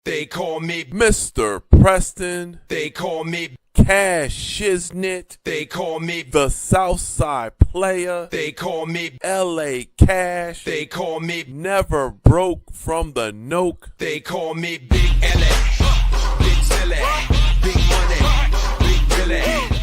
They call me Mr. Preston. They call me Cash Shiznit. They call me The Southside Player. They call me LA Cash. They call me Never broke from the Noke. They call me Big LA, Big Silly, Big Money, Big Billy.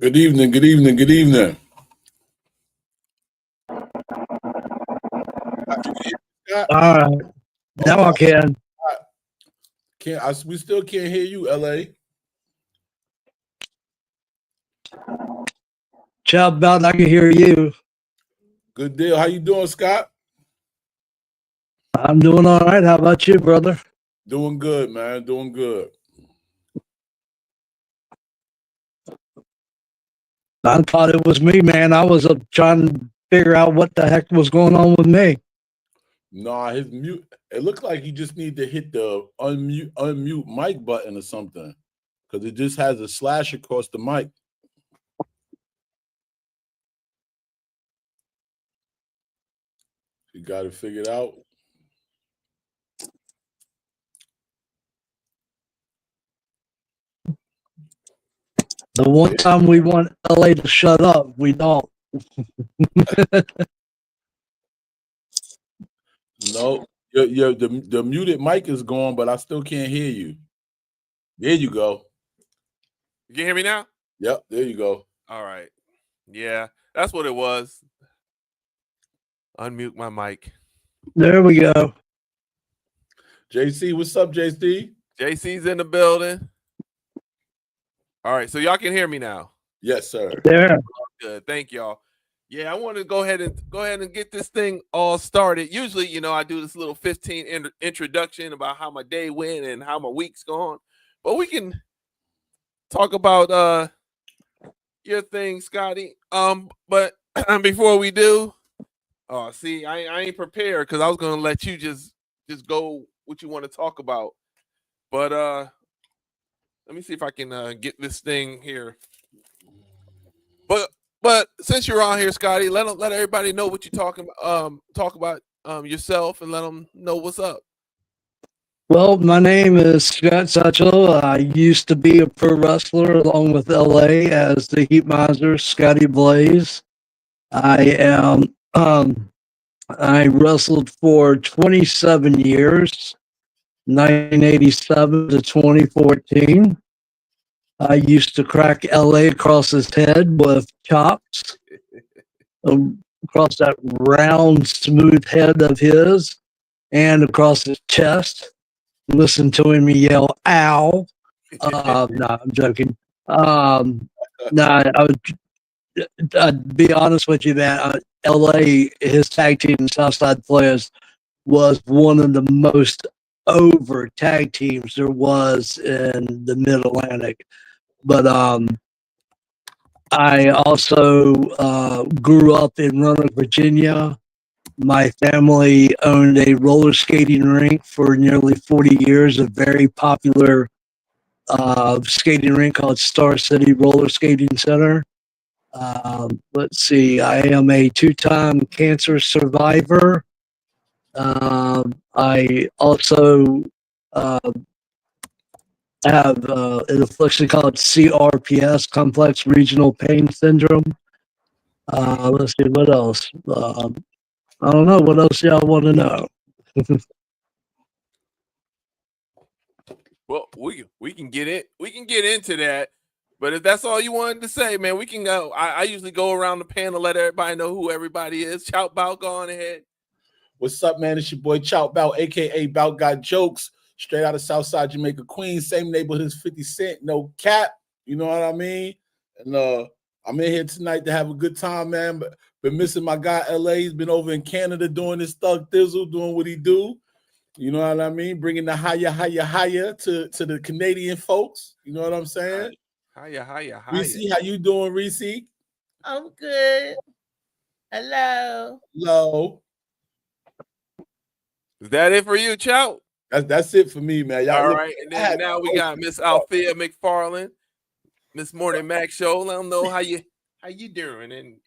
Good evening, good evening, good evening. All right. Now I can. We still can't hear you, LA. Chad, about I can hear you. Good deal. How you doing, Scott? I'm doing all right. How about you, brother? Doing good, man. Doing good. I thought it was me, man. I was trying to figure out what the heck was going on with me. Nah, his mute. It looks like he just need to hit the unmute mic button or something, because it just has a slash across the mic. You got to figure it out. The one time we want LA to shut up, we don't. No, the muted mic is gone, but I still can't hear you. There you go. You can hear me now? Yep, there you go. All right. Yeah, that's what it was. Unmute my mic. There we go. JC, what's up, JC? JC's in the building. All right, so y'all can hear me now. Yes, sir. There. Good. Thank y'all. Yeah, I want to go ahead and get this thing all started. Usually, I do this little 15 introduction about how my day went and how my week's gone. But we can talk about your thing, Scotty. But before we do, see, I ain't prepared because I was gonna let you just go what you want to talk about. But let me see if I can get this thing here. But since you're on here, Scotty, let everybody know what you're talking about. Talk about yourself and let them know what's up. Well, my name is Scott Setchel. I used to be a pro wrestler along with LA as the Heat Miser, Scotty Blaze. I am I wrestled for 27 years, 1987 to 2014. I used to crack LA across his head with chops across that round, smooth head of his and across his chest. Listen to him yell, ow. No, I'm joking. No, I'd be honest with you, man. LA, his tag team, Southside Players, was one of the most over tag teams there was in the Mid Atlantic. But I also grew up in Roanoke, Virginia. My family owned a roller skating rink for nearly 40 years, a very popular skating rink called Star City Roller Skating Center. Let's see, I am a two-time cancer survivor. I also uh, have an affliction called CRPS, Complex Regional Pain Syndrome. Let's see, what else? I don't know. What else y'all want to know? Well, we can get it. We can get into that. But if that's all you wanted to say, man, we can go. I usually go around the panel, let everybody know who everybody is. Shout Bout, go on ahead. What's up, man? It's your boy Chow Bout, aka Bout Got Jokes, straight out of Southside Jamaica, Queens, same neighborhood as 50 Cent, no cap. You know what I mean? And I'm in here tonight to have a good time, man. But been missing my guy LA. He's been over in Canada doing his thug thizzle, doing what he do. You know what I mean? Bringing the higher to the Canadian folks. You know what I'm saying? Hiya. Reese, how you doing, Reese? I'm good. Hello. Hello. Is that it for you, Chow? That's it for me, man. Y'all All look, right. And then now we got Miss Althea McFarland, Miss Morning Mac Show. Let them know how you doing. And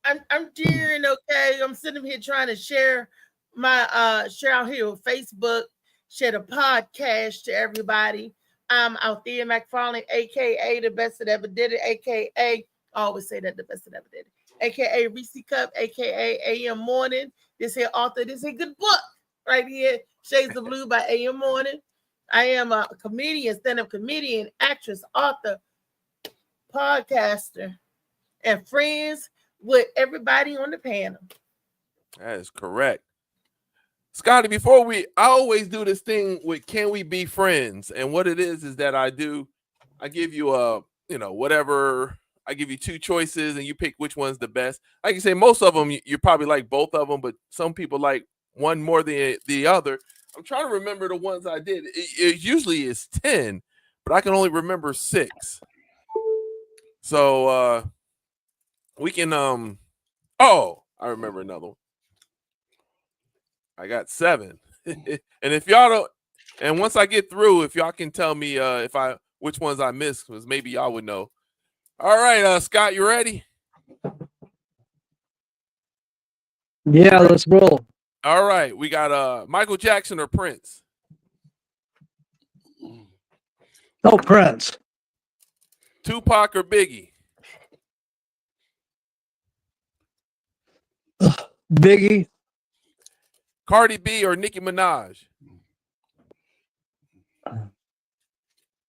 I'm doing okay. I'm sitting here trying to share my share out here on Facebook, share the podcast to everybody. I'm Althea McFarland, aka the best that ever did it, aka I always say that the best that ever did it, aka Reese Cup, aka AM Morning. This here author, this here good book right here, Shades of Blue by AM Morning. I am a comedian, stand-up comedian, actress, author, podcaster, and friends with everybody on the panel. that is correct. Scotty, I always do this thing with can we be friends? And what it is that I give you whatever. I give you two choices and you pick which one's the best. I can say most of them, you probably like both of them, but some people like one more than the other. I'm trying to remember the ones I did. It usually is 10, but I can only remember 6. So we can I remember another one. I got 7. And if y'all don't, and once I get through, if y'all can tell me which ones I missed, because maybe y'all would know. All right, Scott, you ready? Yeah, let's roll. All right, we got Michael Jackson or Prince. Oh, Prince. Tupac or Biggie. Biggie. Cardi B or Nicki Minaj.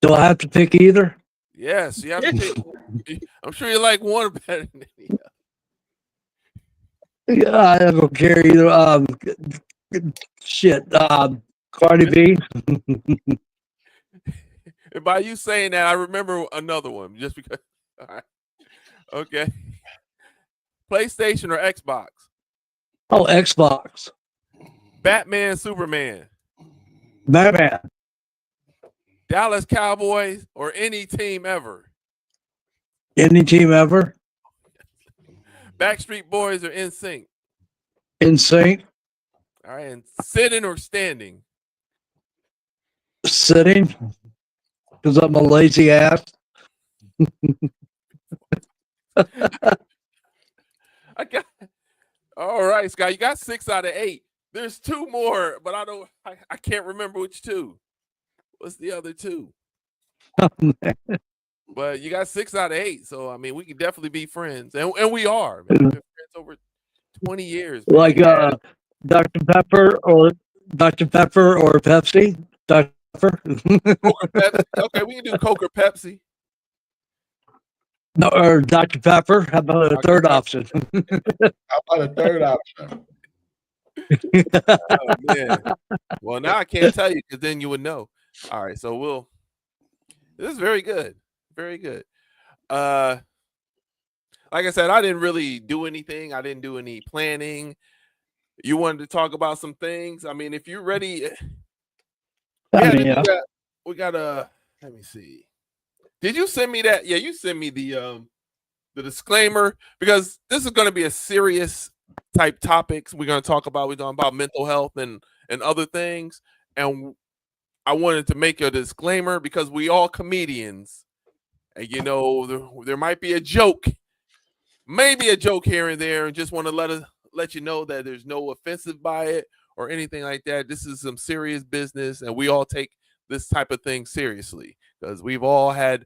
Do I have to pick either? Yes, you have to pick. I'm sure you like one better than the other. Yeah, I don't care either. Shit. Cardi B. And by you saying that, I remember another one just because. All right. Okay. PlayStation or Xbox? Oh, Xbox. Batman, Superman. Batman. Dallas Cowboys or any team ever? Any team ever? Backstreet Boys or NSYNC? NSYNC. All right. And sitting or standing? Sitting. Because I'm a lazy ass. I got. All right, Scott. You got 6 out of 8. There's 2 more, but I can't remember which 2. What's the other 2? But you got 6 out of 8, so I mean, we can definitely be friends, and we are. Man. We've been friends over 20 years, man. Like Dr. Pepper or Pepsi. Dr. Pepper. Coke or Pepsi. Okay, we can do Coke or Pepsi. No, or Dr. Pepper. How about a Dr. third Pepper. option? How about a third option? Oh man. Well, now I can't tell you because then you would know. All right, so this is very good. Very good. Like I said, I didn't really do anything. I didn't do any planning. You wanted to talk about some things. I mean, if you're ready, Yeah. we got let me see. Did you send me that? Yeah, you sent me the disclaimer because this is going to be a serious type topics we're going to talk about. We're talking about mental health and other things, and I wanted to make a disclaimer because we all comedians, and you know there might be a joke, maybe a joke here and there, and just want to let you know that there's no offensive by it or anything like that. This is some serious business, and we all take this type of thing seriously because we've all had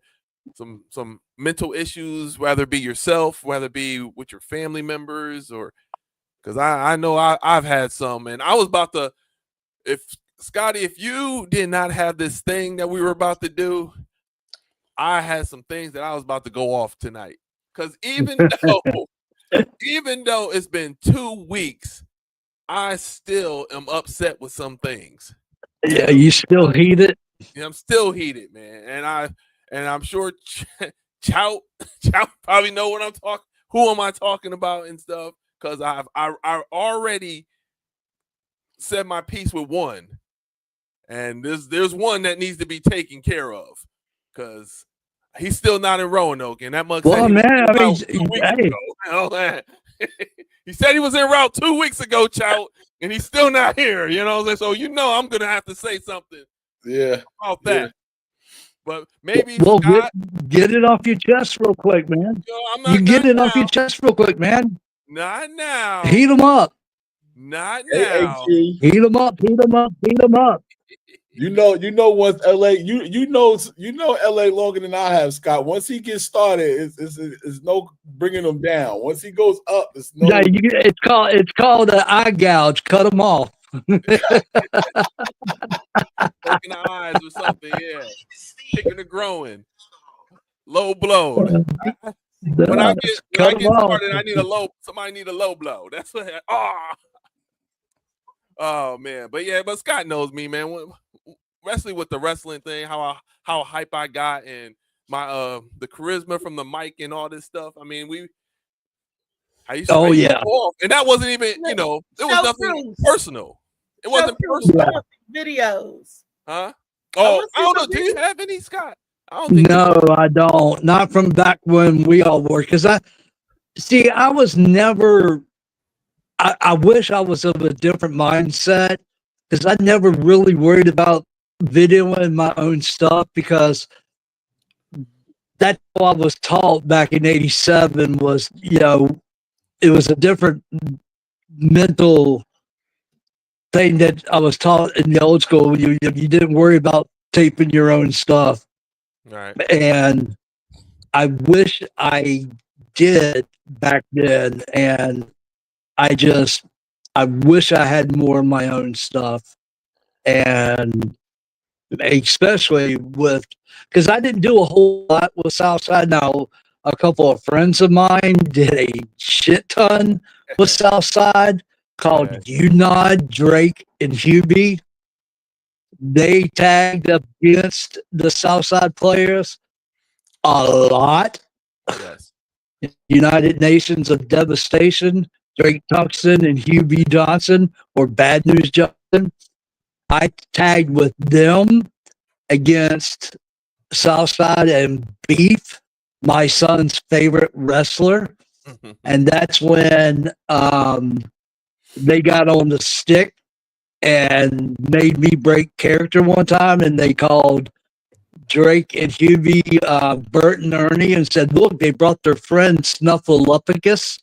some mental issues, whether it be yourself, whether it be with your family members, or because I know I've had some, and I was about to, if Scotty, if you did not have this thing that we were about to do, I had some things that I was about to go off tonight. Because even though it's been 2 weeks, I still am upset with some things. Yeah, you still heated? Yeah, I'm still heated, man. And I'm sure Chow probably know what I'm talking. Who am I talking about and stuff? Because I already said my piece with one, and there's one that needs to be taken care of because he's still not in Roanoke, and that mug said Well, he was man, in I mean, route 2 weeks hey. ago. You know, man. He said he was en route 2 weeks ago, Chow, and he's still not here. You know, so I'm gonna have to say something. Yeah. About that. Yeah. But maybe Well, Scott, get it off your chest real quick, man. I'm not You get done it off your now. chest real quick, man. Not now. Heat them up. Not Hey, now. AQ, Heat them up. Heat them up. Heat them up. you know once LA, you know LA longer than I have, Scott. Once he gets started, it's no bringing him down. Once he goes up, it's no. Yeah, it's called an eye gouge. Cut them off. Poking the eyes or something, yeah. Kicking and growing. Low blow. When I get started, I need somebody need a low blow. That's what oh man. But Scott knows me, man. Especially with the wrestling thing, how hype I got and my the charisma from the mic and all this stuff. I mean, I used to go off, and that wasn't even, it was nothing personal. It wasn't personal. Videos. Huh? Oh, I don't know. Do you have any, Scott? I don't think I don't. Not from back when we all were. Because I was never. I wish I was of a different mindset because I never really worried about videoing my own stuff because that's what I was taught back in '87 was, it was a different mental thing that I was taught in the old school. You didn't worry about taping your own stuff. Right. And I wish I did back then. And I wish I had more of my own stuff. And especially because I didn't do a whole lot with Southside. Now, a couple of friends of mine did a shit ton with Southside called Unod, Drake, and Hubie. They tagged up against the Southside players a lot. Yes. United Nations of Devastation, Drake Tuxton and Hubie Johnson, or Bad News Johnson. I tagged with them against Southside and Beef, my son's favorite wrestler. And that's when they got on the stick and made me break character one time, and they called Drake and Hubie Bert and Ernie and said, look, they brought their friend Snuffleupagus,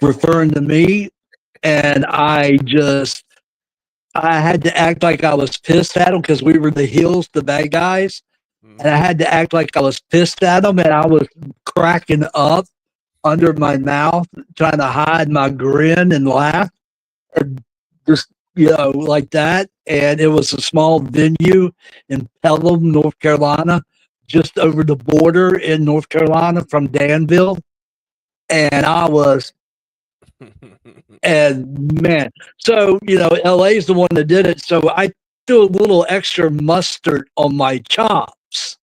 referring to me, and I had to act like I was pissed at them because we were the heels, the bad guys, and I had to act like I was pissed at them, and I was cracking up under my mouth, trying to hide my grin and laugh, and just like that. And it was a small venue in Pelham, North Carolina, just over the border in North Carolina from Danville. And man, so LA is the one that did it. So I threw a little extra mustard on my chops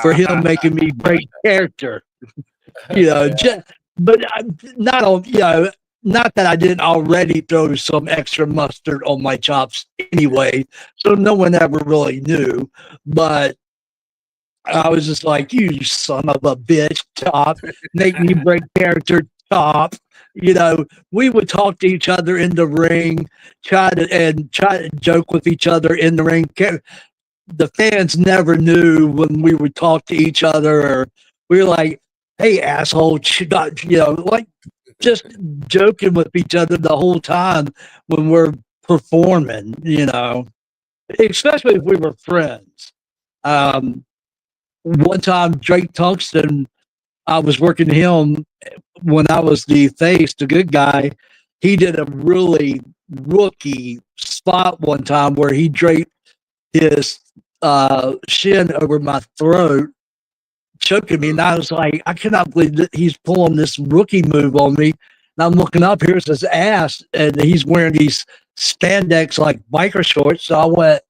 for him making me break character. But not on, not that I didn't already throw some extra mustard on my chops anyway, so no one ever really knew. But I was just like, you son of a bitch, Chop, make me break character, Chop. We would talk to each other in the ring, try to joke with each other in the ring. The fans never knew when we would talk to each other, or we were like, hey, asshole, like just joking with each other the whole time when we're performing, especially if we were friends. One time, Drake Tungsten, I was working him when I was the face, the good guy. He did a really rookie spot one time where he draped his shin over my throat, choking me, and I was like, I cannot believe that he's pulling this rookie move on me. And I'm looking up, here's his ass, and he's wearing these spandex like biker shorts. So I went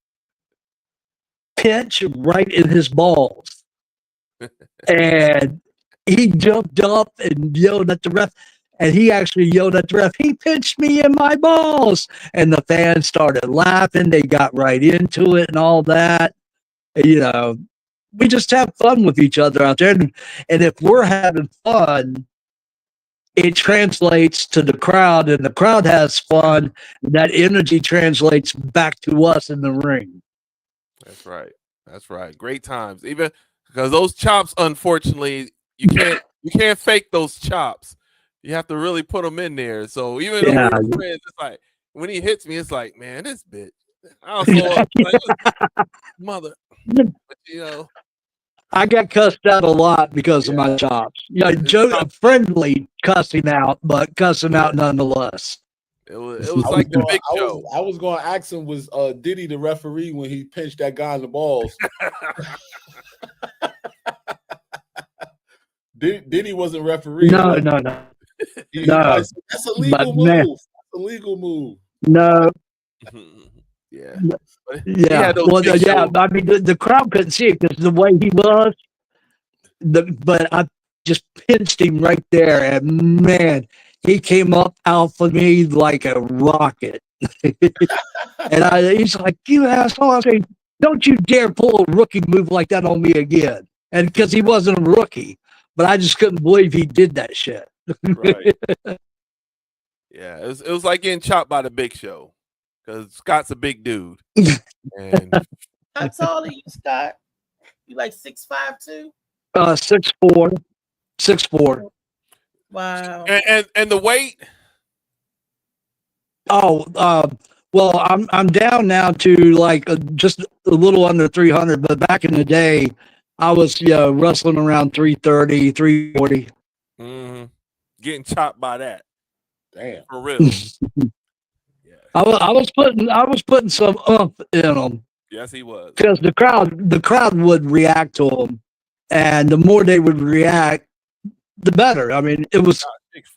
pinch right in his balls, and he jumped up and yelled at the ref. And he actually yelled at the ref, he pinched me in my balls. And the fans started laughing. They got right into it and all that. We just have fun with each other out there. And if we're having fun, it translates to the crowd, and the crowd has fun. And that energy translates back to us in the ring. That's right. That's right. Great times. Even because those chops, unfortunately, you can't fake those chops. You have to really put them in there. So even though we're friends, it's like when he hits me, it's like, man, this bitch. I also mother. But, I got cussed out a lot because of my chops. Friendly cussing out, but cussing out nonetheless. It was like the Big Show. I was going to ask him, was Diddy the referee when he pinched that guy in the balls? Diddy wasn't referee. No. That's a legal move. That's a legal move. No. Yeah. Yeah. I mean, the crowd couldn't see it because the way he was. But I just pinched him right there, and man, he came up out of me like a rocket. And he's like, "You asshole!" I say, "Don't you dare pull a rookie move like that on me again!" And because he wasn't a rookie, but I just couldn't believe he did that shit. Right. Yeah, it was like getting chopped by the Big Show, because Scott's a big dude. And how tall are you, Scott? You like 6'5" too? 6'4". 6'4". Wow. And the weight? Oh, well, I'm down now to like just a little under 300, but back in the day, I was wrestling around 330, 340. Mm-hmm. Getting chopped by that. Damn. For real. Yeah. I was putting some oomph in them. Yes, he was. Because the crowd would react to them, and the more they would react, the better. I mean, it was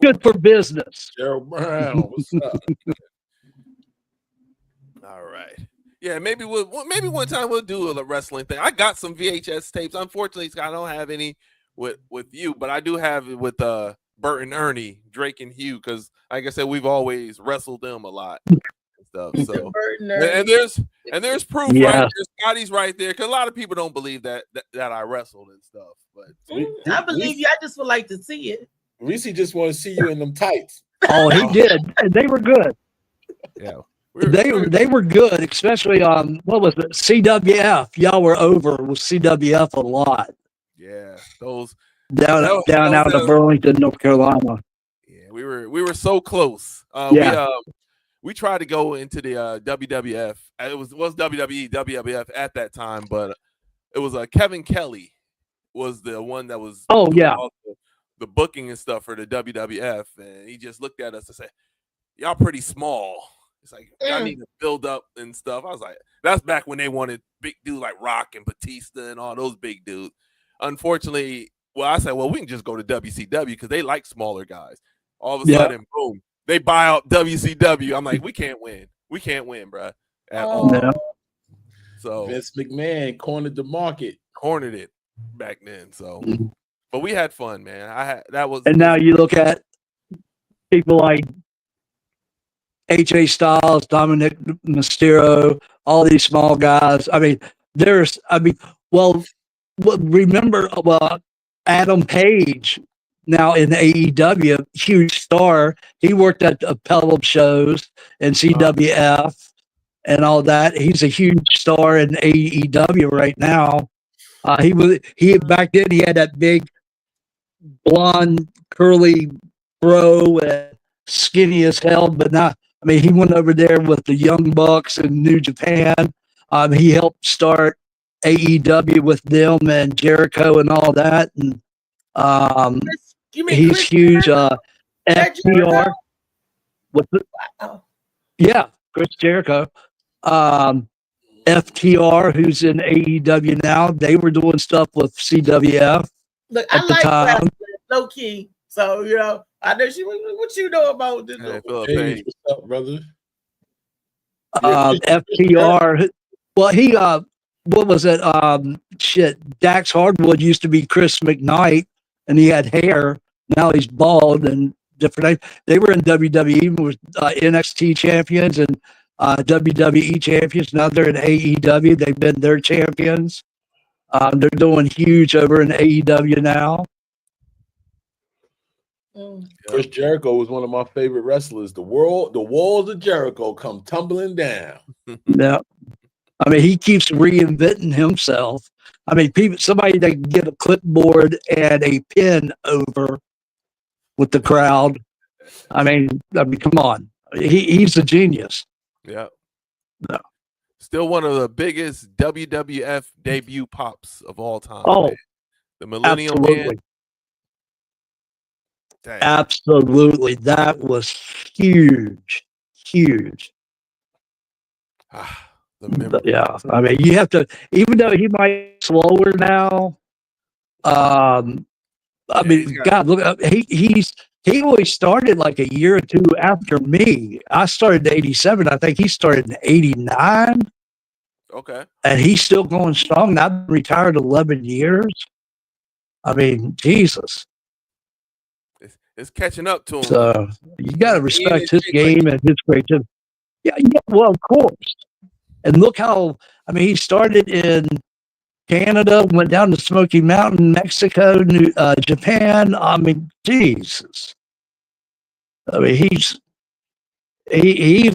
good for business. Gerald Brown, what's up? All right. Yeah, maybe one time we'll do a wrestling thing. I got some VHS tapes. Unfortunately, Scott, I don't have any with you, but I do have it with Bert and Ernie, Drake and Hugh, because like I said, we've always wrestled them a lot and stuff. So and there's proof right there. Scotty's right there, because a lot of people don't believe that I wrestled and stuff. But I believe you. I just would like to see it. Reese just want to see you in them tights. Oh, he did, and they were good. Yeah. They were good, especially on what was it, CWF. Y'all were over with CWF a lot. Yeah, those down out of Burlington, North Carolina. Yeah, we were so close. We tried to go into the WWF. It was WWE, WWF at that time, but it was Kevin Kelly was the one that was the booking and stuff for the WWF, and he just looked at us and said, "Y'all pretty small." It's like y'all need to build up and stuff. I was like, that's back when they wanted big dudes like Rock and Batista and all those big dudes. Unfortunately, I said, well, we can just go to WCW because they like smaller guys. All of a sudden, boom, they buy out WCW. I'm like, we can't win. We can't win, bro, at all. Yeah. So Vince McMahon cornered the market. Cornered it back then. So, but we had fun, man. And now you look at people like AJ Styles, Dominic Mysterio, all these small guys. I mean, remember Adam Page now in AEW, huge star. He worked at the Pelham shows and CWF and all that. He's a huge star in AEW right now. He back then he had that big blonde curly bro and skinny as hell, but not. I mean, he went over there with the Young Bucks in New Japan. He helped start AEW with them and Jericho and all that. And he's huge. FTR. Yeah, Chris Jericho. FTR, who's in AEW now, they were doing stuff with CWF. Look, at the time. Low key. So, I know what you know about this. Hey, what's up, brother? FTR. Well, he what was it? Dax Hardwood used to be Chris McKnight, and he had hair. Now he's bald and different. They were in WWE, with NXT champions and WWE champions. Now they're in AEW. They've been their champions. They're doing huge over in AEW now. Chris Jericho was one of my favorite wrestlers. The walls of Jericho come tumbling down. Yeah, I mean, he keeps reinventing himself. I mean, somebody that can get a clipboard and a pen over with the crowd. I mean, come on, he's a genius. Yeah. No. Still one of the biggest WWF debut pops of all time. Oh, man. The Millennium absolutely. Man. Dang. Absolutely. That was huge. Yeah. I mean, you have to, even though he might be slower now, God, look, he always started like a year or two after me. I started in 87. I think he started in 89. Okay. And he's still going strong. I've been retired 11 years. I mean, Jesus. It's catching up to him. So you got to respect his game and his creativity. Yeah, well, of course. And look how, I mean, he started in Canada, went down to Smoky Mountain, Mexico, Japan. I mean, Jesus. I mean, he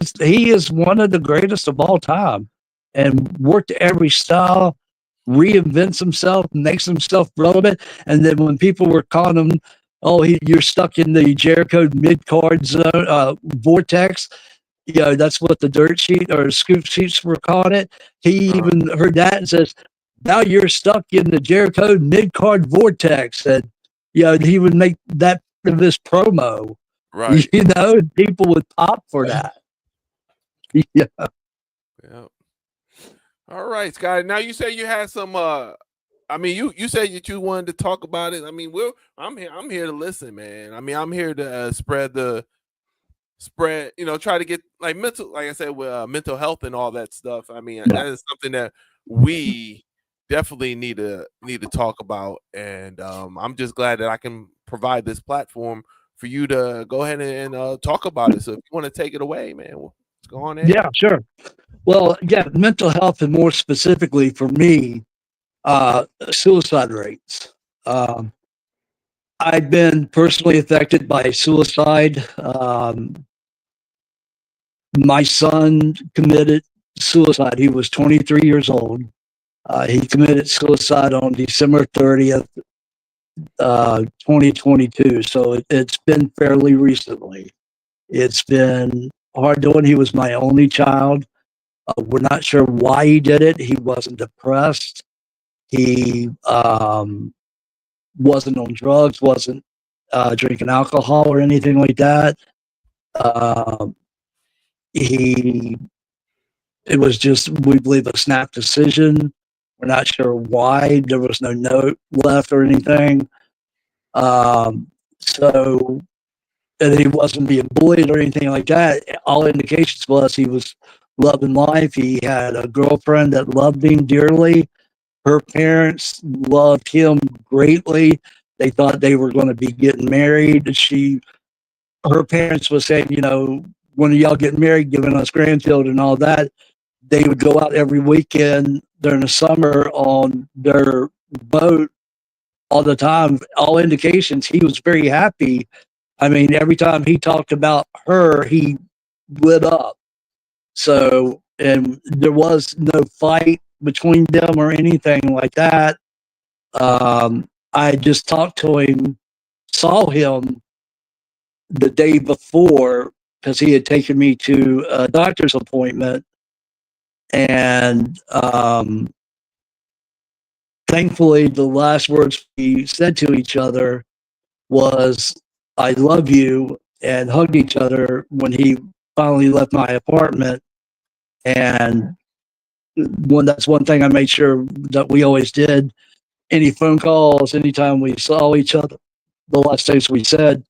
is one of the greatest of all time, and worked every style, reinvents himself, makes himself relevant. And then when people were calling him, "Oh, you're stuck in the Jericho mid-card zone, vortex," that's what the dirt sheet or scoop sheets were calling it. He even heard that and says, "Now you're stuck in the Jericho mid-card vortex." And he would make that part of his promo. Right. And people would pop for that. Yeah. All right, Scott. Now you say you had some I mean, you said that you wanted to talk about it. I mean, I'm here to listen, man. I mean, I'm here to spread, try to get like mental, like I said, with mental health and all that stuff. I mean, that is something that we definitely need to talk about. And I'm just glad that I can provide this platform for you to go ahead and talk about it. So if you want to take it away, man, let's go on in. Yeah, sure. Well, mental health, and more specifically for me, suicide rates. I've been personally affected by suicide. My son committed suicide. He was 23 years old. He committed suicide on December 30th, 2022. So it's been fairly recently. It's been hard doing. He was my only child. We're not sure why he did it. He wasn't depressed. He wasn't on drugs, wasn't drinking alcohol or anything like that. It was just, we believe, a snap decision. We're not sure why. There was no note left or anything. So, and he wasn't being bullied or anything like that. All indications was he was loving life. He had a girlfriend that loved him dearly. Her parents loved him greatly. They thought they were going to be getting married. Her parents was saying, when y'all get married, giving us grandchildren and all that. They would go out every weekend during the summer on their boat all the time. All indications, he was very happy. I mean, every time he talked about her, he lit up. So, and there was no fight between them or anything like that. I just talked to him, saw him the day before because he had taken me to a doctor's appointment. And thankfully, the last words we said to each other was, I love you, and hugged each other when he finally left my apartment. And that's one thing I made sure that we always did. Any phone calls, anytime we saw each other, the last things we said,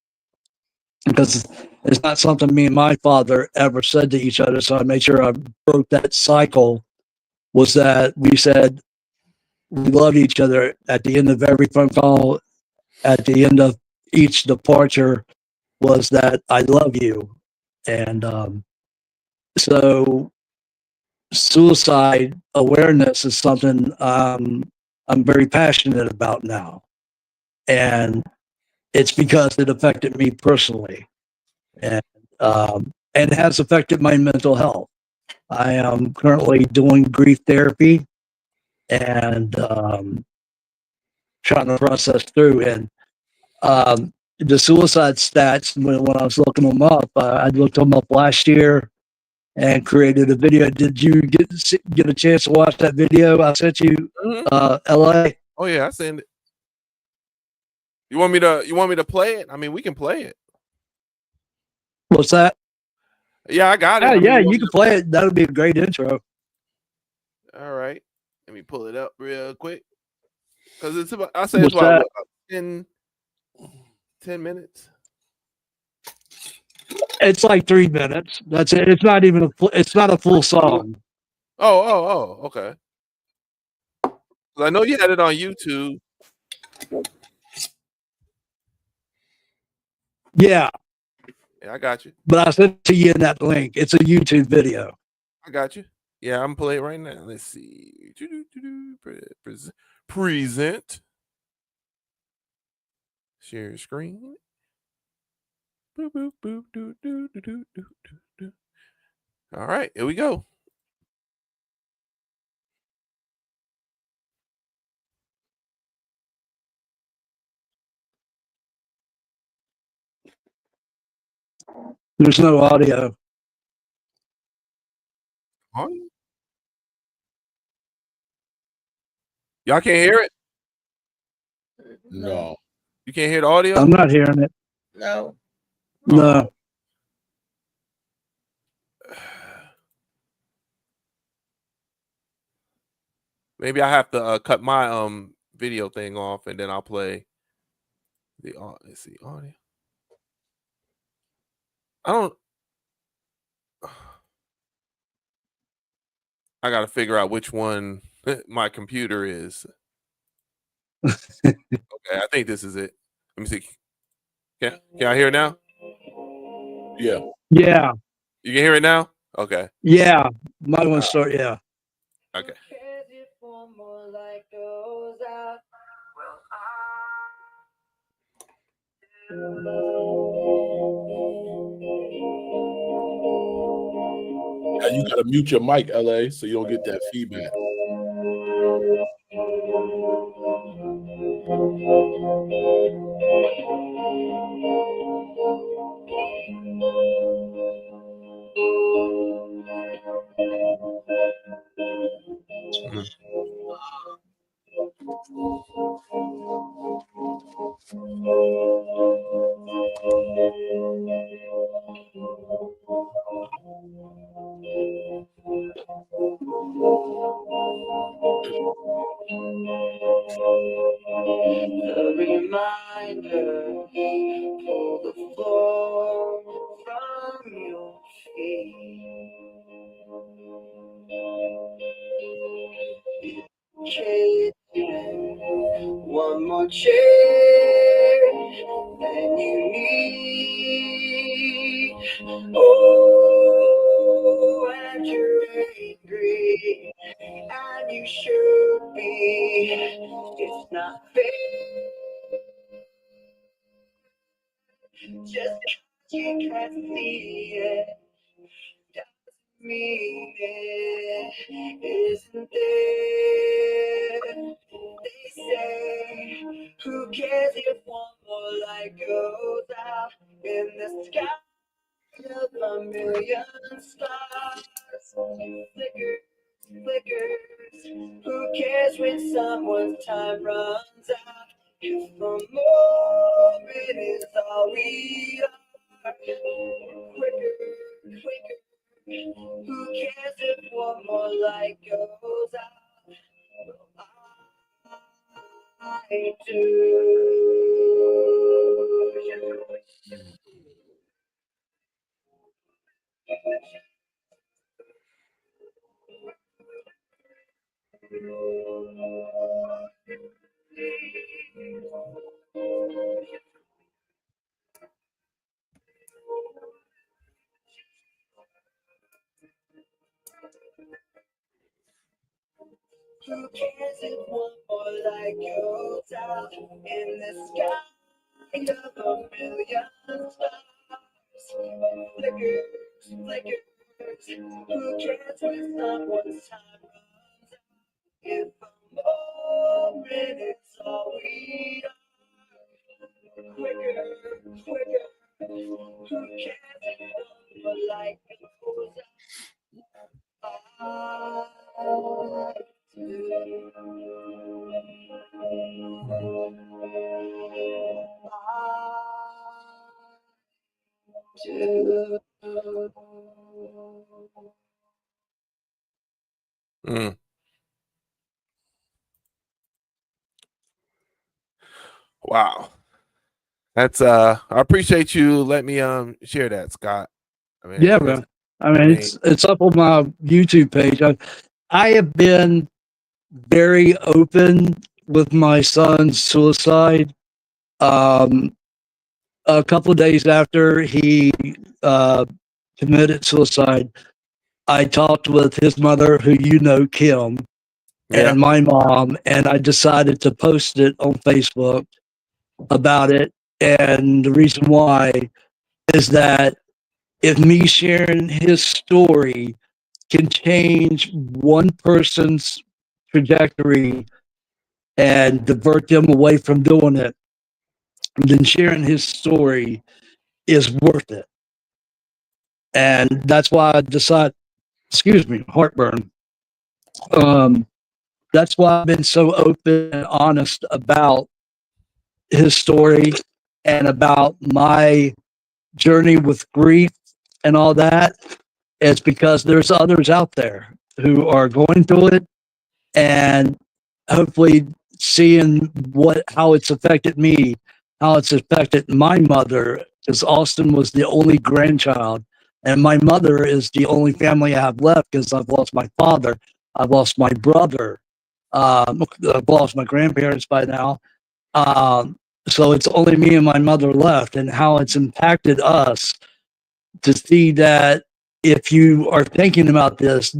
because it's not something me and my father ever said to each other. So I made sure I broke that cycle, was that we said we loved each other at the end of every phone call, at the end of each departure, was that I love you. And so suicide awareness is something I'm very passionate about now. And it's because it affected me personally, and has affected my mental health. I am currently doing grief therapy and trying to process through. And the suicide stats, when I was looking them up, I looked them up last year and created a video. Did you get a chance to watch that video I sent you, LA? Oh yeah, I seen it. You want me to play it? I mean, we can play it. What's that? Yeah, I got it. Yeah, I mean, yeah, you can play it. That would be a great intro. All right. Let me pull it up real quick. Because it's about, I say it's What's about that? 10 minutes. It's like 3 minutes. That's it. It's not even it's not a full song. Oh, okay. I know you had it on YouTube. Yeah. Yeah, I got you. But I sent it to you in that link. It's a YouTube video. I got you. Yeah, I'm playing right now. Let's see. Present. Share screen. Boop, boop, boop, doo, doo, doo, doo, doo, doo, doo. All right, here we go. There's no audio. Y'all can't hear it? No. You can't hear the audio? I'm not hearing it. No. No. Maybe I have to cut my video thing off and then I'll play the let's see audio. I gotta figure out which one my computer is. Okay, I think this is it. Let me see. Can I hear it now? Yeah. Yeah. You can hear it now? Okay. Yeah. My one start, yeah. Okay. Now you gotta mute your mic, LA, so you don't get that feedback. The reminder, pull the floor from your feet. Chasing one more chair than you need. Oh, and you're angry, and you should be. It's not fair. Just 'cause you can't see it doesn't mean it isn't there. They say, who cares if one more light goes out in the sky of a million stars? Flickers, flickers. Who cares when someone's time runs out? If a moment is all we are. Quicker, quicker. Who cares if one more light goes out? I do. Who cares if one more light goes out in the sky of a million stars? Flickers, flickers. Who cares when someone's time runs out? If a moment is all we are. Quicker, quicker. Who cares if one more light goes out? Mm. Wow. That's I appreciate you letting me share that, Scott. I mean, Yeah, that's man. I mean, amazing. it's up on my YouTube page. I have been very open with my son's suicide. Um, a couple of days after he uh, committed suicide, I talked with his mother, who you know, Kim, Yeah. and my mom, and I decided to post it on Facebook about it. And the reason why is that if me sharing his story can change one person's trajectory and divert them away from doing it, then sharing his story is worth it. And that's why I decided, excuse me, heartburn. Um, that's why I've been so open and honest about his story and about my journey with grief and all that. It's because there's others out there who are going through it, and hopefully seeing how it's affected me, how it's affected my mother, because Austin was the only grandchild, and my mother is the only family I have left because I've lost my father, I've lost my brother, I've lost my grandparents by now. So it's only me and my mother left, and how it's impacted us to see that if you are thinking about this,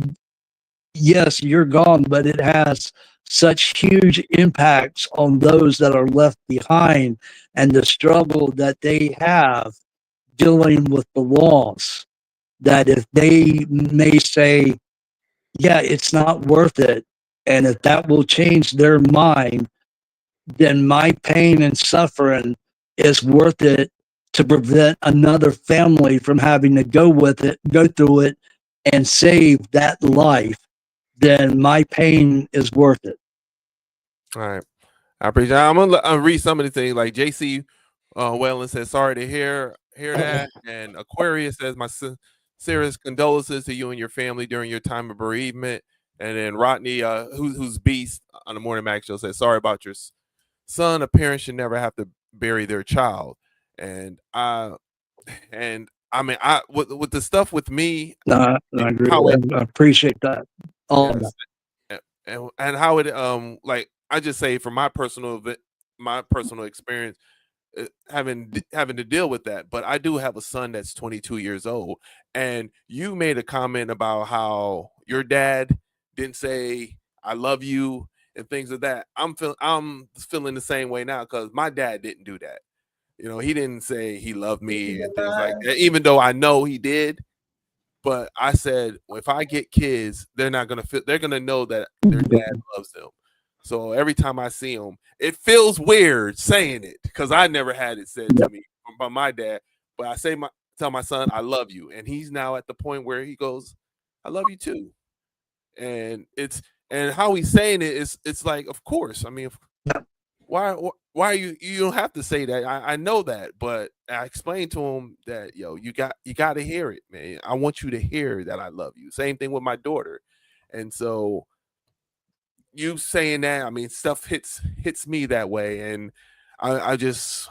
yes, you're gone, but it has such huge impacts on those that are left behind and the struggle that they have dealing with the loss. That if they may say, yeah, it's not worth it, and if that will change their mind, then my pain and suffering is worth it to prevent another family from having to go through it, and save that life. Then my pain is worth it. All right. I appreciate it. I'm gonna read some of the things like JC Whalen says, sorry to hear that. And Aquarius says, my sincerest condolences to you and your family during your time of bereavement. And then Rodney, who's Beast on the Morning Mac show, said, "Sorry about your son. A parent should never have to bury their child." And I mean, with the stuff with me, No, I agree. how it, I appreciate that. yes, and how it like I just say from my personal experience, having to deal with that. But I do have a son that's 22 years old, and you made a comment about how your dad didn't say "I love you" and things of that. I'm feeling the same way now because my dad didn't do that. You know, he didn't say he loved me and things like that, even though I know he did. But I said, well, if I get kids, they're not gonna feel. They're gonna know that their dad loves them. So every time I see them, it feels weird saying it because I never had it said to me by my dad. But I tell my son, I love you, and he's now at the point where he goes, I love you too. And how he's saying it is, it's like, of course. I mean, why you don't have to say that. I know that, but I explained to him that you got to hear it, man. I want you to hear that I love you. Same thing with my daughter. And so you saying that, I mean, stuff hits me that way, and I just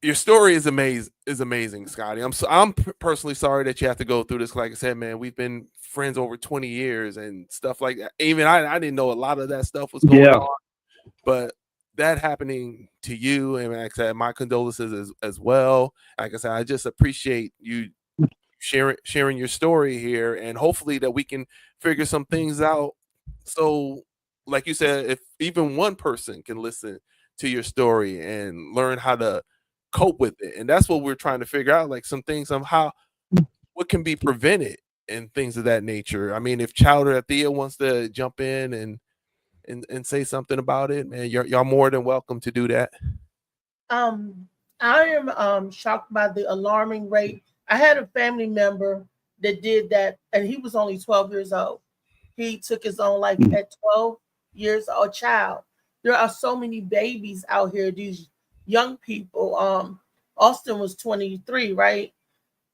your story is amazing, Scotty. I'm personally sorry that you have to go through this. Like I said, man, we've been friends over 20 years and stuff like that. Even I didn't know a lot of that stuff was going on, but that happening to you, and like I said, my condolences as well. Like I said, I just appreciate you sharing your story here, and hopefully that we can figure some things out. So, like you said, if even one person can listen to your story and learn how to cope with it, and that's what we're trying to figure out, like some things on what can be prevented and things of that nature. I mean, if Chowder Thea wants to jump in and say something about it, man, y'all more than welcome to do that. I am shocked by the alarming rate. I had a family member that did that, and he was only 12 years old. He took his own life at 12 years old. Child, there are so many babies out here. These young people. Austin was 23, right?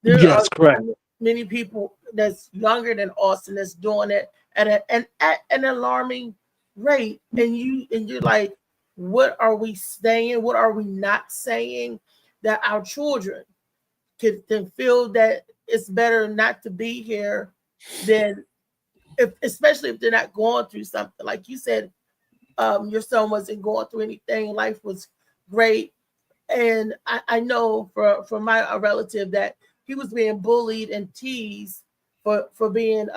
There are correct. many people that's younger than Austin that's doing it at an alarming rate, and you're like, what are we saying? What are we not saying? That our children can feel that it's better not to be here than especially if they're not going through something. Like you said, your son wasn't going through anything. Life was great. And I know from my relative that he was being bullied and teased for being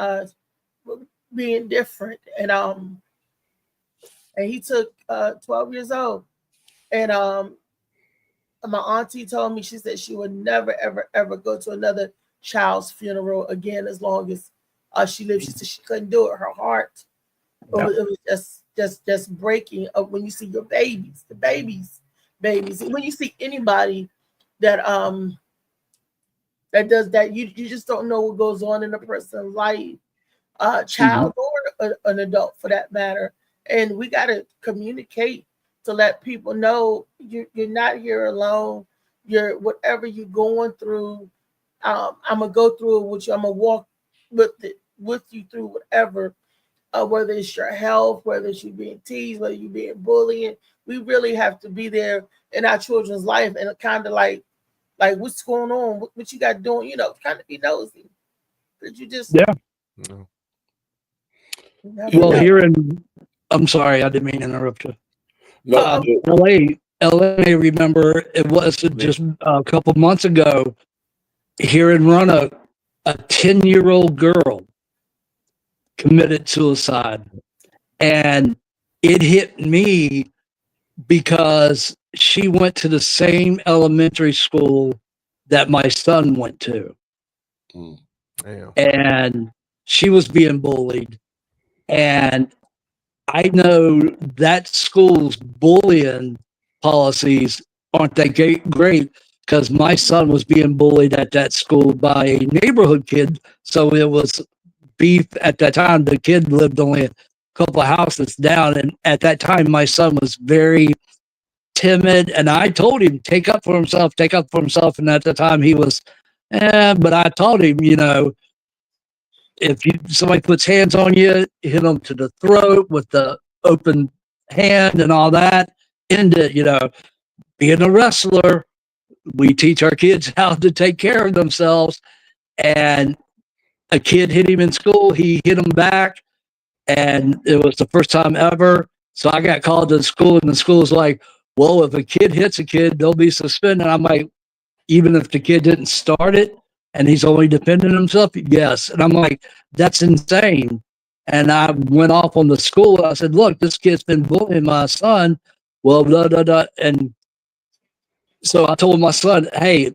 different. And he took 12 years old. And my auntie told me, she said she would never, ever, ever go to another child's funeral again as long as she lived. She said she couldn't do it. Her heart, it was just breaking up when you see your babies, the babies. When you see anybody that that does that, you just don't know what goes on in a person's life, child or an adult for that matter. And we got to communicate to let people know you're not here alone. You're whatever you're going through. I'm gonna go through it with you. I'm gonna walk with you through whatever. Whether it's your health, whether it's you being teased, whether you being bullied, we really have to be there in our children's life and kind of like what's going on, what you got doing, kind of be nosy. But you just Well, I'm sorry, I didn't mean to interrupt you. No, LA may remember it was just a couple months ago here in Roanoke, a 10-year-old girl committed suicide, and it hit me because she went to the same elementary school that my son went to. And she was being bullied, and I know that school's bullying policies aren't that great because my son was being bullied at that school by a neighborhood kid. So it was beef at that time. The kid lived only a couple of houses down. And at that time, my son was very timid. And I told him, take up for himself. And at the time he was, but I told him, if somebody puts hands on you, hit them to the throat with the open hand and all that. End it, being a wrestler, we teach our kids how to take care of themselves. And a kid hit him in school. He hit him back, and it was the first time ever. So I got called to the school, and the school's like, well, if a kid hits a kid, they'll be suspended. I'm like, even if the kid didn't start it and he's only defending himself, yes. And I'm like, that's insane. And I went off on the school. I said, look, this kid's been bullying my son. Well, blah, blah, blah. And so I told my son, hey,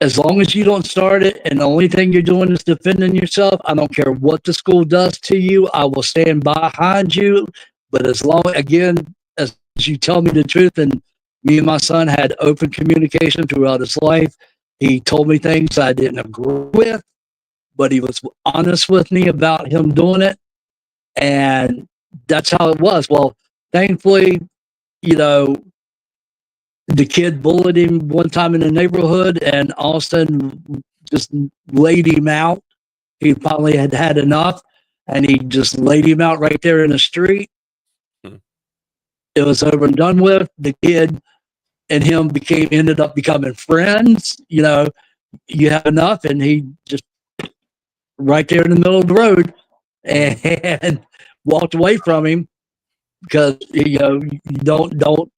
as long as you don't start it and the only thing you're doing is defending yourself, I don't care what the school does to you. I will stand behind you. But as long, again, as you tell me the truth, and me and my son had open communication throughout his life, he told me things I didn't agree with, but he was honest with me about him doing it. And that's how it was. Well, thankfully, the kid bullied him one time in the neighborhood, and all of a sudden just laid him out. He finally had had enough, and he just laid him out right there in the street. It was over and done with. The kid and him ended up becoming friends. You have enough, and he just right there in the middle of the road and walked away from him because you don't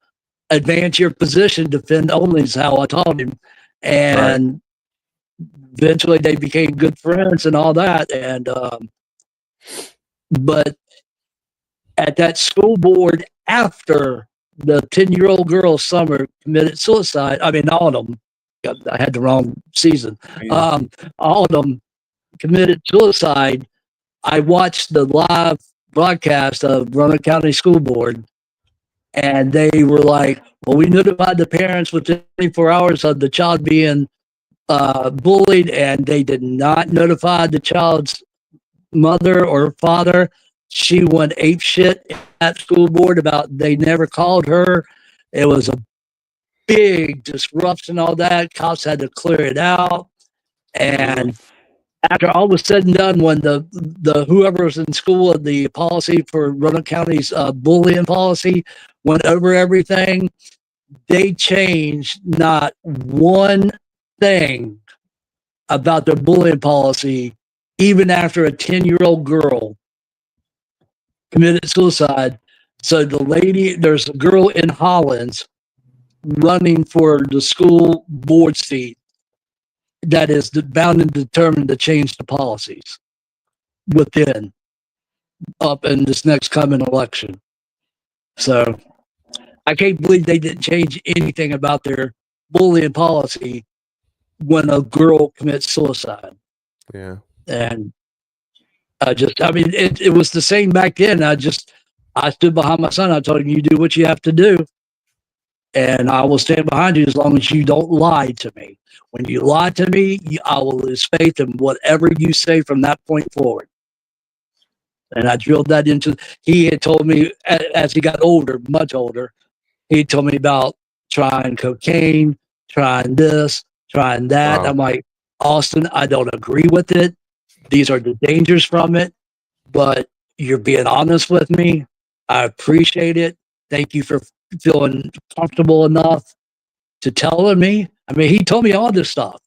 advance your position, defend only is how I taught him. And eventually they became good friends and all that. And but at that school board, after the 10-year-old girl Summer committed suicide, autumn, I had the wrong season. Autumn committed suicide. I watched the live broadcast of Roanoke County School Board, and they were like, well, we notified the parents within 24 hours of the child being bullied, and they did not notify the child's mother or father. She went ape shit at school board about they never called her. It was a big disruption, all that. Cops had to clear it out. And after all was said and done, when the whoever was in school, the policy for Roanoke County's bullying policy went over everything, they changed not one thing about their bullying policy, even after a 10-year-old girl committed suicide. So there's a girl in Hollins running for the school board seat that is bound and determined to change the policies within up in this next coming election. So I can't believe they didn't change anything about their bullying policy when a girl commits suicide. Yeah. And it was the same back then. I stood behind my son. I told him, you do what you have to do, and I will stand behind you as long as you don't lie to me. When you lie to me, I will lose faith in whatever you say from that point forward. And I drilled that he had told me as he got older, much older, he told me about trying cocaine, trying this, trying that. Wow. I'm like, Austin, I don't agree with it. These are the dangers from it, but you're being honest with me. I appreciate it. Thank you for feeling comfortable enough to tell me. He told me all this stuff,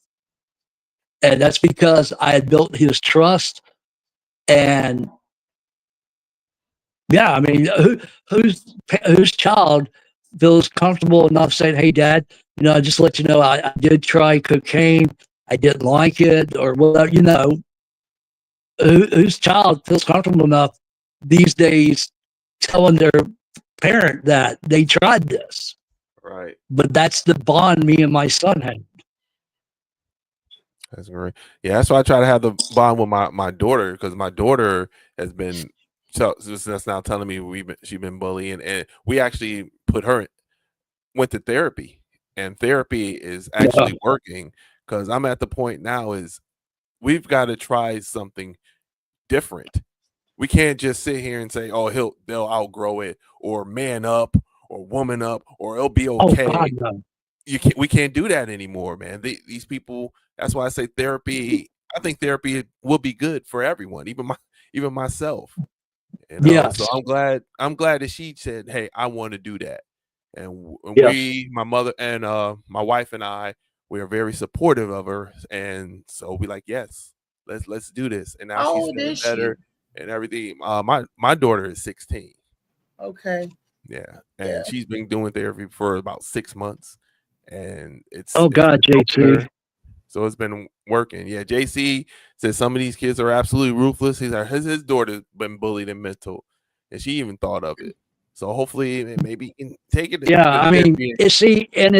and that's because I had built his trust. And yeah, whose child feels comfortable enough saying, "Hey, Dad, I just let you know I did try cocaine. I didn't like it," or whatever. Whose child feels comfortable enough these days telling their parent that they tried this? Right. But that's the bond me and my son had. That's great. Yeah, that's why I try to have the bond with my daughter, because my daughter has been that's now telling me she's been bullying, and we actually went to therapy, and therapy is actually working, because I'm at the point now is we've got to try something different. We can't just sit here and say, "Oh, they'll outgrow it," or "man up," or "woman up," or "it'll be okay." Oh, God, no. We can't do that anymore, man. These people. That's why I say therapy I think therapy will be good for everyone, even myself. You know, Yes. so I'm glad that she said, "Hey, I want to do that." And Yes. we, my mother and my wife and I, we are very supportive of her, and so we like, yes, let's do this. And now How she's old feeling is she? better and everything. My daughter is 16. Okay. Yeah, Yeah. and she's been doing therapy for about 6 months, and Oh it's God, been helping JT. her. So it's been working. Yeah, JC says some of these kids are absolutely ruthless. He's like his daughter's been bullied and mental, and she even thought of it. So hopefully, maybe he can take it. Yeah, To I mean, therapy. and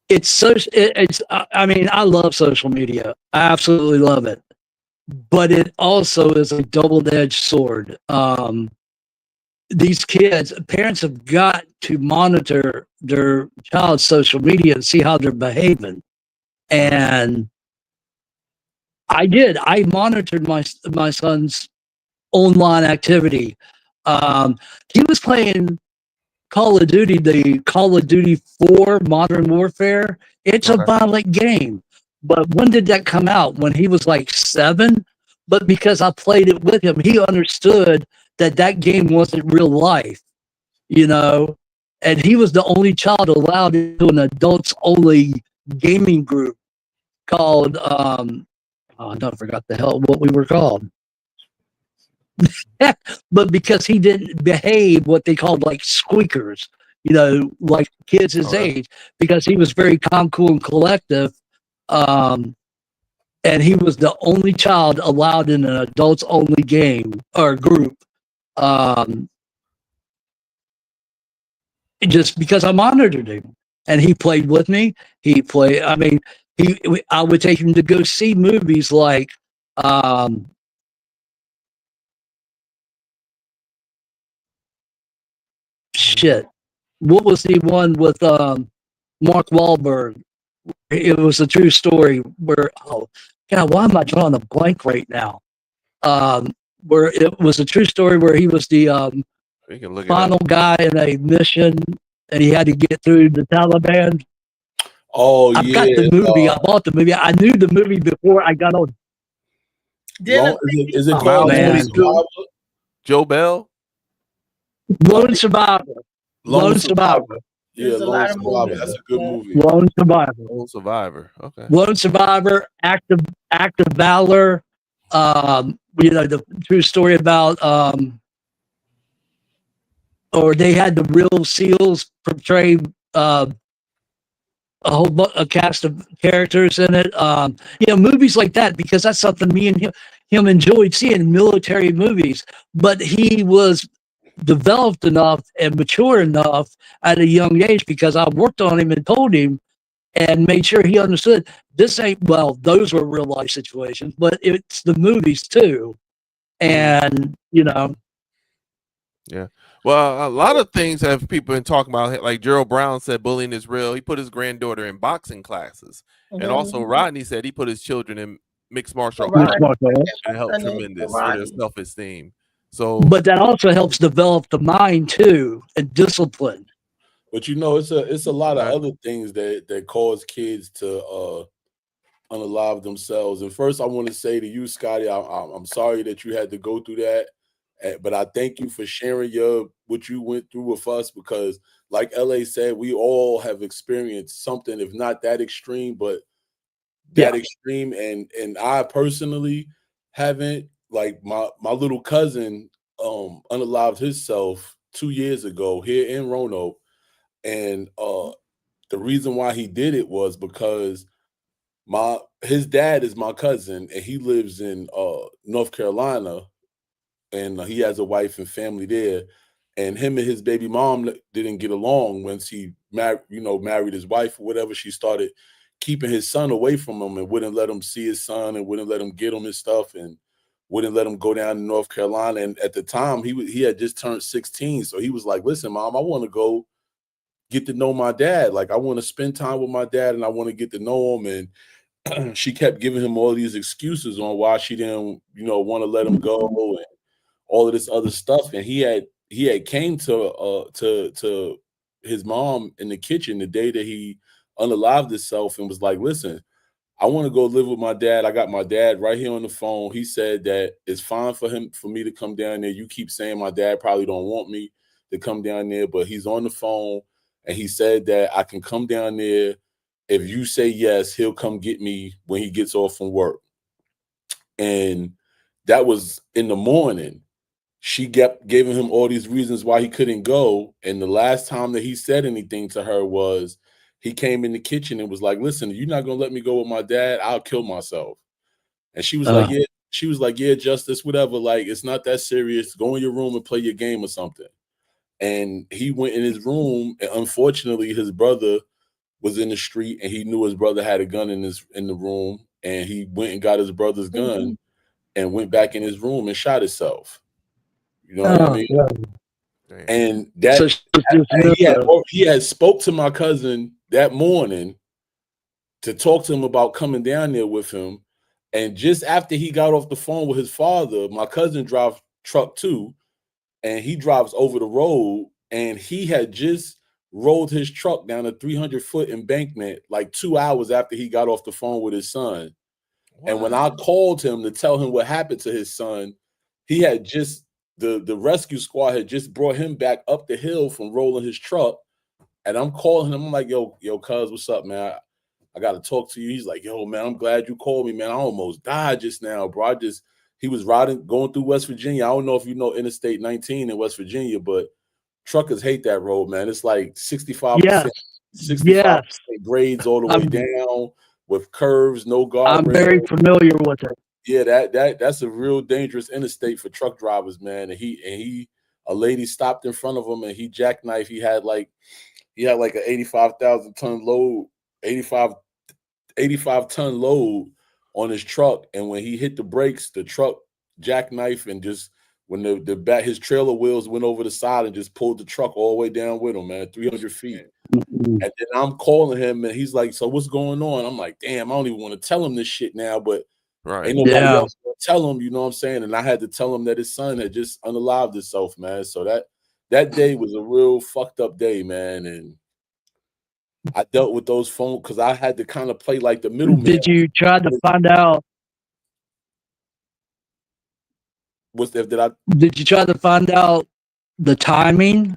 it's so it's. I mean, I love social media. I absolutely love it, but it also is a double-edged sword. These kids, parents have got to monitor their child's social media and see how they're behaving. And I did. I monitored my son's online activity. He was playing Call of Duty, the Call of Duty 4 Modern Warfare. It's a Okay. violent game. But when did that come out? When he was like 7? But because I played it with him, he understood that that game wasn't real life, you know? And he was the only child allowed into an adults only gaming group called, oh, I forgot the hell what we were called. But because he didn't behave what they called like squeakers, like kids his Okay. age, because he was very calm, cool, and collective. And he was the only child allowed in an adults only game or group. Just because I monitored him and he played with me. I mean, I would take him to go see movies like, shit. What was the one with Mark Wahlberg? It was a true story where, oh God, why am I drawing a blank right now? Where it was a true story where he was the You can look it up. final guy in a mission and he had to get through the Taliban. Oh I've yeah. got the movie. I bought the movie. I knew the movie before I got on. Is it Oh, called man. Lone Survivor? Joe Bell. Lone Survivor. Lone Survivor. Yeah, There's a Lone lot of Survivor. movies. That's a good movie. Lone Survivor. Lone Survivor. Okay. Lone Survivor. Act of Valor. The true story about or they had the real SEALs portray a cast of characters in it. Movies like that, because that's something me and him enjoyed seeing, military movies. But he was developed enough and mature enough at a young age because I worked on him and told him and made sure he understood this ain't, well, those were real life situations, but it's the movies too. And, Yeah. Well, a lot of things have people been talking about. Like Gerald Brown said, bullying is real. He put his granddaughter in boxing classes, and also Rodney said he put his children in mixed martial arts, and it helped tremendous for their self-esteem. So, but that also helps develop the mind too and discipline. But it's a lot of other things that cause kids to unalive themselves. And first, I want to say to you, Scotty, I'm sorry that you had to go through that, but I thank you for sharing what you went through with us, because, like LA said, we all have experienced something, if not that extreme, but that extreme. And I personally haven't. Like my little cousin unalived himself 2 years ago here in Roanoke. And the reason why he did it was because his dad is my cousin, and he lives in North Carolina, and he has a wife and family there. And him and his baby mom didn't get along. Once he married his wife or whatever, she started keeping his son away from him and wouldn't let him see his son and wouldn't let him get him his stuff and wouldn't let him go down to North Carolina. And at the time, he had just turned 16, so he was like, "Listen, Mom, I want to go get to know my dad. Like, I want to spend time with my dad, and I want to get to know him." And she kept giving him all these excuses on why she didn't, want to let him go and all of this other stuff. And he had came to his mom in the kitchen the day that he unalived himself and was like, "Listen, I want to go live with my dad. I got my dad right here on the phone. He said that it's fine for me to come down there. You keep saying my dad probably don't want me to come down there, but he's on the phone and he said that I can come down there. If you say yes, he'll come get me when he gets off from work. And that was in the morning. She kept giving him all these reasons why he couldn't go. And the last time that he said anything to her was he came in the kitchen and was like, listen, you're not going to let me go with my dad. I'll kill myself. And she was like, yeah. She was like, yeah, Justice, whatever. Like, it's not that serious. Go in your room and play your game or something. And he went in his room. And unfortunately, his brother was in the street and he knew his brother had a gun in the room. And he went and got his brother's gun and went back in his room and shot himself. You know what I mean? Damn. And that he had spoke to my cousin that morning to talk to him about coming down there with him. And just after he got off the phone with his father, my cousin drives truck too, and he drives over the road, and he had just rolled his truck down a 300-foot embankment like 2 hours after he got off the phone with his son. Wow. And when I called him to tell him what happened to his son, he had just the rescue squad had just brought him back up the hill from rolling his truck. And I'm calling him. I'm like, yo, cuz, what's up, man? I got to talk to you. He's like, yo, man, I'm glad you called me, man. I almost died just now, bro. He was going through West Virginia. I don't know if you know Interstate 19 in West Virginia, but truckers hate that road, man. It's like 65%, 65% grades all the way down with curves, no guardrails. I'm very familiar with it. Yeah, that's a real dangerous interstate for truck drivers, man. And a lady stopped in front of him and he jackknifed. He had like an 85,000 ton load, 85 ton load on his truck. And when he hit the brakes, the truck jackknifed and just when his trailer wheels went over the side and just pulled the truck all the way down with him, man, 300 feet. And then I'm calling him and he's like, so what's going on? I'm like, damn, I don't even want to tell him this shit now, but ain't nobody else gonna tell him, you know what I'm saying? And I had to tell him that his son had just unalived himself, man. So that day was a real fucked up day, man. And I dealt with those phones because I had to kind of play like the middleman. Did you try to find out? Did you try to find out the timing?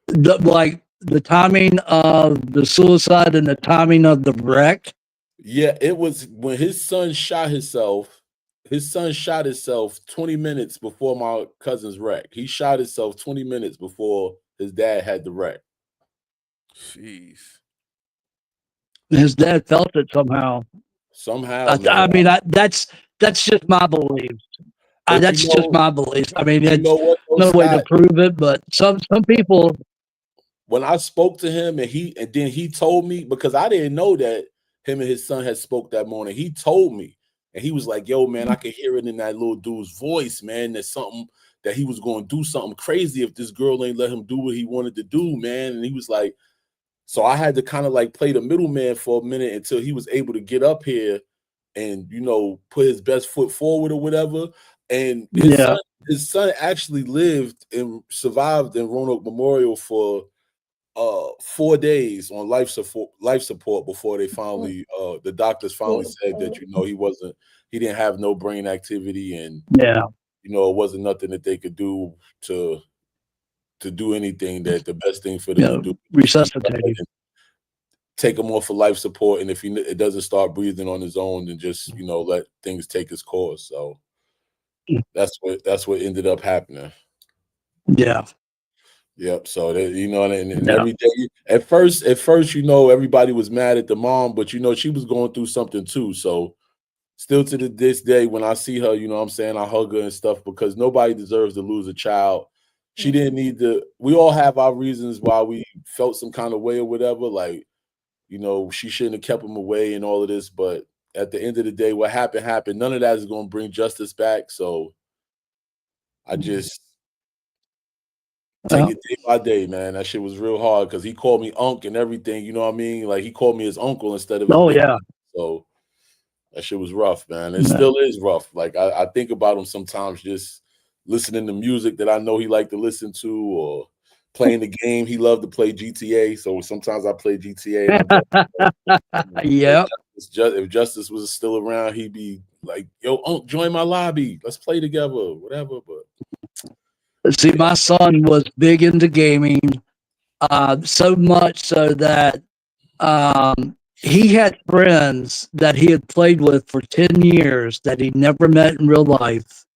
The timing of the suicide and the timing of the wreck? Yeah, it was when his son shot himself. His son shot himself 20 minutes before my cousin's wreck. He shot himself 20 minutes before his dad had the wreck. Jeez. His dad felt it somehow. I mean, that's just my beliefs. That's just my beliefs. I mean, it's no way to prove it, but some people. When I spoke to him and then he told me, because I didn't know that him and his son had spoke that morning. He told me, and he was like, yo, man, I could hear it in that little dude's voice, man. There's something that he was going to do something crazy if this girl ain't let him do what he wanted to do, man. And he was like, so I had to kind of like play the middleman for a minute until he was able to get up here and, you know, put his best foot forward or whatever. And his son actually lived and survived in Roanoke Memorial for 4 days on life support before they finally the doctors finally said that, you know, he didn't have no brain activity and you know, it wasn't nothing that they could do to do anything, that the best thing for them to do resuscitate, take him off of life support, and if it doesn't start breathing on his own, then just, you know, let things take its course. So that's what ended up happening. Yep. So that, you know, and every day, at first, you know, everybody was mad at the mom, but you know, she was going through something too. So still to this day, when I see her, you know what I'm saying, I hug her and stuff, because nobody deserves to lose a child. She didn't need to. We all have our reasons why we felt some kind of way or whatever. Like, you know, she shouldn't have kept him away and all of this. But at the end of the day, what happened. None of that is going to bring justice back. So I just take it day by day, man. That shit was real hard because he called me Unc and everything. You know what I mean? Like, he called me his uncle instead of his name. So that shit was rough, man. It still is rough. Like, I think about him sometimes, just listening to music that I know he liked to listen to, or playing the game. He loved to play GTA, so sometimes I play GTA. And Yep. if Justice was still around, he'd be like, "Yo, join my lobby. Let's play together, whatever." But See, my son was big into gaming, so much so that he had friends that he had played with for 10 years that he never met in real life,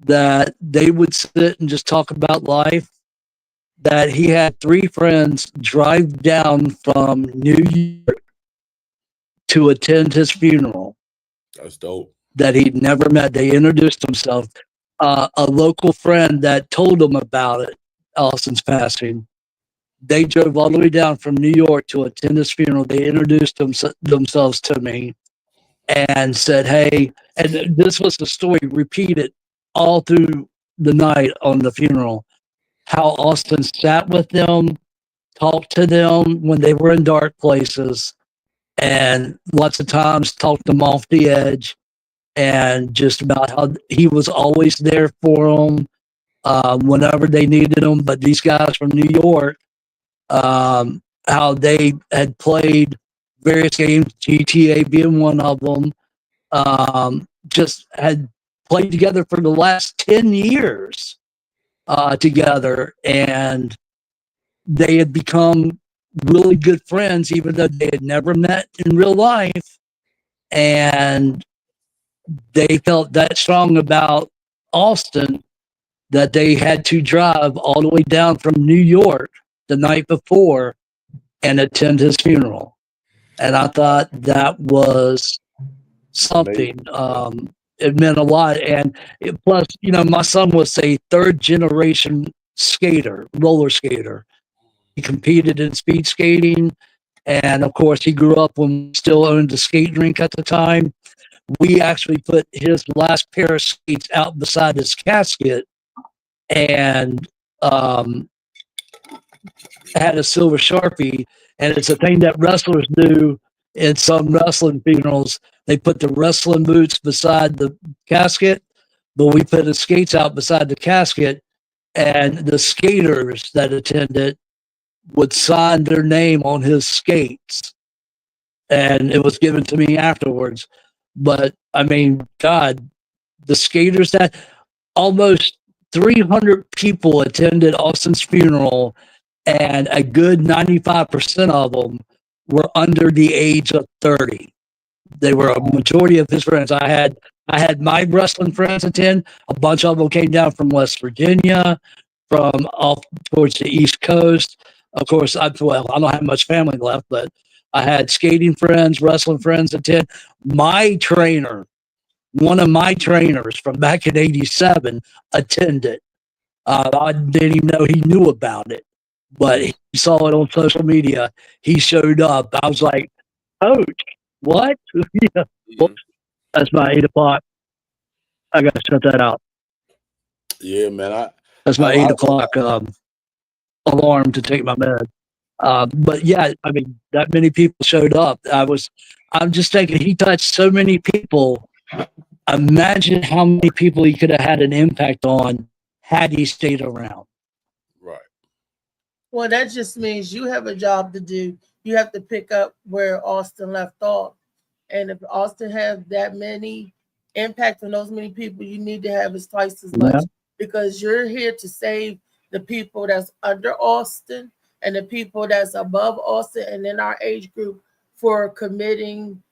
that they would sit and just talk about life, that he had 3 friends drive down from New York to attend his funeral that's dope. that he'd never met. They introduced themselves. A local friend that told him about it, Allison's passing, they drove all the way down from New York to attend his funeral. They introduced themselves to me and said, "Hey," and this was the story repeated all through the night on the funeral, how Austin sat with them, talked to them when they were in dark places, and lots of times talked them off the edge, and just about how he was always there for them whenever they needed him. But these guys from New York, how they had played various games, GTA being one of them, just had played together for the last 10 years together. And they had become really good friends, even though they had never met in real life. And they felt that strong about Austin that they had to drive all the way down from New York the night before and attend his funeral. And I thought that was something. It meant a lot. And plus, my son was a 3rd generation skater, roller skater. He competed in speed skating. And of course, he grew up when we still owned a skate rink at the time. We actually put his last pair of skates out beside his casket and had a silver Sharpie. And it's a thing that wrestlers do in some wrestling funerals. They put the wrestling boots beside the casket, but we put the skates out beside the casket, and the skaters that attended would sign their name on his skates. And it was given to me afterwards. But I mean, God, the skaters that almost 300 people attended Austin's funeral, and a good 95% of them were under the age of 30. They were a majority of his friends. I had my wrestling friends attend. A bunch of them came down from West Virginia, from off towards the East Coast. Of course, I don't have much family left, but I had skating friends, wrestling friends attend. My trainer, one of my trainers from back in '87, attended. I didn't even know he knew about it, but he saw it on social media. He showed up. I was like, "Coach, what?" Yeah. Well, that's my 8 o'clock. I got to shut that out. Yeah, man. That's my 8 o'clock alarm to take my med. But yeah, I mean, that many people showed up. I'm just thinking, he touched so many people. Imagine how many people he could have had an impact on had he stayed around. Right. Well, that just means you have a job to do. You have to pick up where Austin left off. And if Austin has that many impact on those many people, you need to have is twice as much, Yeah. because you're here to save the people that's under Austin and the people that's above Austin and in our age group for committing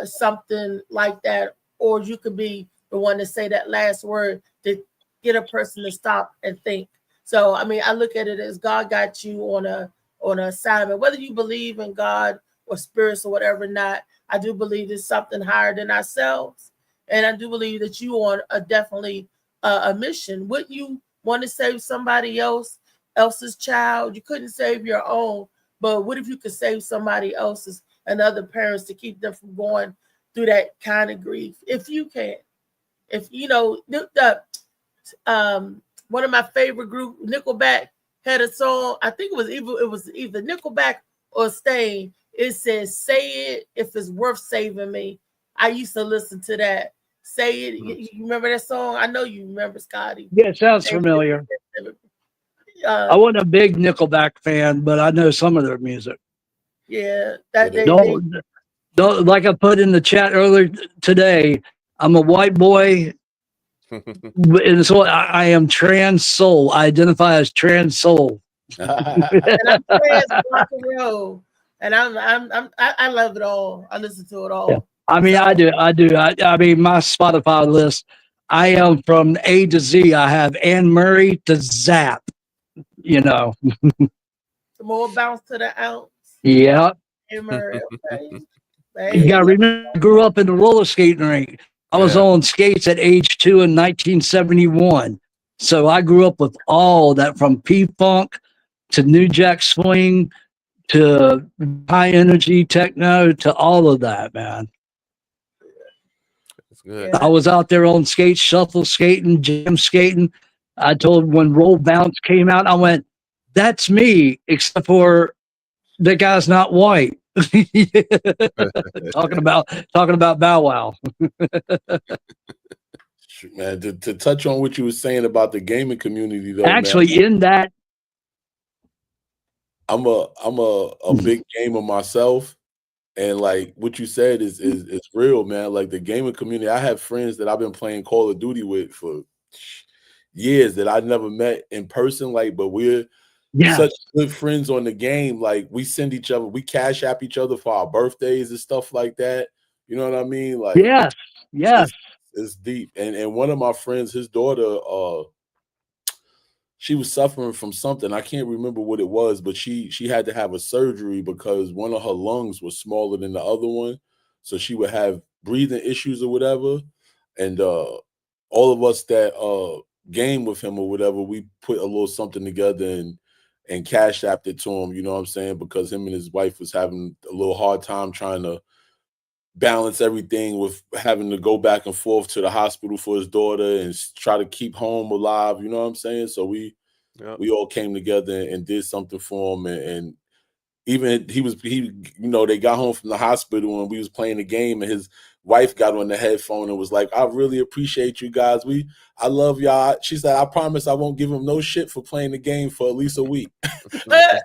something like that. Or you could be the one to say that last word to get a person to stop and think. So I mean, I look at it as God got you on an assignment, whether you believe in God or spirits or whatever. Not, I do believe it's something higher than ourselves, and I do believe that you on a definitely a mission. Wouldn't you want to save somebody else's child? You couldn't save your own, but what if you could save somebody else's and other parents to keep them from going through that kind of grief? If you can, if you know one of my favorite group, Nickelback, had a song. I think it was either Nickelback or Stain. It says, "Say it if it's worth saving me." I used to listen to that. Say it. You remember that song? I know you remember, Scotty. Yeah, it sounds familiar. I wasn't a big Nickelback fan, but I know some of their music. Yeah, that Yeah, Don't like I put in the chat earlier today. I'm a white boy, and so I am trans soul. I identify as trans soul. and I'm trans rock and roll, and I love it all. I listen to it all. Yeah. I mean, So- I do. I mean, my Spotify list. I am from A to Z. I have Anne Murray to Zap. You know. More bounce to the ounce. Yeah. Okay. You Hey, got to remember, I grew up in the roller skating rink. I was Yeah. on skates at age 2 in 1971. So I grew up with all that, from P-Funk to New Jack Swing to high energy techno to all of that, man. That's good. Yeah. I was out there on skates, shuffle skating, jam skating. I told when Roll Bounce came out, I went, that's me, except for the guy's not white. talking about Bow Wow. Man, to touch on what you were saying about the gaming community, though, Actually, man, in that, I'm a big gamer myself, and like what you said is real, man. Like the gaming community, I have friends that I've been playing Call of Duty with for years that I never met in person. Like, but we're yeah, such good friends on the game. Like we send each other, we cash app each other for our birthdays and stuff like that. You know what I mean? Like, yes, yes, it's deep. And one of my friends, his daughter, she was suffering from something. I can't remember what it was, but she had to have a surgery because one of her lungs was smaller than the other one. So she would have breathing issues or whatever. And all of us that game with him or whatever, we put a little something together and cash apped it to him, you know what I'm saying? Because him and his wife was having a little hard time trying to balance everything with having to go back and forth to the hospital for his daughter and try to keep home alive, you know what I'm saying? So we all came together and did something for him, and even he they got home from the hospital and we was playing the game, and his wife got on the headphone and was like, I really appreciate you guys. I love y'all. She said, I promise I won't give him no shit for playing the game for at least a week. yeah,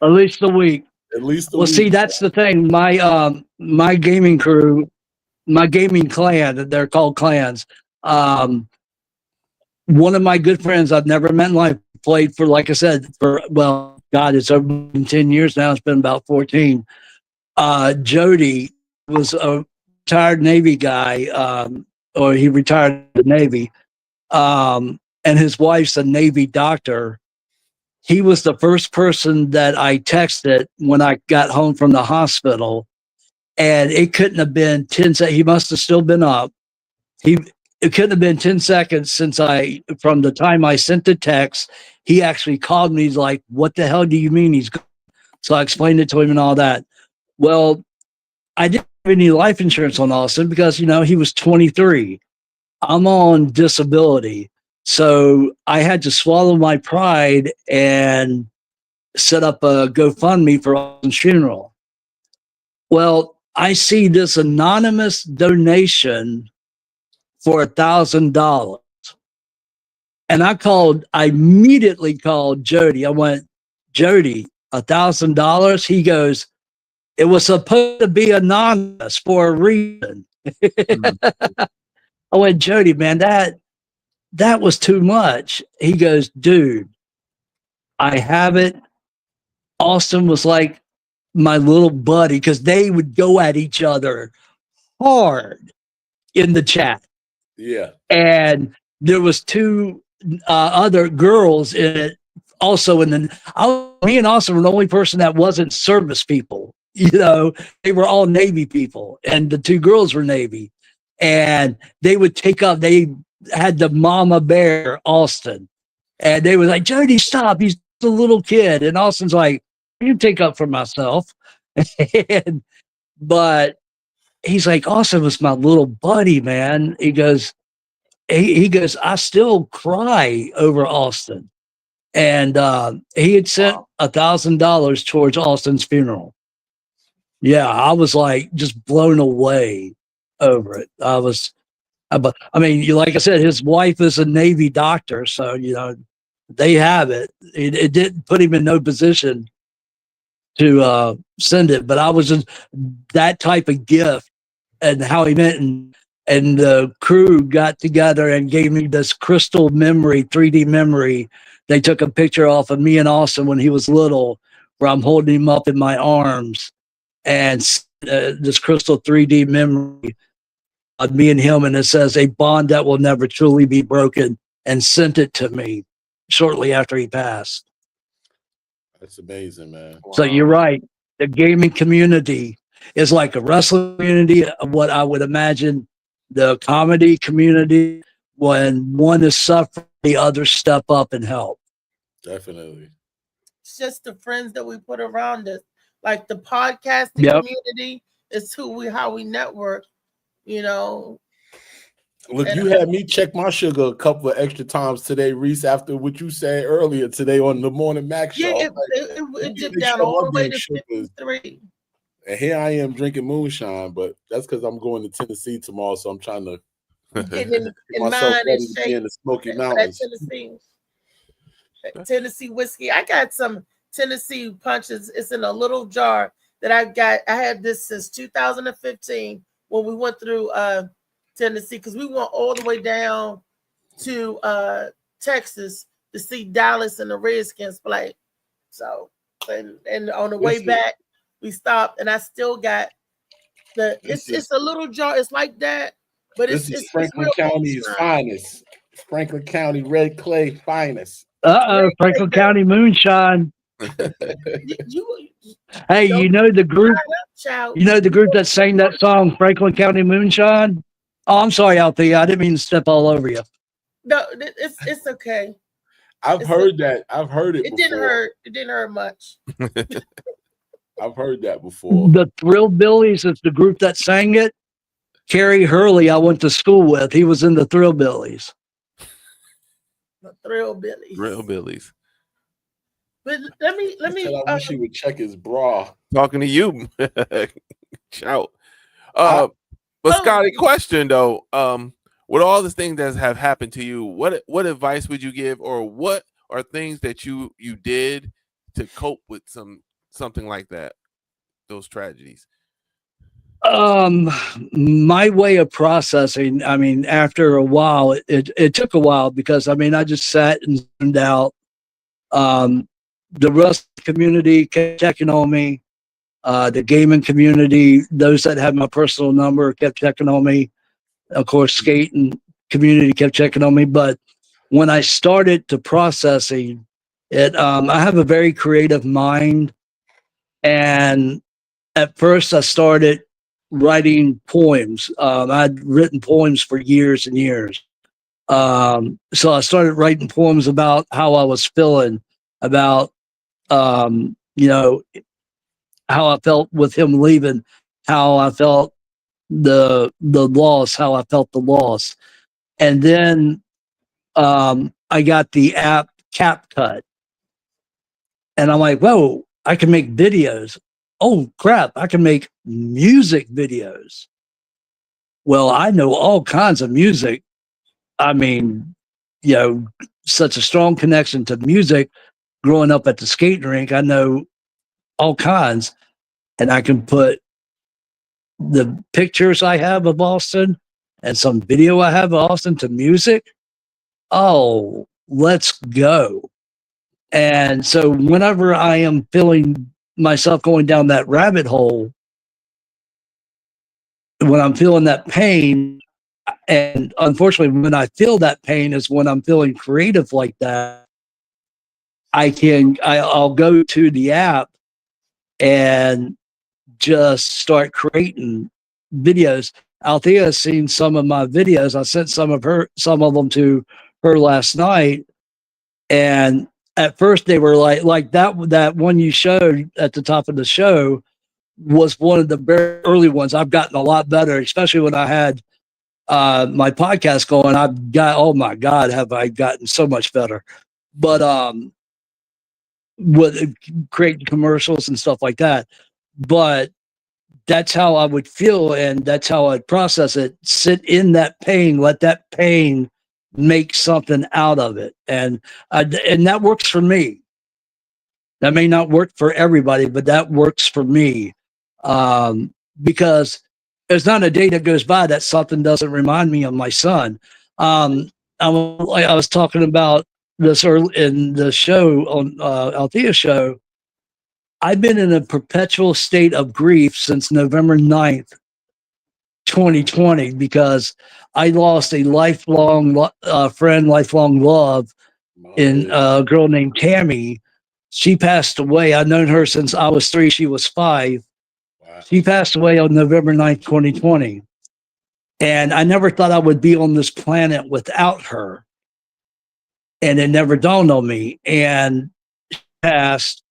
at least a week. At least a Well, week. see, that's the thing. My gaming crew, my gaming clan, they're called clans. One of my good friends I've never met in life played for, like I said, God, it's over 10 years now. It's been about 14. Jody was a retired Navy guy, or he retired the Navy, and his wife's a Navy doctor. He was the first person that I texted when I got home from the hospital, and it couldn't have been 10 seconds. He must have still been up. It couldn't have been 10 seconds from the time I sent the text. He actually called me. He's like, what the hell do you mean he's gone? So I explained it to him and all that. Well, I didn't have any life insurance on Austin because, he was 23. I'm on disability. So I had to swallow my pride and set up a GoFundMe for Austin's funeral. Well, I see this anonymous donation for $1,000. And I immediately called Jody. I went, Jody, $1,000? He goes, it was supposed to be anonymous for a reason. I went, Jody, man, that was too much. He goes, dude, I have it. Austin was like my little buddy because they would go at each other hard in the chat. Yeah. And there was two other girls in it also. Me and Austin were the only person that wasn't service people. They were all Navy people, and the two girls were Navy. And they would they had the mama bear Austin, and they were like, Jody, stop, he's a little kid. And Austin's like, I can take up for myself. But he's like, Austin was my little buddy, man. He goes, I still cry over Austin. And he had sent $1,000 towards Austin's funeral. Yeah, I was like just blown away over it. But I mean, like I said, his wife is a Navy doctor, so they have it. It didn't put him in no position to send it, but I was just that type of gift, and how he meant, and the crew got together and gave me this crystal memory, 3D memory. They took a picture off of me and Austin when he was little, where I'm holding him up in my arms, and this crystal 3D memory of me and him, and it says a bond that will never truly be broken, and sent it to me shortly after he passed. That's amazing, man. So you're right. The gaming community is like a wrestling community, what I would imagine the comedy community. When one is suffering, the others step up and help. Definitely. It's just the friends that we put around us. Like the podcasting Yep. community is how we network, you know. Look, And- you had me check my sugar a couple of extra times today, Reese, after what you said earlier today on the Morning Mac show. Yeah, I'm like, it dipped make down sure all my the way damn to sugars- 53. And here I am drinking moonshine, but that's because I'm going to Tennessee tomorrow, so I'm trying to Getting in get mind myself and ready to be shape in the Smoky for that Mountains. Tennessee whiskey. I got some Tennessee punches. It's in a little jar that I got. I had this since 2015 when we went through Tennessee, because we went all the way down to Texas to see Dallas and the Redskins play. So and on the way Listen. back we stopped, and I still got it's a little jar. It's like that, but This it's is Franklin real County's moonshine. finest. Franklin County red clay finest. Franklin County moonshine. You Hey, Don't- you know the group. child. You know the group that sang that song, Franklin County Moonshine. Oh, I'm sorry, Althea. I didn't mean to step all over you. No, it's okay. I've It's heard that. I've heard it It before. didn't hurt. It didn't hurt much. I've heard that before. The Thrillbillies is the group that sang it. Kerry Hurley, I went to school with. He was in the Thrillbillies. The Thrillbillies. Real Billies. But let me. He said, I wish he would check his bra. Talking to you. Shout. I- But Oh. Scotty, question though. With all the things that have happened to you, what advice would you give, or what are things that you did to cope with something like that, those tragedies? My way of processing, I mean, after a while, it took a while, because I mean, I just sat and zoned out. The rest of the community kept checking on me. The gaming community, those that had my personal number, kept checking on me. Of course, skating community kept checking on me. But when I started to processing it, I have a very creative mind. And at first I started writing poems. I'd written poems for years and years. So I started writing poems about how I was feeling, about, how I felt with him leaving, how I felt the loss, how I felt the loss. And then I got the app CapCut, and I'm like, whoa, I can make videos. Oh crap, I can make music videos. Well, I know all kinds of music. I mean, such a strong connection to music growing up at the skating rink. I know all kinds, and I can put the pictures I have of Austin and some video I have of Austin to music. Oh, let's go. And so whenever I am feeling myself going down that rabbit hole, when I'm feeling that pain, and unfortunately when I feel that pain is when I'm feeling creative like that, I'll go to the app and just start creating videos. Althea has seen some of my videos. I sent some of them to her last night, and at first they were like that one you showed at the top of the show was one of the very early ones. I've gotten a lot better, especially when I had my podcast going. I've got, oh my God, have I gotten so much better. But with creating commercials and stuff like that. But that's how I would feel, and that's how I'd process it. Sit in that pain, let that pain make something out of it, and that works for me. That may not work for everybody, but that works for me, because there's not a day that goes by that something doesn't remind me of my son. I was talking about this early in the show on Althea's show. I've been in a perpetual state of grief since November 9th, 2020, because I lost a lifelong friend, lifelong love in a girl named Tammy. She passed away. I've known her since I was 3. She was 5. Wow. She passed away on November 9th, 2020. And I never thought I would be on this planet without her. And it never dawned on me. And she passed.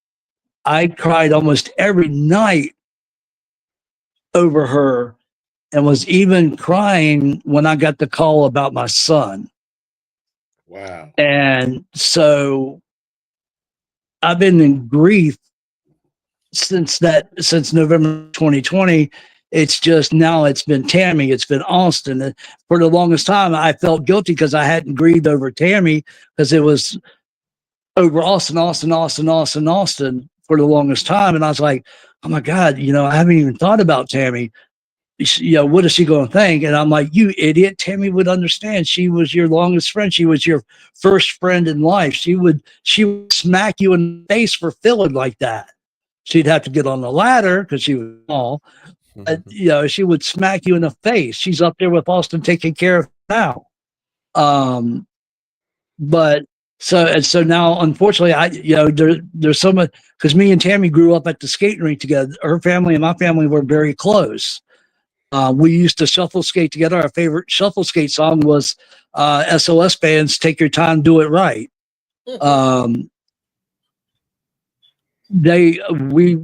I cried almost every night over her, and was even crying when I got the call about my son. Wow. And so I've been in grief since November 2020. It's just now it's been Tammy, it's been Austin. And for the longest time, I felt guilty because I hadn't grieved over Tammy, because it was over Austin for the longest time. And I was like, oh my God, I haven't even thought about Tammy. What is she going to think? And I'm like, you idiot, Tammy would understand. She was your longest friend. She was your first friend in life. She would smack you in the face for feeling like that. She'd have to get on the ladder because she was small. But, she would smack you in the face. She's up there with Austin taking care of now. But so now, unfortunately, there's so much, because me and Tammy grew up at the skating rink together. Her family and my family were very close. We used to shuffle skate together. Our favorite shuffle skate song was SOS Band's "Take Your Time, Do It Right." We're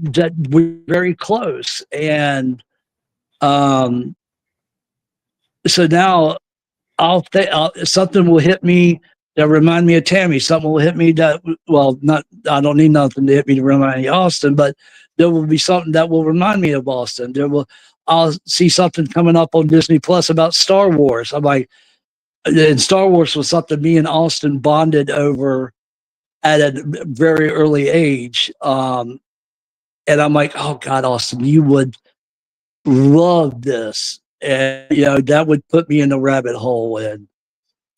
very close, and so now something will hit me that remind me of Tammy. Something will hit me that, I don't need nothing to hit me to remind me of Austin, but there will be something that will remind me of Austin. I'll see something coming up on Disney Plus about Star Wars. I'm like, and Star Wars was something me and Austin bonded over at a very early age. And I'm like, oh God, Austin, you would love this. And, that would put me in the rabbit hole. And,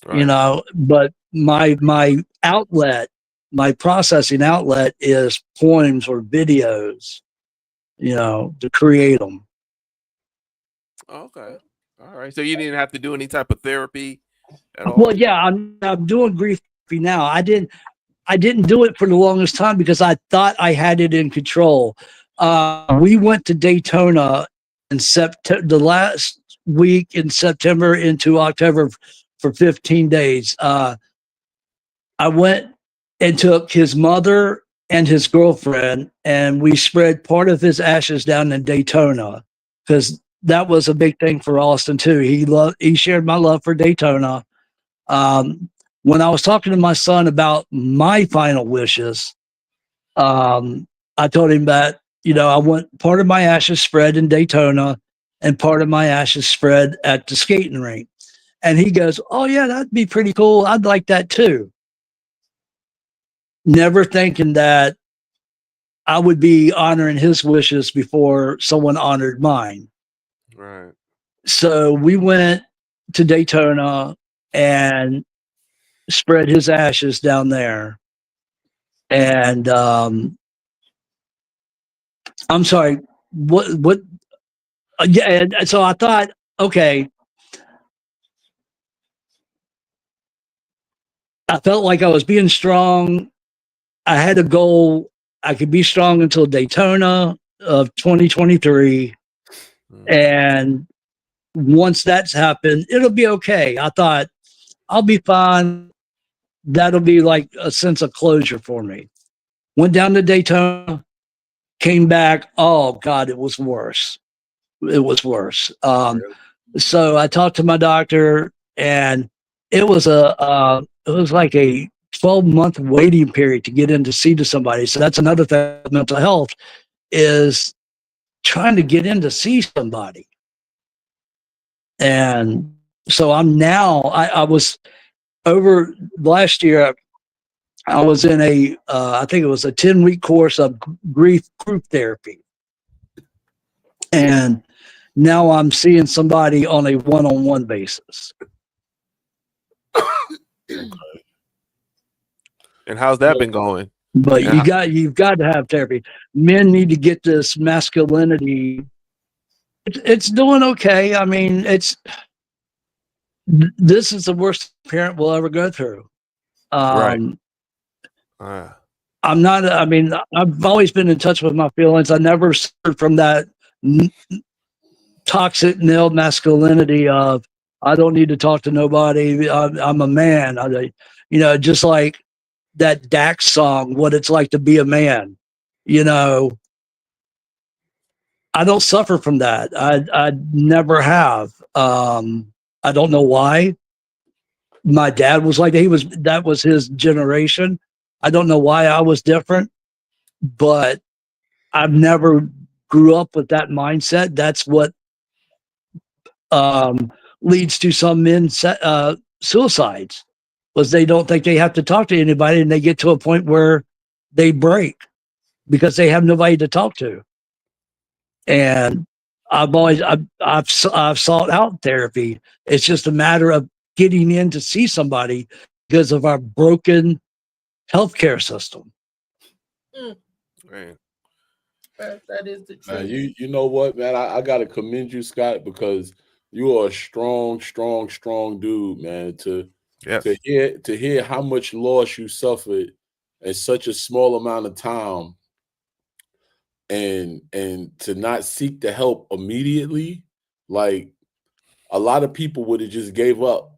Right. but my outlet, my processing outlet is poems or videos, to create them. Okay. All right. So you didn't have to do any type of therapy at all? Well, yeah, I'm doing grief therapy now. I didn't do it for the longest time because I thought I had it in control. We went to Daytona in the last week in September into October for 15 days. I went and took his mother and his girlfriend, and we spread part of his ashes down in Daytona, because that was a big thing for Austin too. He shared my love for Daytona. When I was talking to my son about my final wishes, I told him that, I want part of my ashes spread in Daytona and part of my ashes spread at the skating rink. And he goes, oh yeah, that'd be pretty cool. I'd like that too. Never thinking that I would be honoring his wishes before someone honored mine. Right. So we went to Daytona and spread his ashes down there. And I'm sorry, what yeah, and so I thought, okay, I felt like I was being strong. I had a goal. I could be strong until Daytona of 2023. And once that's happened, it'll be okay. I thought, I'll be fine. That'll be like a sense of closure for me. Went down to Daytona, came back. Oh God, it was worse. It was worse. So I talked to my doctor, and it was like a 12-month waiting period to get in to see somebody. So that's another thing with mental health, is trying to get in to see somebody. And so I was over last year, I was in I think it was a 10-week course of grief group therapy. And now I'm seeing somebody on a one-on-one basis. And how's that been going? But Yeah. you've got to have therapy. Men need to get this masculinity. It's doing okay. I mean, this is the worst parent will ever go through. Right. I'm not, I mean, I've always been in touch with my feelings. I never suffered from that toxic male masculinity of, I don't need to talk to nobody. I'm a man. Just like that Dax song, What It's Like to Be a Man. I don't suffer from that. I never have. I don't know why. My dad was like that was his generation. I don't know why I was different, but I've never grew up with that mindset. That's what leads to some men suicides, was they don't think they have to talk to anybody, and they get to a point where they break because they have nobody to talk to. And I've sought out therapy. It's just a matter of getting in to see somebody because of our broken healthcare system. Right. That is the truth. Man, you know what, man? I gotta commend you, Scott, because you are a strong dude, man. To hear how much loss you suffered in such a small amount of time, and to not seek the help immediately, like a lot of people would have just gave up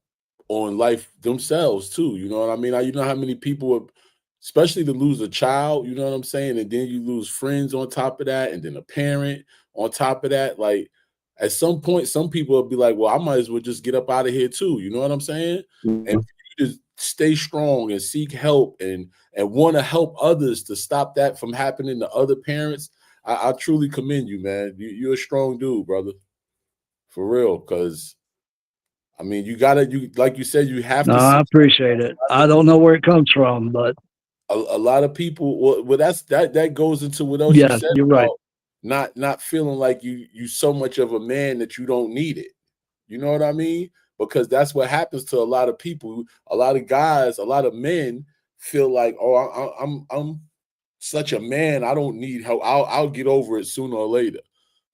on life themselves too. You know what I mean? You know how many people would, especially to lose a child, you know what I'm saying? And then you lose friends on top of that, and then a parent on top of that. Like at some point, some people will be like, well, I might as well just get up out of here too. You know what I'm saying? Mm-hmm. And you just stay strong and seek help and want to help others to stop that from happening to other parents. I truly commend you, man. You're a strong dude, brother. For real. Because I mean, you like you said, you have to. I appreciate it. I don't know where it comes from, but a lot of people. Well, that goes into what else you said you're about right. not feeling like you so much of a man that you don't need it. You know what I mean? Because that's what happens to a lot of people. A lot of guys, a lot of men feel like, oh, I'm such a man. I don't need help. I'll get over it sooner or later.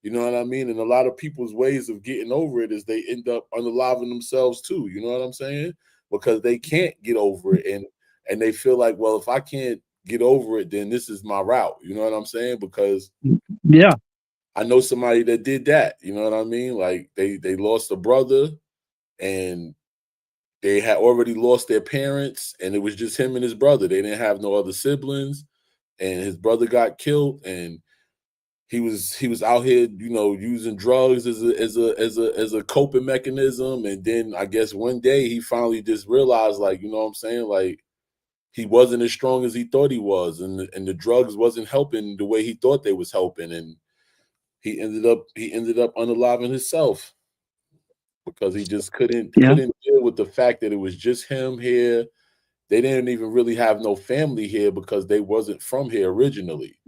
You know what I mean? And a lot of people's ways of getting over it is they end up unaliving themselves too. You know what I'm saying? Because they can't get over it, and they feel like, well, if I can't get over it, then this is my route. You know what I'm saying? Because I know somebody that did that. You know what I mean? Like they lost a brother, and they had already lost their parents, and it was just him and his brother. They didn't have no other siblings, and his brother got killed, and he was out here, using drugs as a coping mechanism. And then I guess one day he finally just realized, like, you know what I'm saying, like he wasn't as strong as he thought he was, and the drugs wasn't helping the way he thought they was helping, and he ended up unaliving himself because he just couldn't deal with the fact that it was just him here. They didn't even really have no family here because they wasn't from here originally.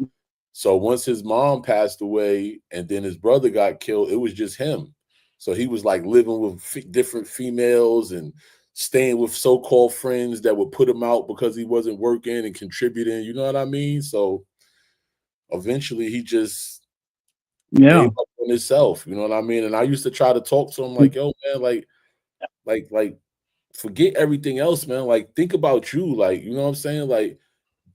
So once his mom passed away and then his brother got killed, it was just him. So he was like living with different females and staying with so-called friends that would put him out because he wasn't working and contributing. You know what I mean? So eventually he just gave up on himself. You know what I mean? And I used to try to talk to him like, yo, man, like forget everything else, man. Like think about you. Like, you know what I'm saying? Like,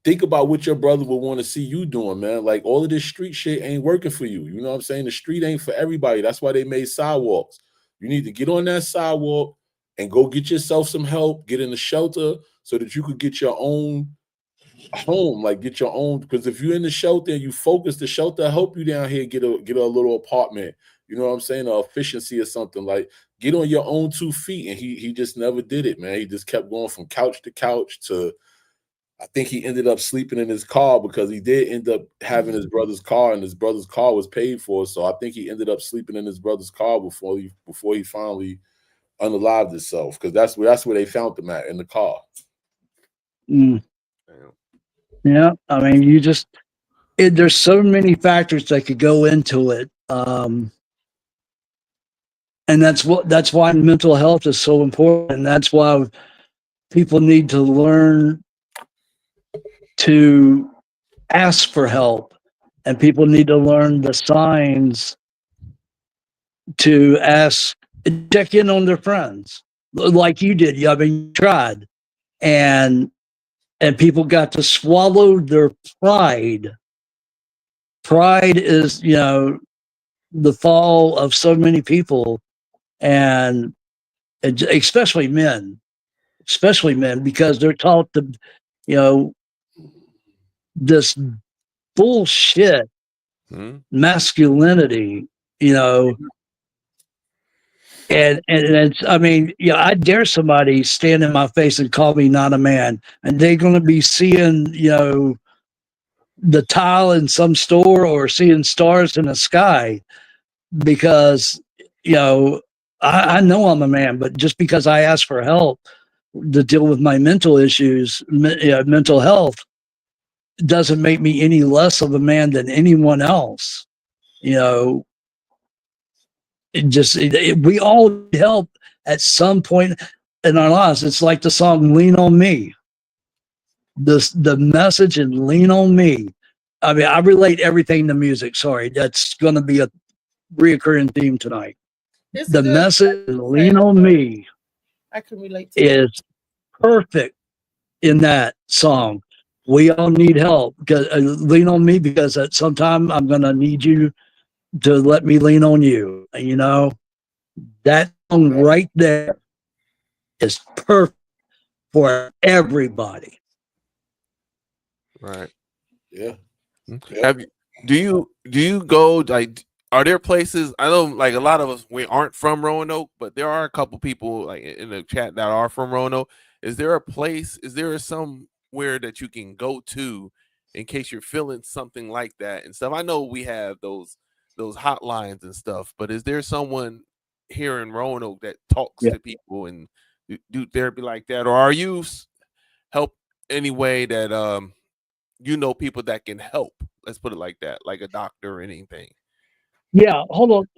think about what your brother would want to see you doing, man. Like all of this street shit ain't working for you. You know what I'm saying? The street ain't for everybody. That's why they made sidewalks. You need to get on that sidewalk and go get yourself some help, get in the shelter so that you could get your own home, like get your own. Because if you're in the shelter and you focus, the shelter help you down here get a little apartment. You know what I'm saying? Or efficiency or something. Like get on your own 2 feet. And he just never did it, man. He just kept going from couch to couch to, I think he ended up sleeping in his car because he did end up having his brother's car, and his brother's car was paid for. So I think he ended up sleeping in his brother's car before he finally unalived himself, because that's where they found him at, in the car. Mm. Damn. Yeah, I mean, there's so many factors that could go into it, and that's why mental health is so important, and that's why people need to learn to ask for help, and people need to learn the signs to ask, check in on their friends, like you did. I mean, you tried, and people got to swallow their pride. Pride is, the fall of so many people, and especially men, because they're taught to, this bullshit Hmm? masculinity, and it's, I mean, I dare somebody stand in my face and call me not a man, and they're going to be seeing, the tile in some store or seeing stars in the sky, because, I know I'm a man, but just because I ask for help to deal with my mental issues, mental health, doesn't make me any less of a man than anyone else. We all need help at some point in our lives. It's like the song "Lean on Me." The message in "Lean on Me." I mean, I relate everything to music. Sorry, that's going to be a reoccurring theme tonight. It's The good. message in "Lean on Me" I can relate to that. is perfect in that song. We all need help. Because, lean on me, because at some time I'm going to need you to let me lean on you. That song right there is perfect for everybody. Right. Yeah. Have you, do you go, like, are there places, I know like a lot of us, we aren't from Roanoke, but there are a couple people like in the chat that are from Roanoke. Is there a place, is there somewhere that you can go to in case you're feeling something like that and stuff? I know we have those hotlines and stuff, but is there someone here in Roanoke that talks Yeah. to people and do therapy like that, or are you help any way that people that can help? Let's put it like that, like a doctor or anything. Yeah, hold on.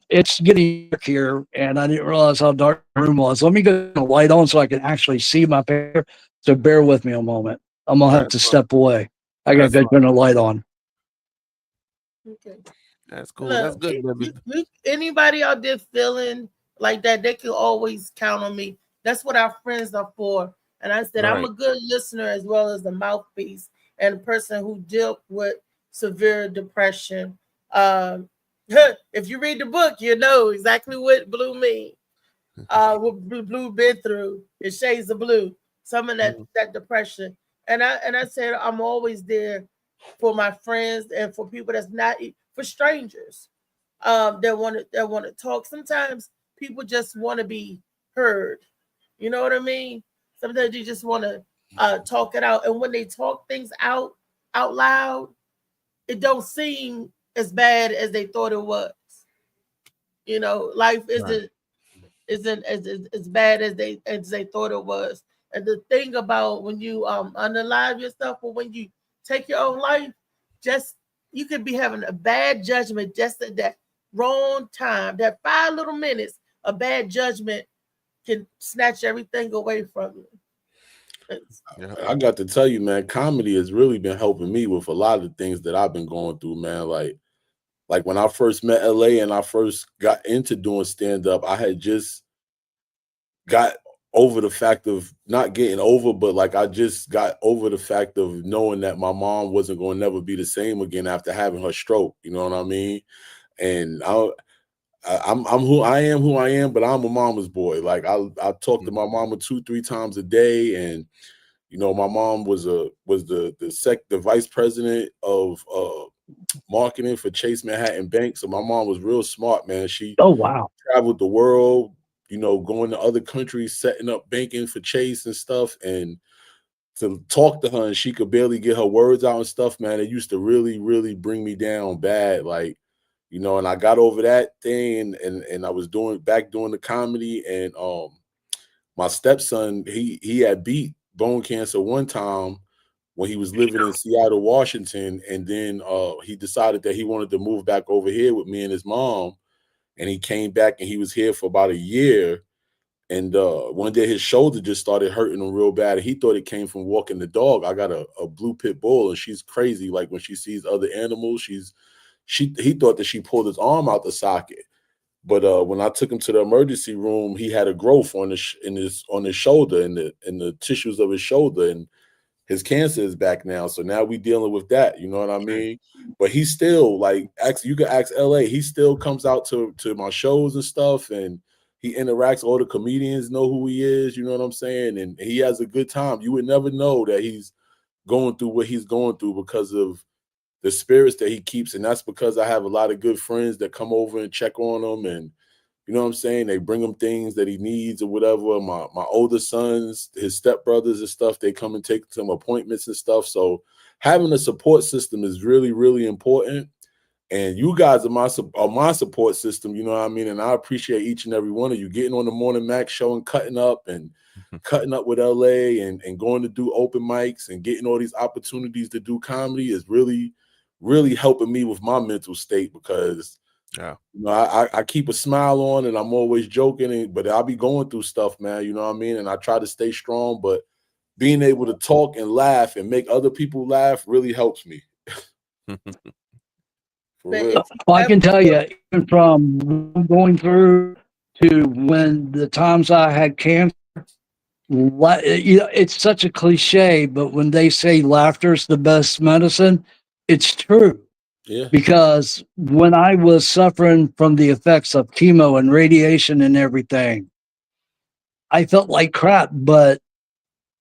It's getting dark here, and I didn't realize how dark the room was. Let me get the light on so I can actually see my paper. So bear with me a moment. I'm gonna have That's to fine. step away. I gotta That's go fine. turn the light on. Okay. That's cool. That's Look, good. anybody out there feeling like that, they can always count on me. That's what our friends are for. And I said, I'm Right. a good listener as well as the mouthpiece and a person who dealt with severe depression. Um, if you read the book, you know exactly what blue means. What blue been through. It's shades of blue. Some of that depression. And I said I'm always there for my friends and for people that's not, for strangers that want to talk. Sometimes people just want to be heard. You know what I mean? Sometimes you just want to talk it out, and when they talk things out loud, it don't seem as bad as they thought it was. Life Right. isn't as bad as they thought it was. And the thing about when you unalive yourself, or when you take your own life, just you could be having a bad judgment just at that wrong time. That 5 little minutes of bad judgment can snatch everything away from you. Yeah. I got to tell you, man, comedy has really been helping me with a lot of the things that I've been going through, man. Like when I first met LA and I first got into doing stand-up, I had just got over the fact of not getting over, but like I just got over the fact of knowing that my mom wasn't going to never be the same again after having her stroke. You know what I mean? And I'm who I am, but I'm a mama's boy. Like I talk to my mama 2-3 times a day, and my mom was the vice president of marketing for Chase Manhattan Bank. So my mom was real smart, man. She Oh wow. traveled the world, going to other countries, setting up banking for Chase and stuff. And to talk to her, and she could barely get her words out and stuff, man. It used to really, really bring me down bad. Like, you know, and I got over that thing, and I was doing the comedy, and my stepson, he had beat bone cancer one time when he was living in Seattle, Washington, and then he decided that he wanted to move back over here with me and his mom, and he came back and he was here for about a year. And one day his shoulder just started hurting him real bad. And he thought it came from walking the dog. I got a blue pit bull, and she's crazy. Like when she sees other animals, he thought that she pulled his arm out the socket. But when I took him to the emergency room, he had a growth on his shoulder, in the tissues of his shoulder, and his cancer is back now. So now we dealing with that. You know what I mean? But he still, like, you can ask LA. He still comes out to my shows and stuff, and he interacts. All the comedians know who he is. You know what I'm saying? And he has a good time. You would never know that he's going through what he's going through because of the spirits that he keeps. And that's because I have a lot of good friends that come over and check on him. And you know what I'm saying? They bring him things that he needs or whatever. My older sons, his stepbrothers and stuff, they come and take some appointments and stuff. So having a support system is really, really important. And you guys are my support system, you know what I mean? And I appreciate each and every one of you getting on the Morning Max show and cutting up with LA and going to do open mics and getting all these opportunities to do comedy is really, really helping me with my mental state, because you know, I keep a smile on and I'm always joking, but I'll be going through stuff, man, you know what I mean? And I try to stay strong, but being able to talk and laugh and make other people laugh really helps me. Well, I can tell you, even from going through to when the times I had cancer, you know, it's such a cliche, but when they say laughter is the best medicine, it's true. Yeah. Because when I was suffering from the effects of chemo and radiation and everything, I felt like crap. But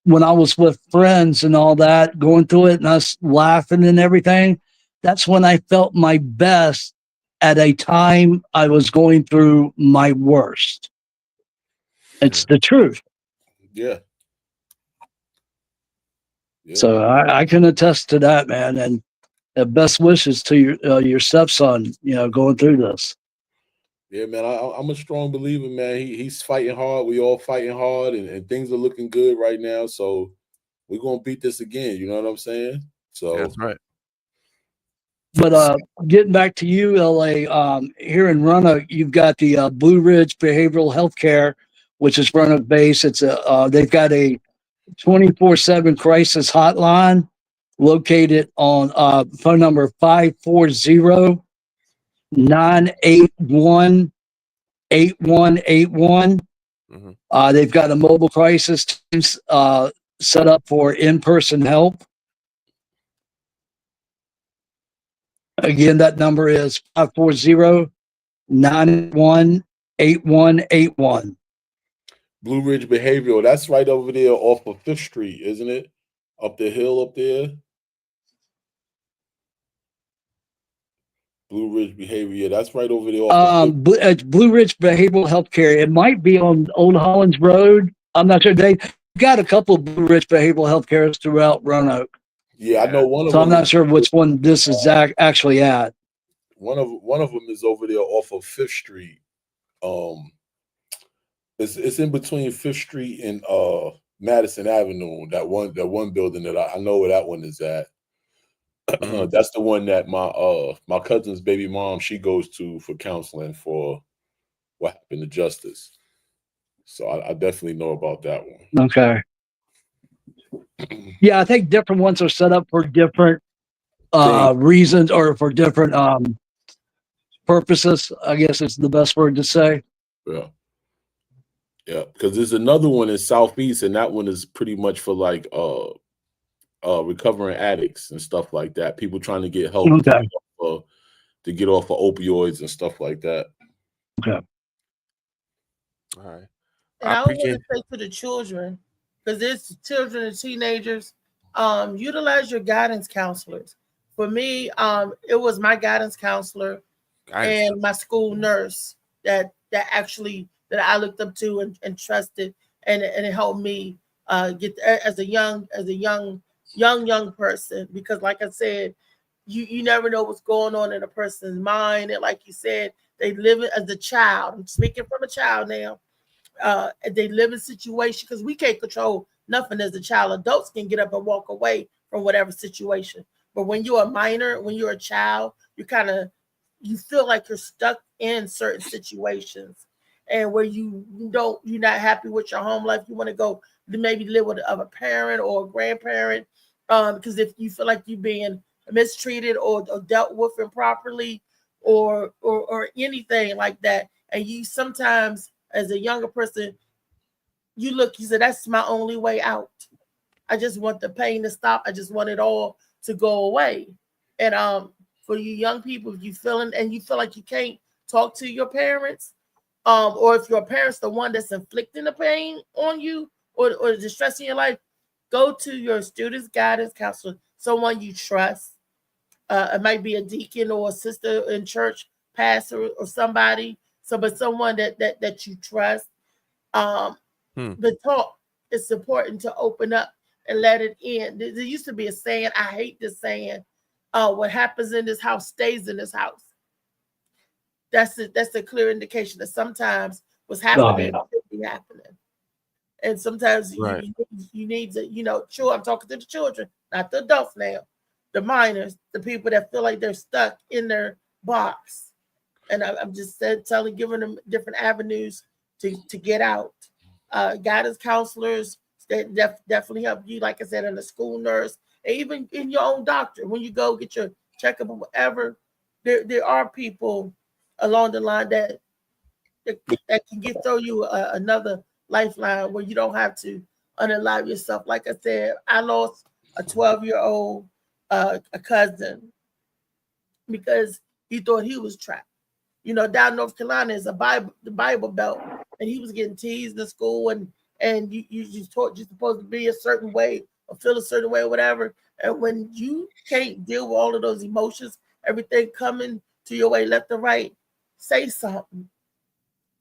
when I was with friends and all that, going through it and us laughing and everything, that's when I felt my best at a time I was going through my worst. It's the truth. Yeah. So I can attest to that, man. And best wishes to your stepson, you know, going through this. Yeah, man, I'm a strong believer, man. He's fighting hard. We all fighting hard, and things are looking good right now. So we're gonna beat this again. You know what I'm saying? So that's right. But getting back to you, LA, here in Roanoke, you've got the Blue Ridge Behavioral Healthcare, which is Roanoke based. It's they've got a 24/7 crisis hotline located on phone number 540-981-8181. They've got a mobile crisis teams set up for in-person help. Again, that number is 540-981-8181. Blue Ridge Behavioral, that's right over there off of 5th Street, isn't it? Up the hill up there. Blue Ridge Behavior, yeah, that's right over there. Blue Ridge Behavioral Healthcare. It might be on Old Hollands Road. I'm not sure. They got a couple of Blue Ridge Behavioral Healthcares throughout Roanoke. Yeah, I know one of them. So I'm not is, sure which one this is actually at. One of them is over there off of 5th Street. It's in between 5th Street and Madison Avenue. That one building that I know where that one is at. That's the one that my cousin's baby mom, she goes to for counseling for what happened to Justice. So I definitely know about that one. Okay. Yeah, I think different ones are set up for different reasons or for different purposes, I guess is the best word to say. Yeah. Yeah, because there's another one in Southeast, and that one is pretty much for like recovering addicts and stuff like that. People trying to get help to get off of opioids and stuff like that. Okay. All right. And I want to say to the children, because there's children and teenagers, utilize your guidance counselors. For me, it was my guidance counselor and my school nurse that I looked up to and trusted, and it helped me get as a young person, because like I said, you never know what's going on in a person's mind, and like you said, they live it as a child. I'm speaking from a child now. They live in situation because we can't control nothing as a child. Adults can get up and walk away from whatever situation, but when you're a minor, when you're a child, you feel like you're stuck in certain situations, and where you're not happy with your home life. You want to go maybe live with a parent or a grandparent, because if you feel like you're being mistreated or dealt with improperly, or anything like that, and you sometimes as a younger person, you said, that's my only way out. I just want the pain to stop. I just want it all to go away. And for you young people, if you feel like you can't talk to your parents, or if your parents the one that's inflicting the pain on you, or the distress in your life, go to your student's guidance counselor, someone you trust. It might be a deacon or a sister in church, pastor or somebody. But someone that you trust. The talk, it's important to open up and let it in. There used to be a saying, I hate this saying, what happens in this house stays in this house. That's a clear indication that sometimes what's happening should be happening. And sometimes you need to, sure, I'm talking to the children, not the adults now, the minors, the people that feel like they're stuck in their box. And I'm just giving them different avenues to get out. Guidance counselors that definitely help you, like I said, in the school nurse, and even in your own doctor. When you go get your checkup or whatever, there are people along the line that can throw you another lifeline where you don't have to unalive yourself. Like I said, I lost a 12-year-old a cousin because he thought he was trapped. Down North Carolina is the Bible Belt, and he was getting teased in school, and you're supposed to be a certain way or feel a certain way or whatever. And when you can't deal with all of those emotions, everything coming to your way left and right, say something,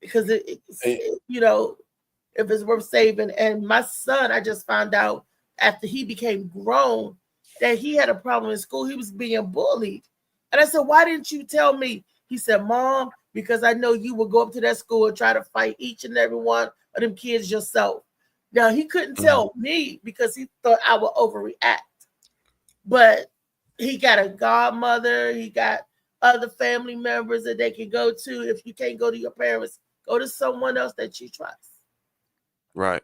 because if it's worth saving. And my son, I just found out after he became grown that he had a problem in school. He was being bullied, and I said, "Why didn't you tell me?" He said, "Mom, because I know you would go up to that school and try to fight each and every one of them kids yourself." Now, he couldn't tell me because he thought I would overreact. But he got a godmother. He got other family members that they can go to. If you can't go to your parents, go to someone else that you trust. Right.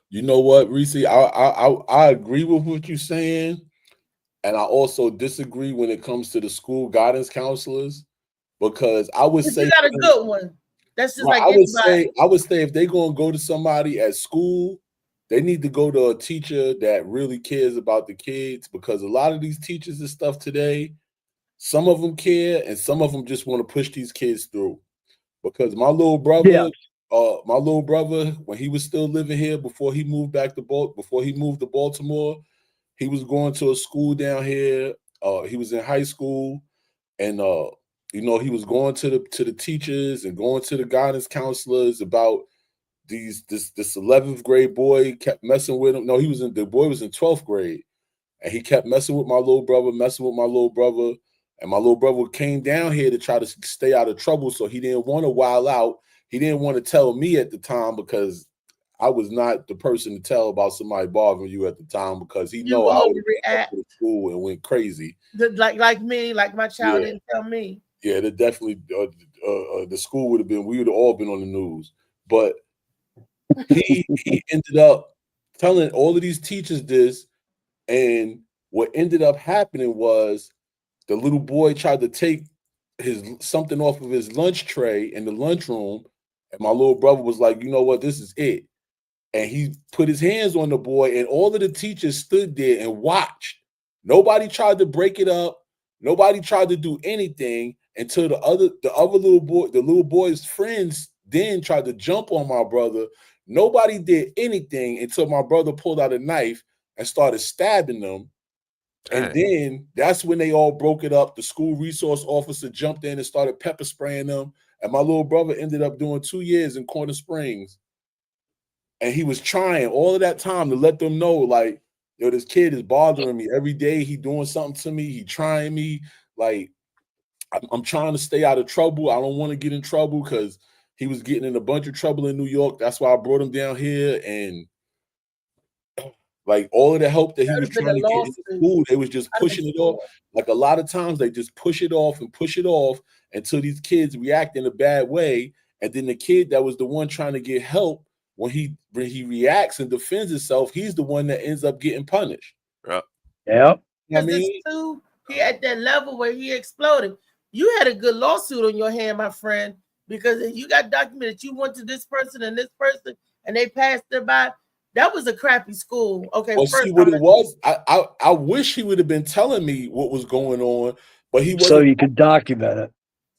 You know what, Reese? I agree with what you're saying. And I also disagree when it comes to the school guidance counselors. Because I would say you got a good one. That's just like anybody. I would say if they're gonna go to somebody at school, they need to go to a teacher that really cares about the kids, because a lot of these teachers and stuff today, some of them care and some of them just want to push these kids through. Because my little brother, when he was still living here before he moved to Baltimore, he was going to a school down here. He was in high school, and he was going to the teachers and going to the guidance counselors about this 11th grade boy kept messing with him. No, the boy was in 12th grade, and he kept messing with my little brother, and my little brother came down here to try to stay out of trouble, so he didn't want to wild out. He didn't want to tell me at the time, because I was not the person to tell about somebody bothering you at the time, because he know I would react to school and went crazy. Like me, like my child didn't tell me. Yeah, that definitely the school we would have all been on the news. But he ended up telling all of these teachers this, and what ended up happening was the little boy tried to take something off of his lunch tray in the lunchroom, and my little brother was like, "You know what? This is it." And he put his hands on the boy, and all of the teachers stood there and watched. Nobody tried to break it up. Nobody tried to do anything until the little boy's friends then tried to jump on my brother. Nobody did anything until my brother pulled out a knife and started stabbing them. And then that's when they all broke it up. The school resource officer jumped in and started pepper spraying them. And my little brother ended up doing 2 years in Corner Springs. And he was trying all of that time to let them know, like, yo, this kid is bothering me every day. He doing something to me. He trying me. Like, I'm trying to stay out of trouble. I don't want to get in trouble because he was getting in a bunch of trouble in New York. That's why I brought him down here. And like all of the help that he was There'd have been trying a to get in lawsuit. school, they was just I'm pushing it sure. off. Like a lot of times they just push it off and push it off until these kids react in a bad way. And then the kid that was the one trying to get help, when he reacts and defends himself, he's the one that ends up getting punished. Yeah. You Yep. know what I Because mean? this too, he at that level where he exploded. You had a good lawsuit on your hand, my friend, because you got documented you went to this person and they passed it by. That was a crappy school. Okay, Well, first see what I'm it was. I wish he would have been telling me what was going on, but he So wasn't. you could document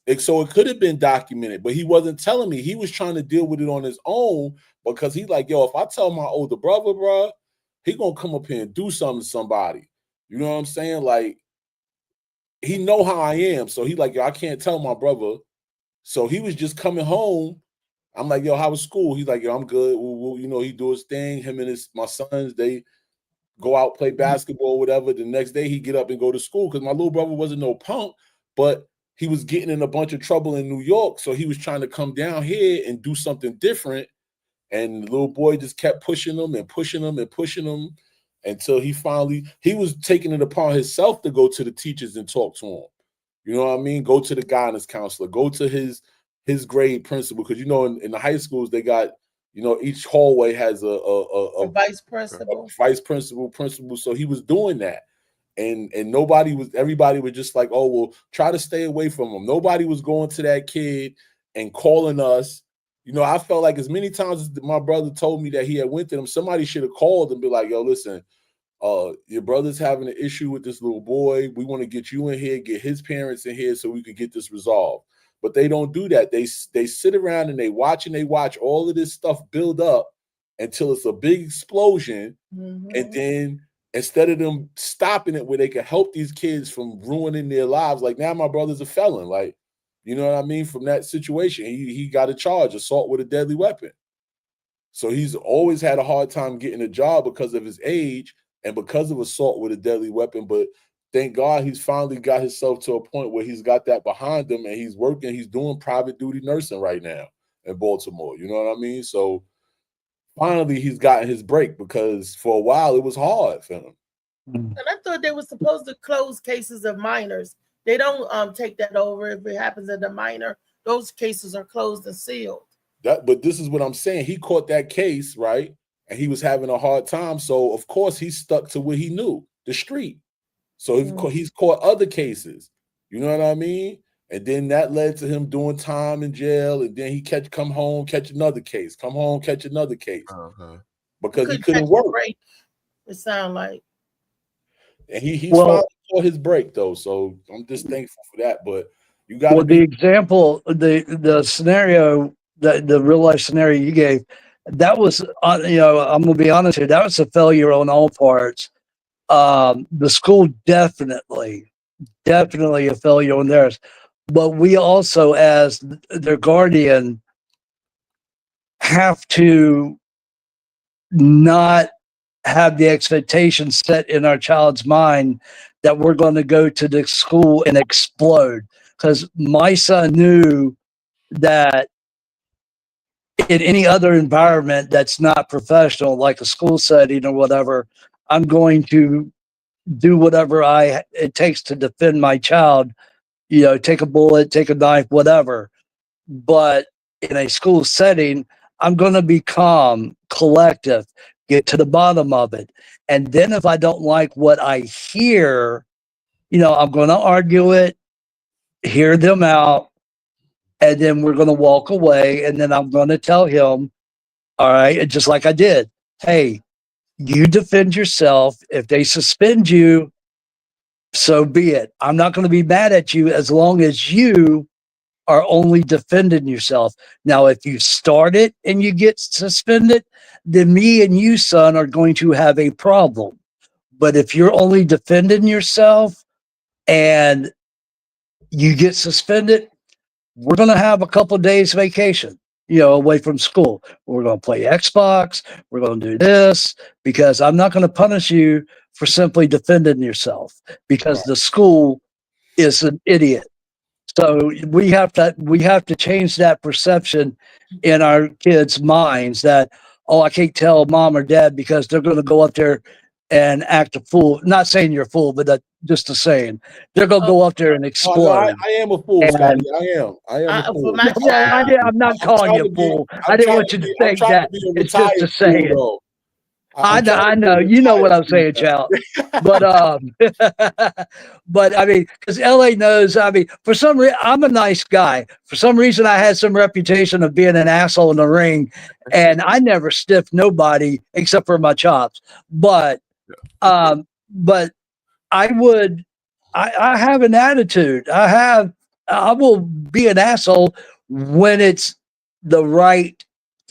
it. So it could have been documented, but he wasn't telling me. He was trying to deal with it on his own because he's like, yo, if I tell my older brother, bro, he gonna come up here and do something to somebody. You know what I'm saying? Like, he know how I am, so he like, yo, I can't tell my brother. So he was just coming home. I'm like, yo, how was school? He's like, yo, I'm good. You know, he do his thing. Him and my sons, they go out, play basketball, whatever. The next day he get up and go to school because my little brother wasn't no punk, but he was getting in a bunch of trouble in New York. So he was trying to come down here and do something different. And the little boy just kept pushing him and pushing him and pushing him until he was taking it upon himself to go to the teachers and talk to him. You know what I mean? Go to the guidance counselor, go to his grade principal. Because, you know, in the high schools, they got, you know, each hallway has a vice principal. Vice principal. So he was doing that. And everybody was just like, oh, well, try to stay away from him. Nobody was going to that kid and calling us. You know, I felt like as many times as my brother told me that he had went to him, somebody should have called and be like, yo, listen, your brother's having an issue with this little boy. We want to get you in here, get his parents in here so we could get this resolved. But they don't do that. They sit around and they watch all of this stuff build up until it's a big explosion. Mm-hmm. And then instead of them stopping it where they can help these kids from ruining their lives, like now my brother's a felon. Like, you know what I mean? From that situation, he got a charge, assault with a deadly weapon. So he's always had a hard time getting a job because of his age and because of assault with a deadly weapon. But thank God he's finally got himself to a point where he's got that behind him and he's working. He's doing private duty nursing right now in Baltimore. You know what I mean? So finally he's gotten his break because for a while it was hard for him. And I thought they were supposed to close cases of minors. They don't take that over if it happens at a minor. Those cases are closed and sealed. But this is what I'm saying. He caught that case, right? And he was having a hard time. So, of course, he stuck to what he knew, the street. So he's caught other cases. You know what I mean? And then that led to him doing time in jail. And then he come home, catch another case. Come home, catch another case. Because he couldn't work. It sounds like. And he's finally caught his break, though. So I'm just thankful for that. But you got to the example, the scenario, the real life scenario you gave, that was, you know, I'm going to be honest here, that was a failure on all parts. The school definitely a failure on theirs. But we also, as their guardian, have to not have the expectation set in our child's mind that we're going to go to the school and explode. Because my son knew that in any other environment that's not professional, like a school setting or whatever, I'm going to do whatever it takes to defend my child. You know, take a bullet, take a knife, whatever. But in a school setting, I'm going to be calm, collective, get to the bottom of it. And then if I don't like what I hear, you know, I'm going to argue it, hear them out, and then we're going to walk away. And then I'm going to tell him, all right, just like I did, hey, you defend yourself. If they suspend you, so be it. I'm not going to be mad at you as long as you are only defending yourself. Now, if you start it and you get suspended, then me and you, son, are going to have a problem. But if you're only defending yourself and you get suspended, we're going to have a couple of days vacation. away from school. We're going to play Xbox. We're going to do this because I'm not going to punish you for simply defending yourself because the school is an idiot. So we have to change that perception in our kids' minds that, oh, I can't tell mom or dad because they're going to go up there and act a fool. Not saying you're a fool, but just a saying. They're going to go up there and Oh, no, explode. I am a fool, Scotty. I am a For fool. my Well, child, I'm not I'm calling trying you to a be. fool. I I'm didn't trying want to you to be. I'm think trying to that. be a It's just retired a fool, saying. though. I I'm know, trying I to be know. a You know what I'm retired saying, fool now. Chow. But I mean, because LA knows. I mean, for some reason, I'm a nice guy. For some reason, I had some reputation of being an asshole in the ring, and I never stiffed nobody except for my chops. But I would. I have an attitude. I will be an asshole when it's the right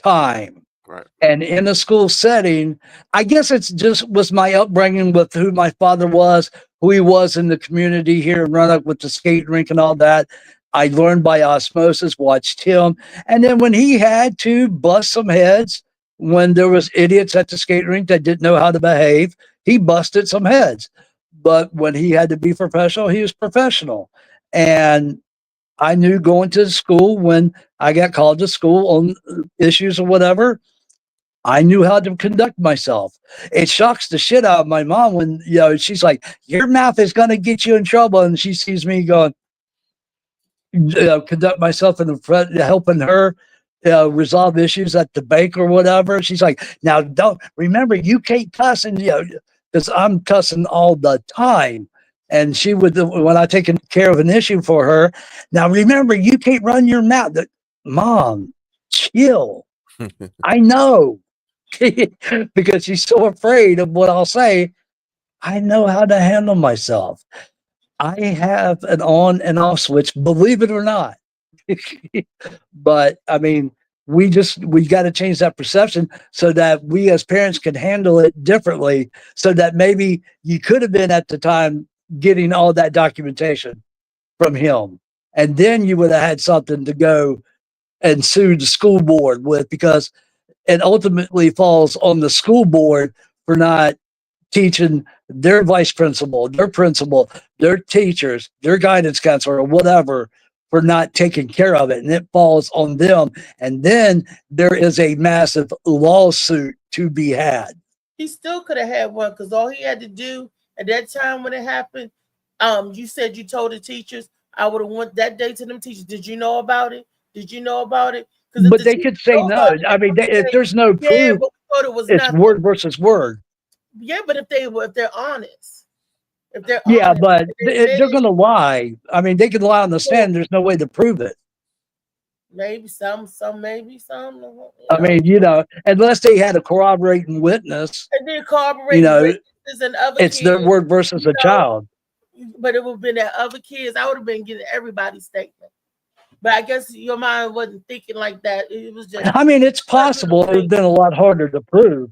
time. Right. And in a school setting, I guess it's just was my upbringing with who my father was, who he was in the community here in Roanoke with the skate rink and all that. I learned by osmosis, watched him. And then when he had to bust some heads, when there was idiots at the skate rink that didn't know how to behave, he busted some heads. But when he had to be professional, he was professional. And I knew going to school when I got called to school on issues or whatever, I knew how to conduct myself. It shocks the shit out of my mom when she's like, "Your mouth is going to get you in trouble," and she sees me going, conduct myself in the front, helping her resolve issues at the bank or whatever. She's like, "Now, don't remember, you can't cuss," and because I'm cussing all the time. And she would, when I taken care of an issue for her, now remember, you can't run your mouth. Mom, chill. I know. Because she's so afraid of what I'll say. I know how to handle myself. I have an on and off switch, believe it or not. But I mean, we got to change that perception so that we as parents can handle it differently. So that maybe you could have been at the time getting all that documentation from him, and then you would have had something to go and sue the school board with because it ultimately falls on the school board for not teaching their vice principal, their teachers, their guidance counselor, or whatever, for not taking care of it. And it falls on them. And then there is a massive lawsuit to be had. he still could have had one because all he had to do at that time when it happened, you said you told the teachers. I would have went that day to them teachers. Did you know about it? Did you know about it? Because if But the they teachers could say know no. about it, I mean, if say, there's no yeah, proof, but we thought it was it's nothing. word versus word. Yeah, but if they're honest, Yeah, honest, but they admit they're it, going to lie. I mean, they can lie on the stand. There's no way to prove it. maybe some, maybe some. I mean, unless they had a corroborating witness, And then corroborating witnesses and other it's kids, their word versus a child. but it would have been that other kids. I would have been getting everybody's statement. But I guess your mind wasn't thinking like that. It was just I mean, it's possible. It would have been a lot harder to prove.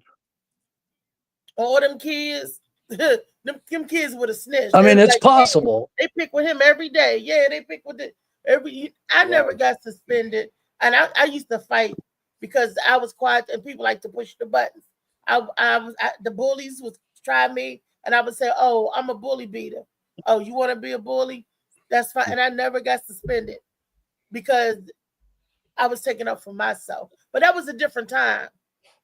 all them kids. them kids would have snitched. I They mean, was it's like, hey, possible. they pick with him every day. Yeah, they pick with it every. I never got suspended, and I used to fight because I was quiet and people like to push the buttons. The bullies would try me, and I would say, "Oh, I'm a bully beater. Oh, you want to be a bully? That's fine." And I never got suspended because I was taking up for myself. But that was a different time.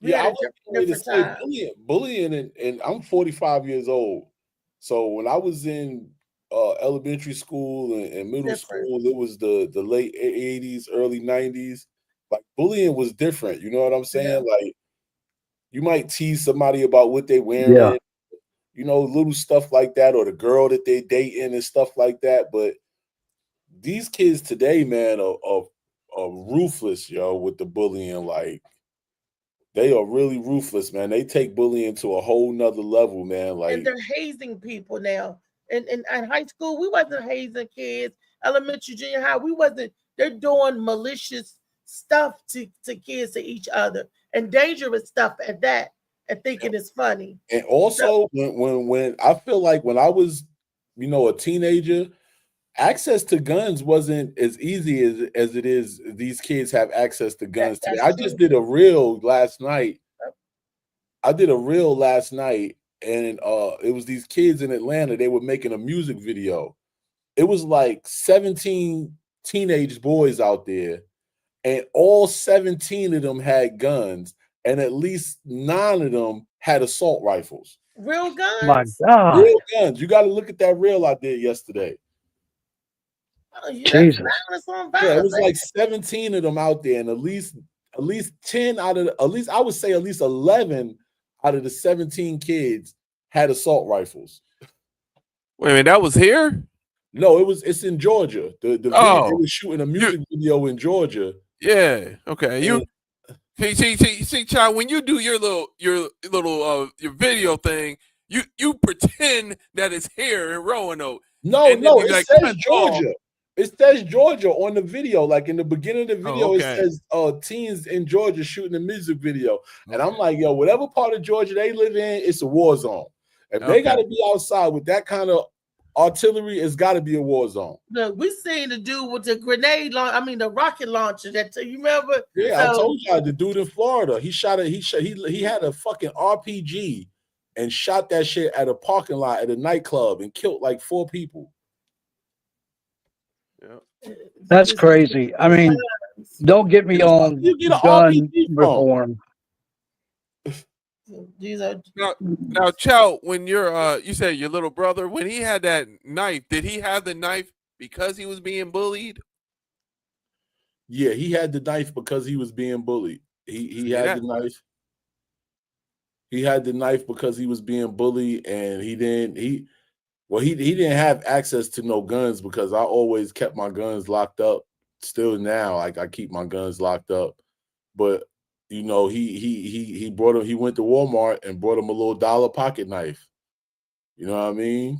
We Yeah, had I a was going to different say time. bullying, and I'm 45 years old. So when I was in elementary school and middle school, it was the late 80s, early 90s. Like bullying was different. You know what I'm saying? Like you might tease somebody about what they wearing, little stuff like that, or the girl that they dating and stuff like that. But these kids today, man, are ruthless, with the bullying. Like they are really ruthless, man. They take bullying to a whole nother level, man. Like, and they're hazing people now. In high school, we wasn't hazing kids. Elementary, junior high, we wasn't. They're doing malicious stuff to kids, to each other, and dangerous stuff at that, and thinking it's funny. and also when I feel like when I was, a teenager, access to guns wasn't as easy as it is. These kids have access to guns today. I just did a reel last night. And it was these kids in Atlanta. They were making a music video. It was like 17 teenage boys out there, and all 17 of them had guns, and at least 9 of them had assault rifles. Real guns? My God. Real guns. You got to look at that reel I did yesterday. Oh, yeah, Jesus. Yeah, it was like 17 of them out there, and at least 10 out of at least I would say at least 11 out of the 17 kids had assault rifles. Wait a minute, that was here? No, it's in Georgia. The video, they were shooting a music video in Georgia. Yeah. Okay. You see, child, when you do your video thing, you pretend that it's here in Roanoke. No, it says Georgia. It says Georgia on the video. Like in the beginning of the video, it says teens in Georgia shooting a music video. And I'm like, yo, whatever part of Georgia they live in, it's a war zone. If they got to be outside with that kind of artillery, it's got to be a war zone. Look, we seen the dude with the grenade launch. I mean, the rocket launcher. That you remember? Yeah, I told y'all the dude in Florida. He had a fucking RPG and shot that shit at a parking lot at a nightclub and killed like 4 people. Yeah. That's crazy. I mean, don't get me on gun reform. Now, Chow, when you said your little brother, when he had that knife, did he have the knife because he was being bullied? Yeah, he had the knife because he was being bullied. He had the knife. He had the knife because he was being bullied, and he didn't have access to no guns because I always kept my guns locked up. Still now, like I keep my guns locked up. But you know, he went to Walmart and brought him a little $1 pocket knife. You know what I mean?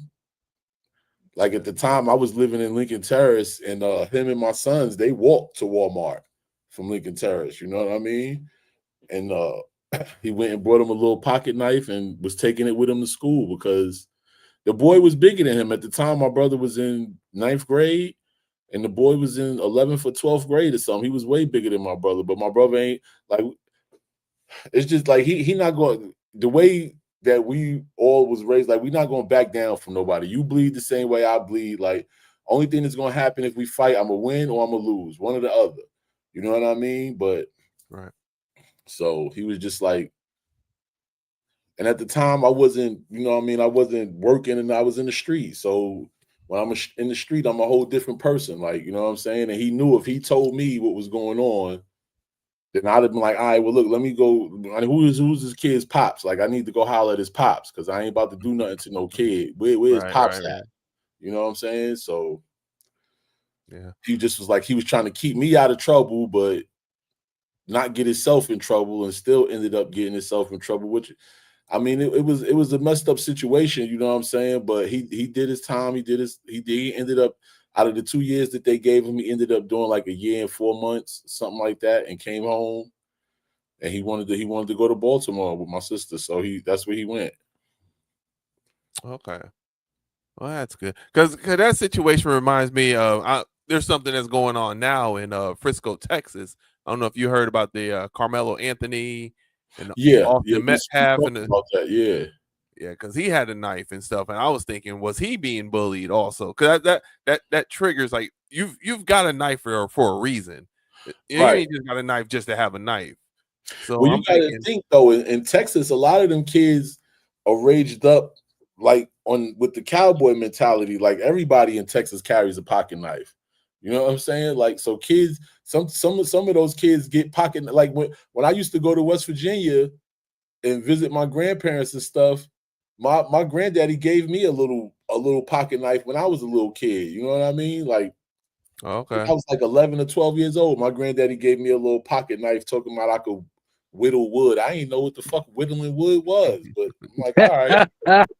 Like at the time I was living in Lincoln Terrace, and him and my sons, they walked to Walmart from Lincoln Terrace, you know what I mean? And he went and brought him a little pocket knife and was taking it with him to school because the boy was bigger than him. At the time, my brother was in 9th grade, and the boy was in 11th or 12th grade or something. He was way bigger than my brother, but my brother ain't like. It's just like he not going the way that we all was raised. Like we're not going to back down from nobody. You bleed the same way I bleed. Like only thing that's going to happen if we fight, I'm gonna win or I'm gonna lose, one or the other. You know what I mean? But right. So he was just like. And at the time, I wasn't, you know what I mean? I wasn't working and I was in the street. So when I'm in the street, I'm a whole different person. Like, you know what I'm saying? And he knew if he told me what was going on, then I'd have been like, all right, well, look, let me go. Who's this kid's pops? Like, I need to go holler at his pops because I ain't about to do nothing to no kid. Where's pops at? You know what I'm saying? So yeah, he just was like, he was trying to keep me out of trouble, but not get himself in trouble, and still ended up getting himself in trouble, which I mean, it was a messed up situation, you know what I'm saying? But he did his time. He ended up, out of the 2 years that they gave him, he ended up doing like 1 year and 4 months, something like that, and came home. And he wanted to go to Baltimore with my sister, so that's where he went. Okay, well that's good because that situation reminds me of there's something that's going on now in Frisco, Texas. I don't know if you heard about the Carmelo Anthony. And Austin Metcalf and yeah, because he had a knife and stuff, and I was thinking, was he being bullied also? Because that triggers like you've got a knife for a reason. You ain't just got a knife just to have a knife. So well, you got to think though, in Texas, a lot of them kids are raised up like with the cowboy mentality. Like everybody in Texas carries a pocket knife. You know what I'm saying? Like, so kids, some of those kids get pocket, like when I used to go to West Virginia and visit my grandparents and stuff, my granddaddy gave me a little pocket knife when I was a little kid. You know what I mean? Like, okay, I was like 11 or 12 years old. My granddaddy gave me a little pocket knife, talking about I could whittle wood. I didn't know what the fuck whittling wood was, but I'm like, all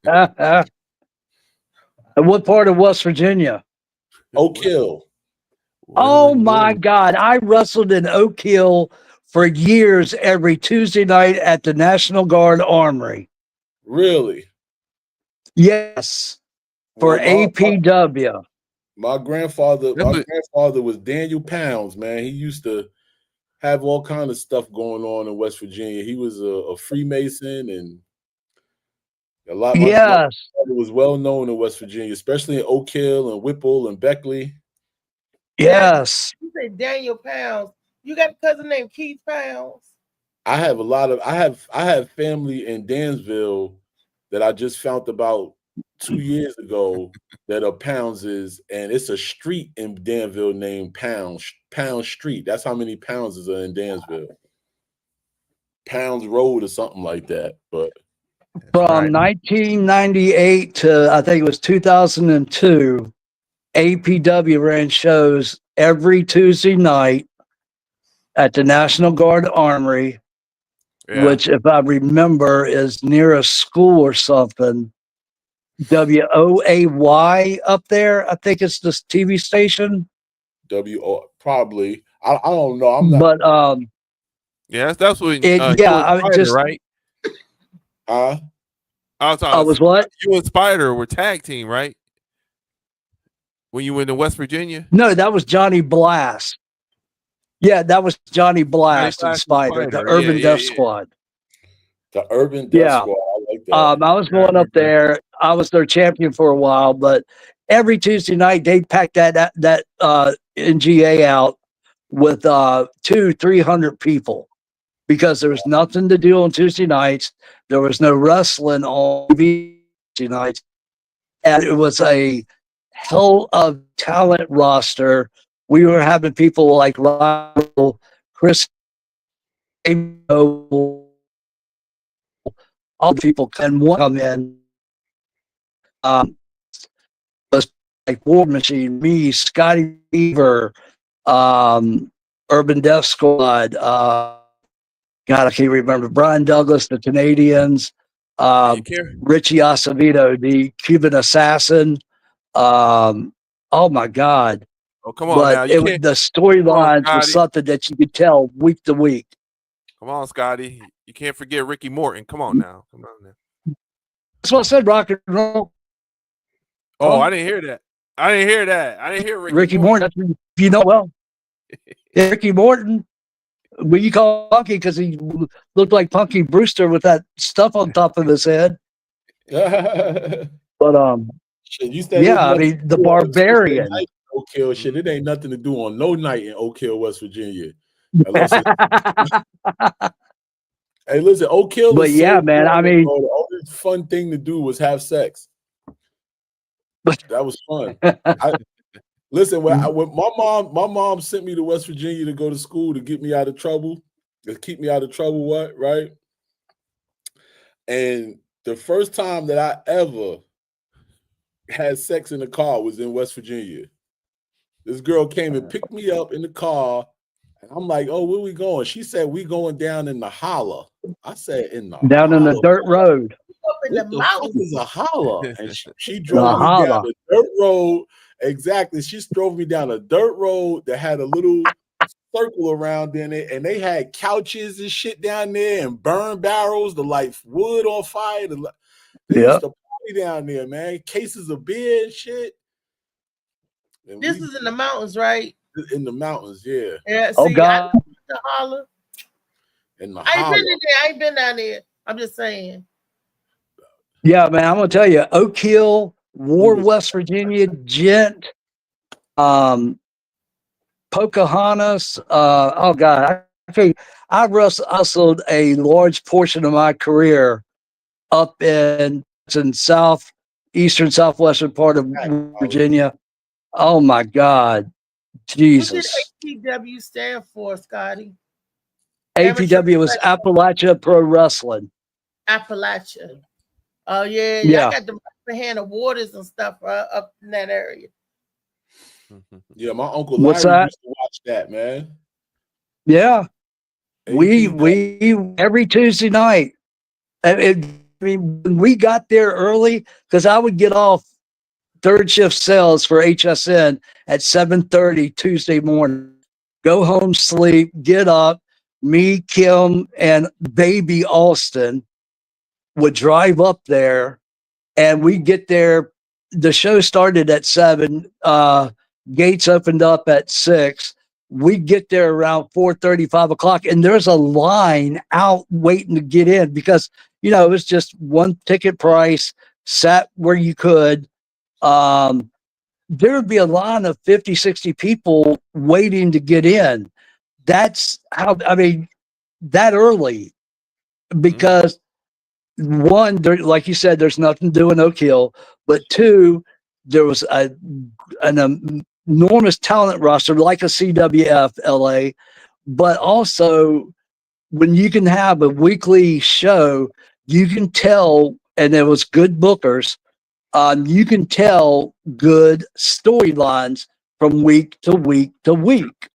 right. What part of West Virginia? Oak Hill. Oh my God. I wrestled in Oak Hill for years every Tuesday night at the National Guard Armory. Really? Yes. For APW. My grandfather That's what- was Daniel Pounds, man. He used to have all kind of stuff going on in West Virginia. He was a Freemason and a lot. My Yes, father was well known in West Virginia, especially in Oak Hill and Whipple and Beckley. yes. You say Daniel Pounds. You got a cousin named Keith Pounds? I have I have family in Dansville that I just found about 2 years ago that are Poundses, and it's a street in Danville named Pound Street. That's how many Poundses are in Dansville. Pounds Road or something like that. But From right. 1998 to I think it was 2002, APW ran shows every Tuesday night at the National Guard Armory, Yeah. which, if I remember, is near a school or something. WOAY up there, I think it's this TV station. Probably I don't know. I'm not. But Yeah, that's when yeah, you and I Spider, just right? Uh, I was what? You and Spider were tag team, right? When you went to West Virginia? No, that was Johnny Blast. Yeah, that was Johnny Blast and Blast and Spider, the Spider. Urban Yeah, Death yeah. Squad. the Urban Death Yeah. Squad. I like that. I was Yeah, I going up remember that. there. I was their champion for a while, but every Tuesday night they'd pack that NGA out with 200-300 people because there was nothing to do on Tuesday nights. There was no wrestling on TV Tuesday nights, and it was a hell of talent roster. We were having people like Chris, all the people can come in. Was like War Machine, me, Scotty Beaver, Urban Death Squad. God, I can't remember. Brian Douglas, the Canadians. You care? Richie Acevedo, the Cuban assassin. Oh my God! Oh, come on now. But You can't. the storylines was Scotty. something that you could tell week to week. Come on, Scotty. You can't forget Ricky Morton. Come on now. Come on now. That's what I said. Rock and roll. Oh, I didn't hear that. I didn't hear that. I didn't hear Ricky Morton. You know well. Ricky Morton. Well, you call Punky because he looked like Punky Brewster with that stuff on top of his head. But Shit, you said yeah, I mean the Barbarian. Oak Hill shit. It ain't nothing to do on no night in Oak Hill, West Virginia. Hey, listen, Oak Hill. But is yeah, so man. fun, I mean, bro. The only fun thing to do was have sex. That was fun. Listen, when my mom sent me to West Virginia to go to school to get me out of trouble, to keep me out of trouble. What, right? And the first time that I ever had sex in the car was in West Virginia. This girl came and picked me up in the car, and I'm like, "Oh, where we going?" She said, "We going down in the holler." I said, "In the down in the dirt road. Up in the what the fuck mountains. is a holler?" And she The drove me holler. down the dirt road. Exactly. She drove me down a dirt road that had a little circle around in it, and they had couches and shit down there and burn barrels to light wood on fire. They used to party down there, man. Cases of beer and shit. And This is in the mountains, right? in the mountains, yeah. Yeah. Oh See, God. I the holler. In the I ain't holler. been in there. I ain't been down there. I'm just saying. Yeah, man. I'm gonna tell you, Oak Hill, Ward, West Virginia, Gent, Pocahontas. Oh God, I hustled a large portion of my career up in southeastern, southwestern part of Virginia. Oh my God, Jesus. What did APW stand for, Scotty? APW was Appalachia Pro Wrestling. Appalachia. Oh yeah, Yeah. I got the hand of waters and stuff up in that area. Yeah, my uncle What's Larry that? used to watch that, man. Yeah. We APW. every Tuesday night. I mean, when we got there early, because I would get off third shift sales for HSN at 7:30 Tuesday morning. Go home, sleep, get up. Me, Kim, and baby Austin would drive up there, and we get there the show started at 7. Gates opened up at 6. We get there around 4:30, 5 o'clock, and there's a line out waiting to get in because, you know, it was just one ticket price, sat where you could. There would be a line of 50, 60 people waiting to get in. That's how, I mean, that early, because one, there, like you said, there's nothing to do in Oak Hill, but two, there was an enormous talent roster like a CWF LA, but also when you can have a weekly show, you can tell, and there was good bookers, you can tell good storylines from week to week to week.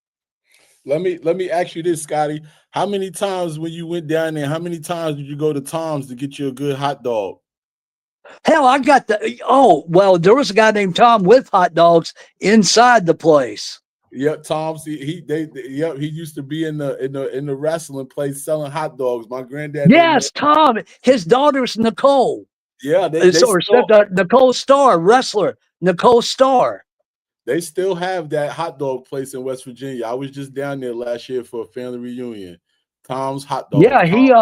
Let me ask you this, Scotty. How many times when you went down there, how many times did you go to Tom's to get you a good hot dog? Hell, I got well, there was a guy named Tom with hot dogs inside the place. Yep, Tom's. He used to be in the wrestling place selling hot dogs. My granddad. Yes, Tom. His daughter's Nicole. Yeah, Nicole Starr, wrestler. Nicole Starr. They still have that hot dog place in West Virginia. I was just down there last year for a family reunion. Tom's hot dog. Yeah, he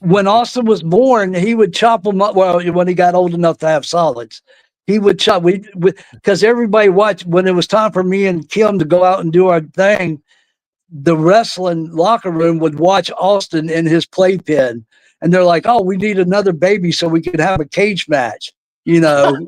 when Austin was born, he would chop them up. Well, when he got old enough to have solids, he would chop. Because everybody watched when it was time for me and Kim to go out and do our thing. The wrestling locker room would watch Austin in his playpen, and they're like, "Oh, we need another baby so we can have a cage match." You know.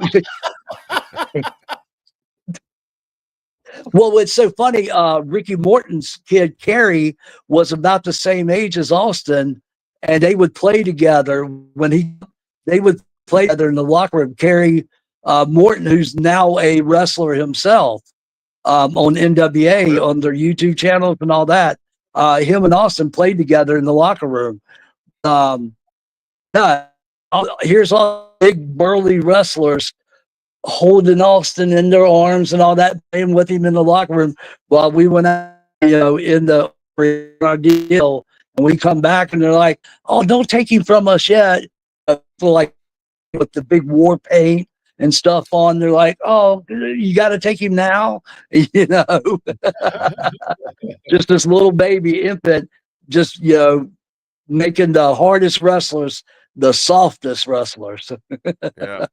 Well, it's so funny. Ricky Morton's kid, Kerry, was about the same age as Austin, and they would play together they would play together in the locker room. Kerry Morton, who's now a wrestler himself, on NWA, on their YouTube channels and all that. Him and Austin played together in the locker room. Here's all big burly wrestlers holding Austin in their arms and all that, playing with him in the locker room while we went out, in our deal. And we come back and they're like, "Oh, don't take him from us yet." Like with the big war paint and stuff on, they're like, "Oh, you got to take him now," Just this little baby infant, just making the hardest wrestlers the softest wrestlers. Yeah.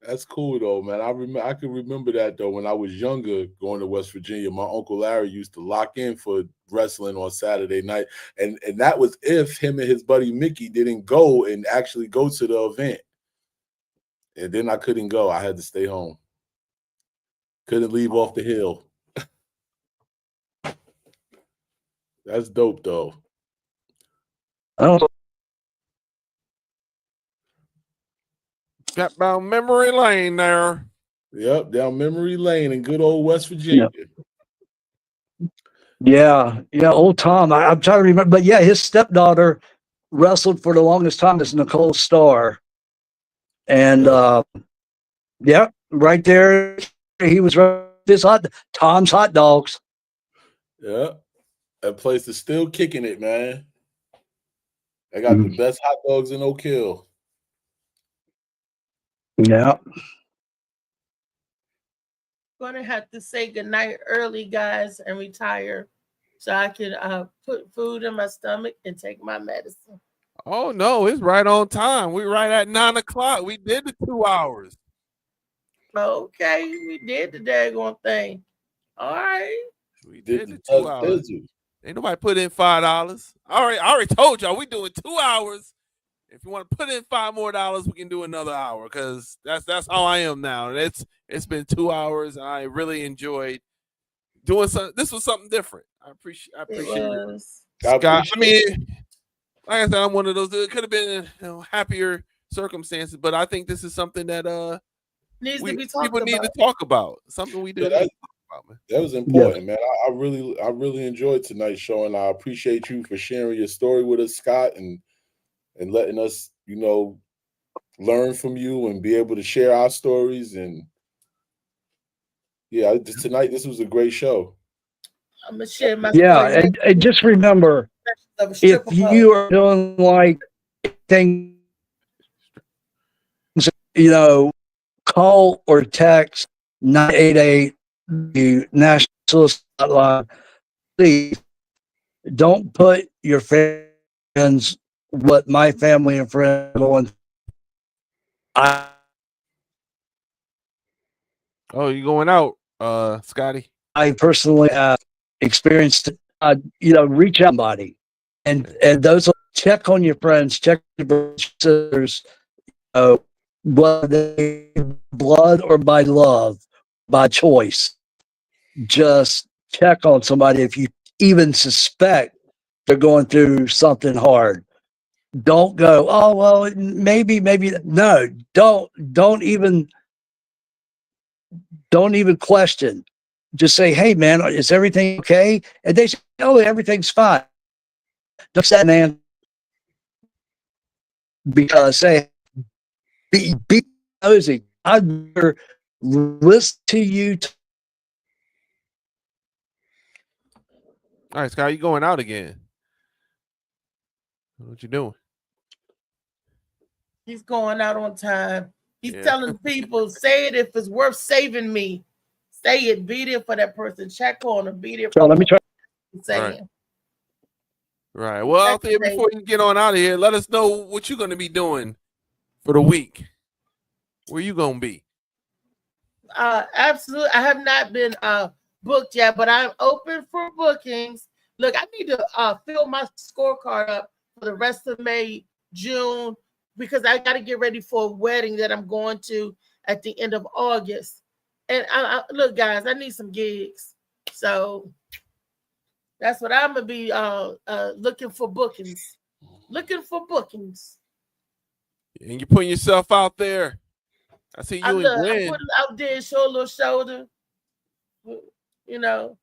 That's cool though, man. I can remember that though when I was younger going to West Virginia. My Uncle Larry used to lock in for wrestling on Saturday night. And that was if him and his buddy Mickey didn't go and actually go to the event. And then I couldn't go. I had to stay home. Couldn't leave off the hill. That's dope though. Oh, Got down memory lane there. Yep, down memory lane in good old West Virginia. Yeah, old Tom. I'm trying to remember, but yeah, his stepdaughter wrestled for the longest time as Nicole Starr, and right there he was Tom's hot dogs. Yeah, that place is still kicking it, man. They got the best hot dogs in Oak Hill. Yeah. Gonna have to say goodnight early, guys, and retire so I can put food in my stomach and take my medicine. Oh no, it's right on time. We're right at 9 o'clock. We did the 2 hours. Okay, we did the daggone thing. All right. We did the 2 hours. Ain't nobody put in $5. I already told y'all we doing 2 hours. If you want to put in $5 more, we can do another hour because that's how I am now. It's been 2 hours. And I really enjoyed doing something. This was something different. I appreciate it. Scott, I mean, like I said, I'm one of those. It could have been happier circumstances, but I think this is something that needs to be people need to talk about. Something we do. That was important, man. I really enjoyed tonight's show, and I appreciate you for sharing your story with us, Scott, and letting us, learn from you and be able to share our stories. And tonight this was a great show. I'm gonna share my story. And just remember, if you are doing like things, call or text 988, the National Suicide Hotline. Please don't put your friends, what my family and friends are going. Oh, you going out, Scotty? I personally have experienced, reach out to somebody, and those check on your friends, check your sisters, whether they blood or by love, by choice. Just check on somebody if you even suspect they're going through something hard. Don't go, oh well, maybe. No, don't even question. Just say, hey man, is everything okay? And they say, oh, everything's fine. Don't say man, because say, be nosy. I'd rather listen to you. All right, Scott, you going out again? What you doing? He's going out on time. He's Yeah. telling people, say it if it's worth saving me. Say it. Be there for that person. Check on them. Be there for So let me try. saying. Right. Well, out there, before you get on out of here, let us know what you're going to be doing for the week. Where you going to be? Absolutely. I have not been booked yet, but I'm open for bookings. Look, I need to fill my scorecard up for the rest of May, June, because I got to get ready for a wedding that I'm going to at the end of August. And look, guys, I need some gigs. So that's what I'm going to be looking for bookings. Looking for bookings. And you're putting yourself out there. I see you and I Glenn. put it out there, show a little shoulder. You know.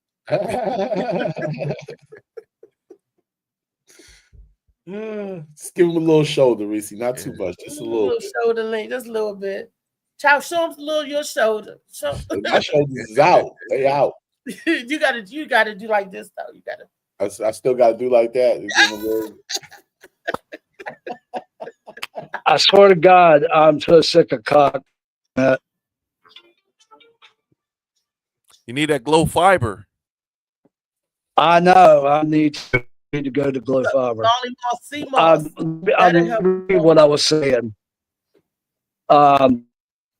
Just give him a little shoulder, Reese. Not too much, just a little bit. Shoulder length, just a little bit. Child, show him a little your shoulder. My shoulders is out. They out. you gotta do like this though. You gotta. I still gotta do like that. I swear to God, I'm so sick of cock. You need that glow fiber. I know. I need to go to glow fiber. Only I'm what I was saying.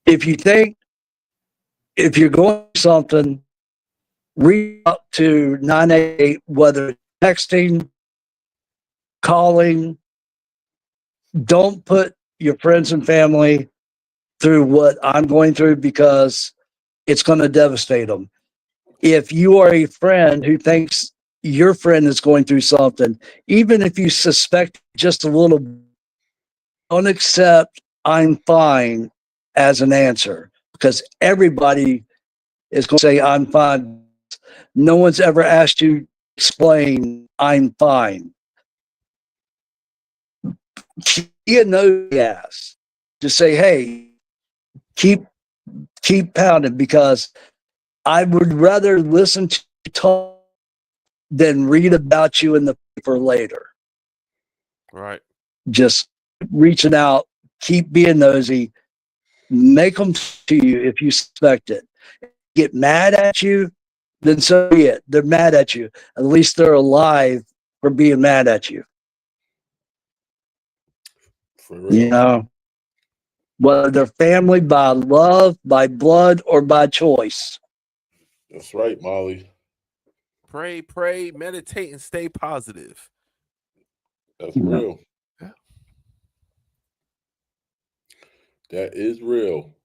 If you're going to something, reach out to 988, whether texting, calling. Don't put your friends and family through what I'm going through, because it's going to devastate them. If you are a friend who thinks your friend is going through something, even if you suspect just a little, don't accept I'm fine as an answer, because everybody is going to say I'm fine. No one's ever asked you to explain I'm fine. You know, yes. Just say, hey, keep pounding, because I would rather listen to you talk than read about you in the paper later. Right. Just reaching out, keep being nosy, make them to you if you suspect it. Get mad at you, then so be it. They're mad at you. At least they're alive for being mad at you. For real. You know, whether they're family by love, by blood, or by choice. That's right, Molly. Pray, meditate, and stay positive. That's real. That is real.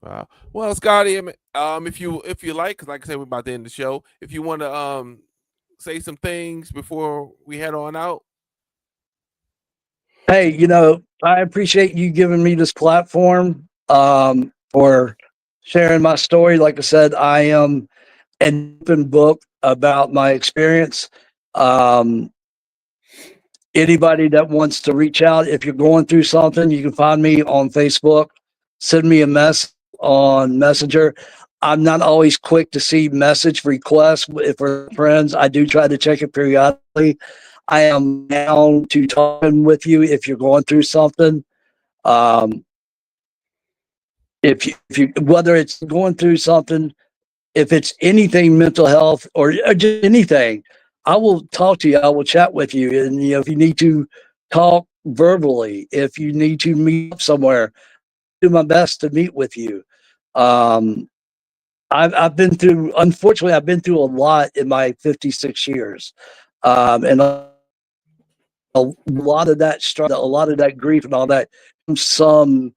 Wow. Well, Scotty, if you like, because like I said, we're about to end the show. If you want to say some things before we head on out. Hey, I appreciate you giving me this platform for sharing my story. Like I said, I am an open book about my experience. Anybody that wants to reach out, if you're going through something, you can find me on Facebook. Send me a message on Messenger. I'm not always quick to see message requests if we're friends. I do try to check it periodically. I am down to talking with you if you're going through something. if you whether it's going through something, if it's anything mental health or just anything, I will talk to you. I will chat with you. And if you need to talk verbally, if you need to meet up somewhere, do my best to meet with you. Um, I've been through, unfortunately, I've been through a lot in my 56 years. And a lot of that struggle, a lot of that grief and all that, some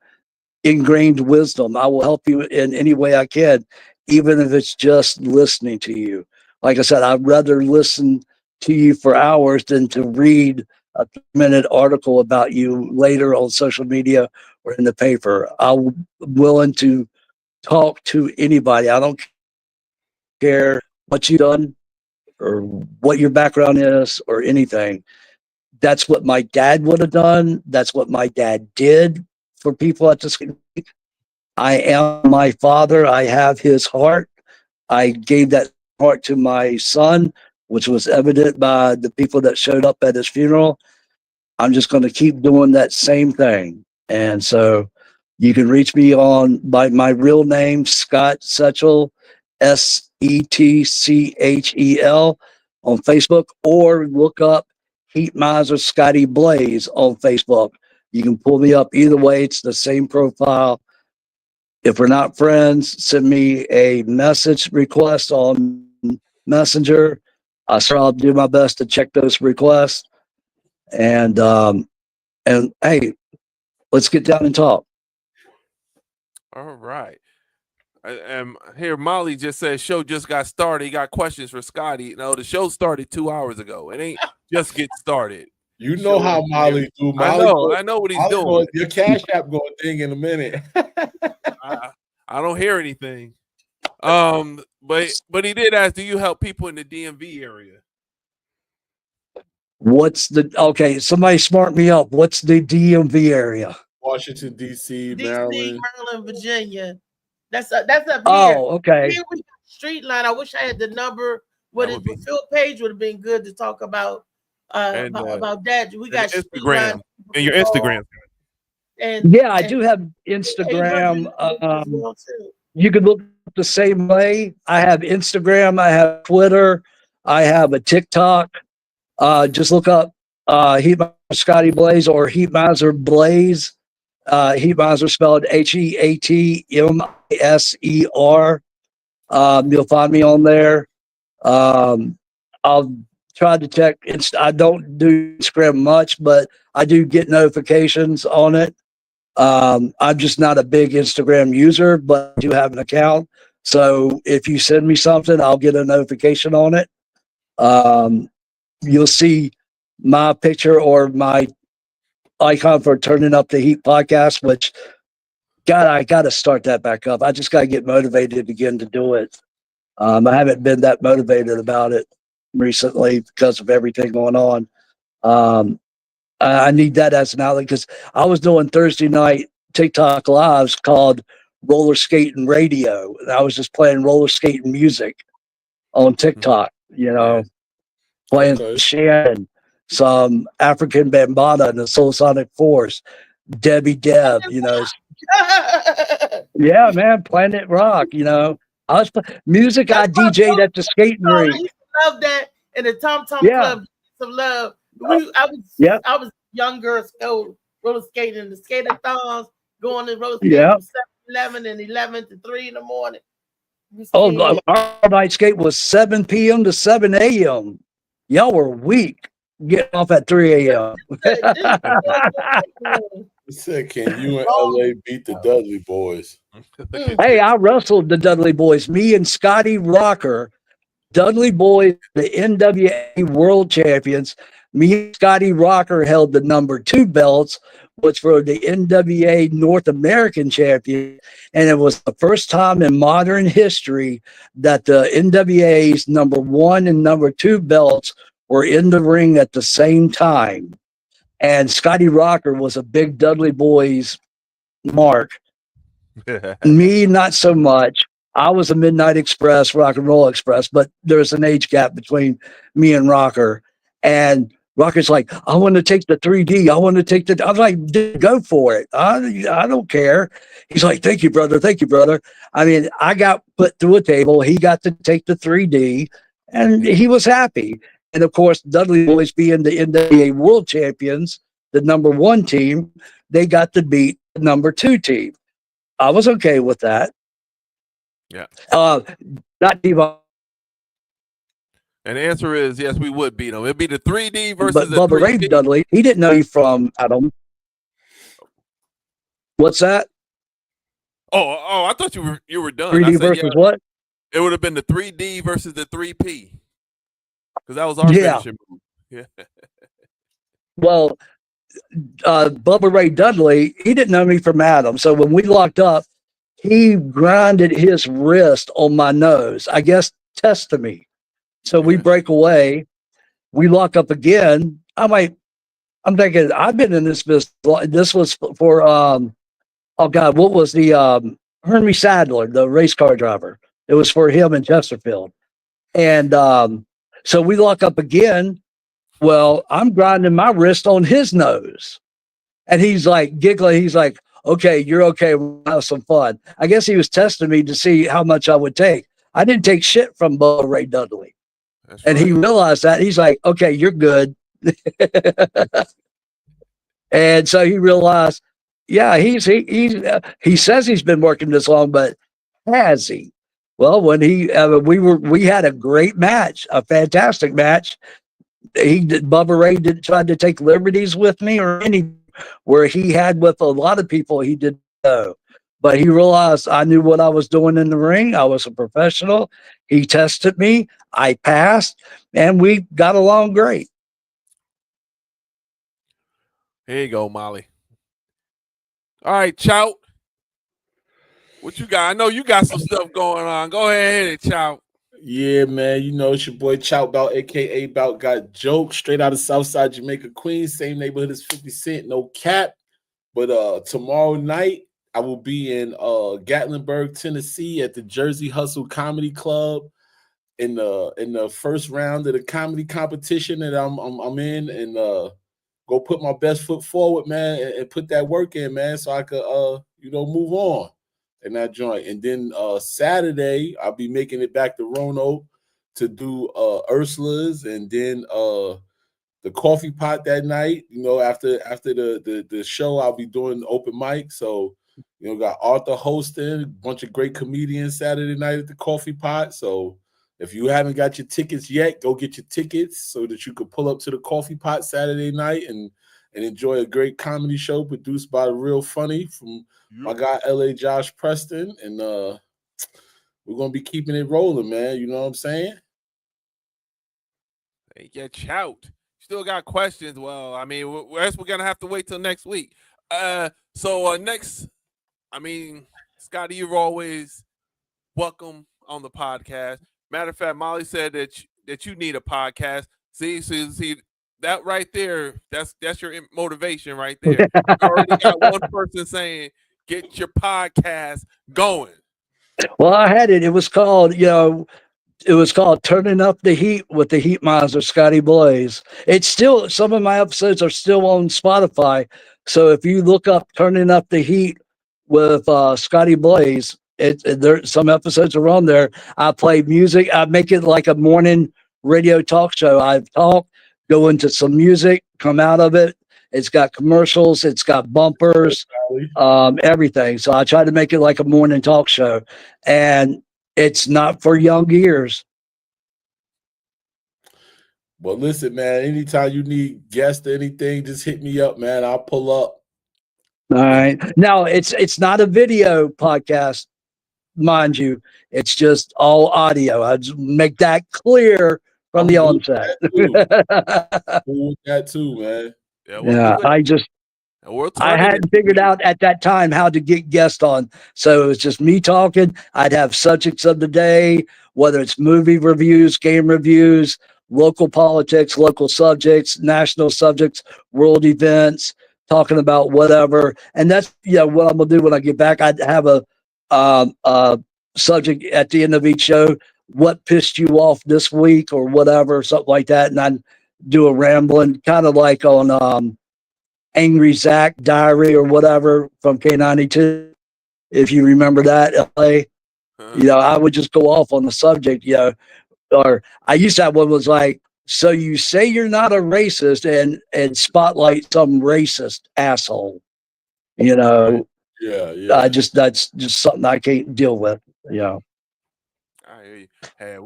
ingrained wisdom. I will help you in any way I can, even if it's just listening to you. Like I said, I'd rather listen to you for hours than to read a 3-minute article about you later on social media or in the paper. I'm willing to talk to anybody. I don't care what you've done or what your background is or anything. That's what my dad would have done. That's what my dad did for people at this. I am my father. I have his heart. I gave that heart to my son, which was evident by the people that showed up at his funeral. I'm just going to keep doing that same thing. And so you can reach me on by my real name, Scott Setchel, Setchel, on Facebook, or look up Heat Miser Scotty Blaze on Facebook. You can pull me up either way. It's the same profile. If we're not friends, send me a message request on Messenger. I'll do my best to check those requests. And hey, let's get down and talk. All right. And here, Molly just said, show just got started. He got questions for Scotty. No, the show started 2 hours ago. It ain't just get started. You know how Molly do. I know what he's doing. Your Cash App going ding in a minute. I don't hear anything. But he did ask, do you help people in the DMV area? Okay, somebody smart me up. What's the DMV area? Washington, D.C., Maryland, Virginia. That's up here. Oh, okay. Here we got Street Line. I wish I had the number. Phil Page would have been good to talk about that. We got Instagram and your Instagram. And yeah, I do have Instagram. You can look the same way. I have Instagram. I have Twitter. I have a TikTok. Just look up Heat Miser Scotty Blaze or Heat Miser Blaze. Heat Miser spelled HeatMiser. You'll find me on there. I'll try to check. I don't do Instagram much, but I do get notifications on it. I'm just not a big Instagram user, but I do have an account. So if you send me something, I'll get a notification on it. You'll see my picture or my icon for Turning Up the Heat podcast, which, God, I got to start that back up. I just got to get motivated again to do it. I haven't been that motivated about it recently because of everything going on. I need that as an outlet because I was doing Thursday night TikTok lives called Roller Skating Radio. And I was just playing roller skating music on TikTok, playing Shannon, some African Bambaataa and the Soul Sonic Force, Debbie Deb, yeah, man, Planet Rock, I was music. I DJ'd at the skating rink. I used to love that in the Tom Club. Some love. I was younger, roller skating in the skater-thons, going to roller skating from 7-11 and 11 to 3 in the morning. Oh, our night skate was 7 p.m. to 7 a.m. Y'all were weak. Getting off at 3 a.m. Said, can you and LA beat the Dudley Boys? Hey, I wrestled the Dudley Boys. Me and Scotty Rocker, Dudley Boys, the NWA World Champions. Me and Scotty Rocker held the number 2 belts, which were the NWA North American champion. And it was the first time in modern history that the NWA's number 1 and number 2 belts were in the ring at the same time. And Scotty Rocker was a big Dudley Boys mark. Me, not so much. I was a Midnight Express, Rock and Roll Express, but there's an age gap between me and Rocker. And Rocket's like, I want to take the 3D. I want to take the. I'm like, dude, go for it. I don't care. He's like, thank you, brother. Thank you, brother. I mean, I got put through a table. He got to take the 3D, and he was happy. And of course, Dudley Boys being the NWA World Champions, the number 1 team, they got to beat the number 2 team. I was okay with that. Yeah. Not Devon. And the answer is yes, we would beat them. It'd be the 3D versus But the Bubba Ray 3P. Dudley, he didn't know you from Adam. What's that? Oh, I thought you were done. 3D versus what? It would have been the 3D versus the 3P. Because that was our Yeah. finishing move. Yeah. Well, Bubba Ray Dudley, he didn't know me from Adam. So when we locked up, he grinded his wrist on my nose, I guess, testing me. So we Yeah. break away, we lock up again. I'm thinking, I've been in this business. This was for, oh God, what was the Hermie Sadler, the race car driver? It was for him in Chesterfield. And so we lock up again. Well, I'm grinding my wrist on his nose. And he's like giggling. He's like, okay, you're okay. We'll have some fun. I guess he was testing me to see how much I would take. I didn't take shit from Bubba Ray Dudley. That's And right. he realized that. He's like, okay, you're good. And so he realized, yeah, he says he's been working this long, but has he? Well, when we had a great match, a fantastic match. Bubba Ray didn't try to take liberties with me or any where he had with a lot of people he didn't know. But he realized I knew what I was doing in the ring. I was a professional. He tested me. I passed, and we got along great. Here you go, Molly. All right, Chout. What you got? I know you got some stuff going on. Go ahead and Chout. Yeah, man. You know, it's your boy Chout Bout, aka Bout Got Jokes, straight out of Southside Jamaica, Queens. Same neighborhood as 50 Cent, no cap. But tomorrow night, I will be in Gatlinburg, Tennessee at the Jersey Hustle Comedy Club in the first round of the comedy competition that I'm in, and go put my best foot forward, man, and put that work in, man, so I could move on in that joint. And then Saturday, I'll be making it back to Roanoke to do Ursula's, and then the coffee pot that night. You know, after the show, I'll be doing open mic. So, you know, got Arthur hosting, a bunch of great comedians Saturday night at the coffee pot. So if you haven't got your tickets yet, go get your tickets so that you could pull up to the coffee pot Saturday night and enjoy a great comedy show produced by the Real Funny from my guy LA Josh Preston. And we're gonna be keeping it rolling, man. You know what I'm saying? Hey, yeah, Chout. Still got questions? Well, I mean, we're gonna have to wait till next week. So next, I mean, Scotty, you're always welcome on the podcast. Matter of fact, Molly said that you need a podcast. See that right there. That's your motivation right there. You already got one person saying, "Get your podcast going." Well, I had it. It was called, Turning Up the Heat with the Heat Miser, Scotty Blaze. It's still, some of my episodes are still on Spotify. So if you look up Turning Up the Heat with Scotty Blaze, some episodes are on there. I play music. I make it like a morning radio talk show. I talk, go into some music, come out of it. It's got commercials. It's got bumpers, everything. So I try to make it like a morning talk show. And it's not for young ears. Well, listen, man, anytime you need guests or anything, just hit me up, man. I'll pull up. All right. Now, it's not a video podcast, mind you. It's just all audio. I just make that clear from the onset. Cool with that too, man. Yeah, I hadn't figured out at that time how to get guests on. So it was just me talking. I'd have subjects of the day, whether it's movie reviews, game reviews, local politics, local subjects, national subjects, world events, talking about whatever. And that's what I'm gonna do when I get back. I'd have a subject at the end of each show. What pissed you off this week or whatever, something like that. And I'd do a rambling, kind of like on Angry Zach Diary or whatever from K92. If you remember that, LA, I would just go off on the subject, or I used to have one was like, so you say you're not a racist and spotlight some racist asshole, Yeah, that's just something I can't deal with, I hear you. Hey,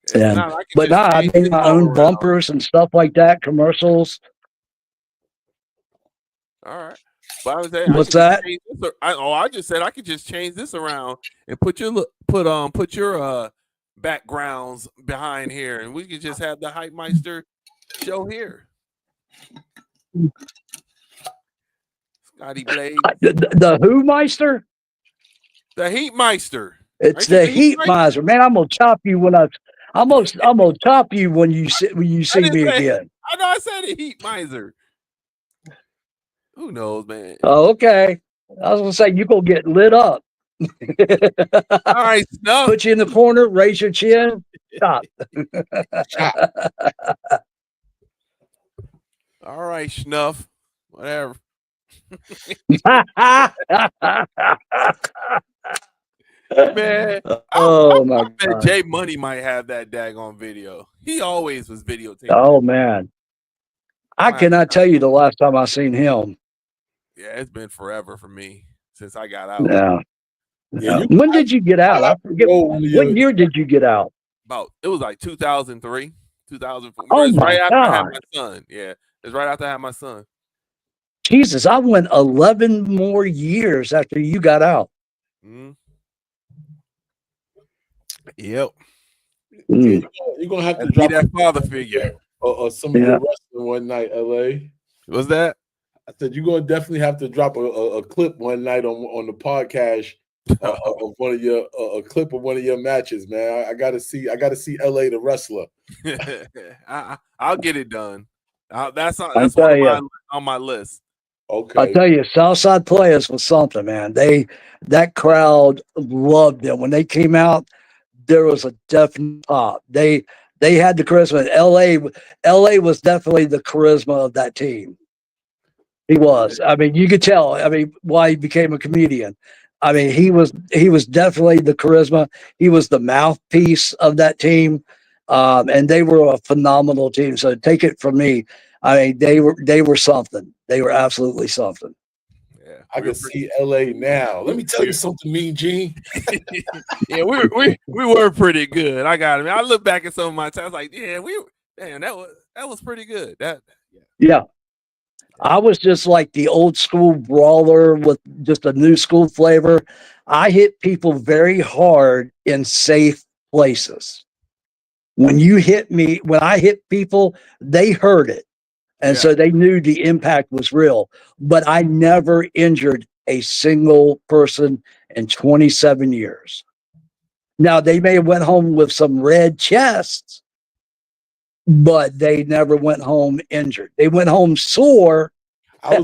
it's And not like but nah, I made my own bumpers and stuff like that, commercials. All right. But I was saying, What's that? I just said I could just change this around and put your backgrounds behind here, and we could just have the Hype Meister show here. Scotty Blade, The Who Meister? the Heat Meister. It's the Heat Miser, man. I'm gonna chop you when I'm gonna chop you when you see me again. I know I said the Heat Miser. Who knows, man? Oh, okay. I was gonna say you gonna get lit up. All right, Snuff. Put you in the corner, raise your chin, stop. All right, Snuff. Whatever. Man, oh my I bet God. Jay Money might have that daggone video. He always was videotaping. Oh man, I cannot tell you the last time I seen him. Yeah, it's been forever for me since I got out. Yeah. When did you get out? I forget. What year did you get out? It was like 2003, 2004. Oh it's my right after I had God. my son. Yeah, it's right after I had my son. Jesus, I went 11 more years after you got out. Mm-hmm. Yep. Yeah, you're gonna have to drop that father figure. Some of your wrestling one night, LA. What's that? I said you're gonna definitely have to drop a clip one night on the podcast of one of your a clip of one of your matches, man. I gotta see LA the wrestler. I'll get it done. That's one on my list. Okay. I'll tell you, Southside Players was something, man. That crowd loved them when they came out. There was a definite pop. They had the charisma. LA was definitely the charisma of that team. He was. I mean, you could tell. I mean, why he became a comedian. I mean, he was definitely the charisma. He was the mouthpiece of that team, and they were a phenomenal team. So take it from me. I mean, they were something. They were absolutely something. Yeah, I can see LA now. Let me tell you something, Mean Gene. Yeah, we were pretty good. I look back at some of my times like, that was pretty good. Yeah. I was just like the old school brawler with just a new school flavor. I hit people very hard in safe places. When I hit people, they heard it. And so they knew the impact was real. But I never injured a single person in 27 years. Now, they may have went home with some red chests, but they never went home injured. They went home sore. I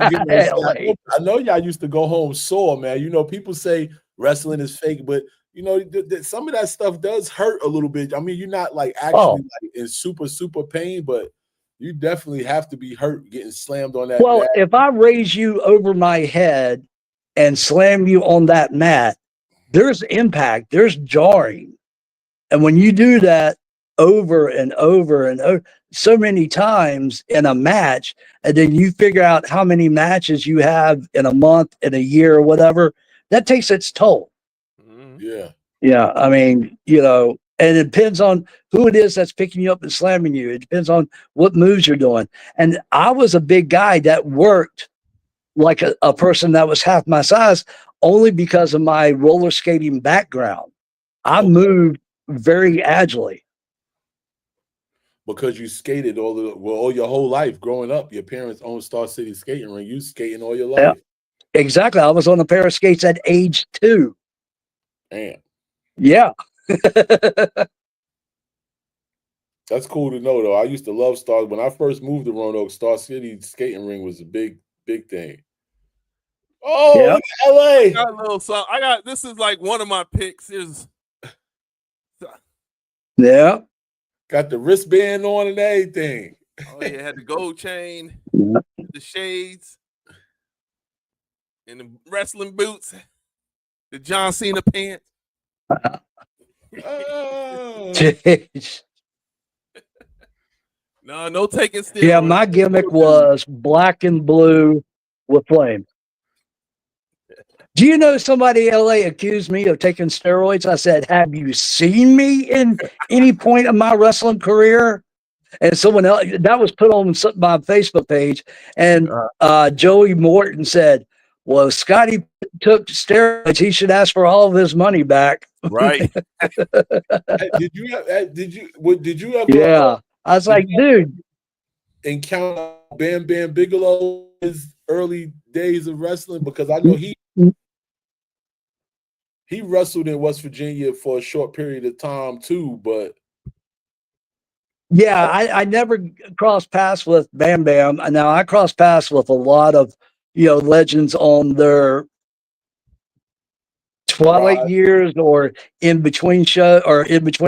know y'all used to go home sore, man. You know, people say wrestling is fake, but you know, some of that stuff does hurt a little bit. I mean, you're not like actually like in super, super pain, but you definitely have to be hurt getting slammed on that. Well, if I raise you over my head and slam you on that mat, there's impact, there's jarring. And when you do that over and over and over so many times in a match, and then you figure out how many matches you have in a month, in a year, or whatever, that takes its toll. Yeah. Yeah. I mean, and it depends on who it is that's picking you up and slamming you. It depends on what moves you're doing. And I was a big guy that worked like a person that was half my size only because of my roller skating background. I moved very agilely. Because you skated all your whole life growing up. Your parents owned Star City Skating Ring. You skating all your life. Yeah, exactly. I was on a pair of skates at age 2. Damn. Yeah. That's cool to know, though. I used to love Star. When I first moved to Roanoke, Star City Skating Ring was a big, big thing. Oh, yeah. LA. I got this is like one of my picks. Yeah. Got the wristband on and everything. Oh yeah, had the gold chain, Yeah. the shades, and the wrestling boots, the John Cena pants. Oh. Jeez. No taking Yeah, steroids. my gimmick was black and blue with flames. Do you know somebody in LA accused me of taking steroids? I said, have you seen me in any point of my wrestling career? And someone else that was put on my Facebook page, and Joey Morton said, well, if Scotty took steroids, he should ask for all of his money back. Right. Hey, did you ever Yeah. I was like, dude, encounter Bam Bam Bigelow in his early days of wrestling? Because I know he wrestled in West Virginia for a short period of time too, but yeah, I never crossed paths with Bam Bam. Now I crossed paths with a lot of, legends on their twilight Right. years or in between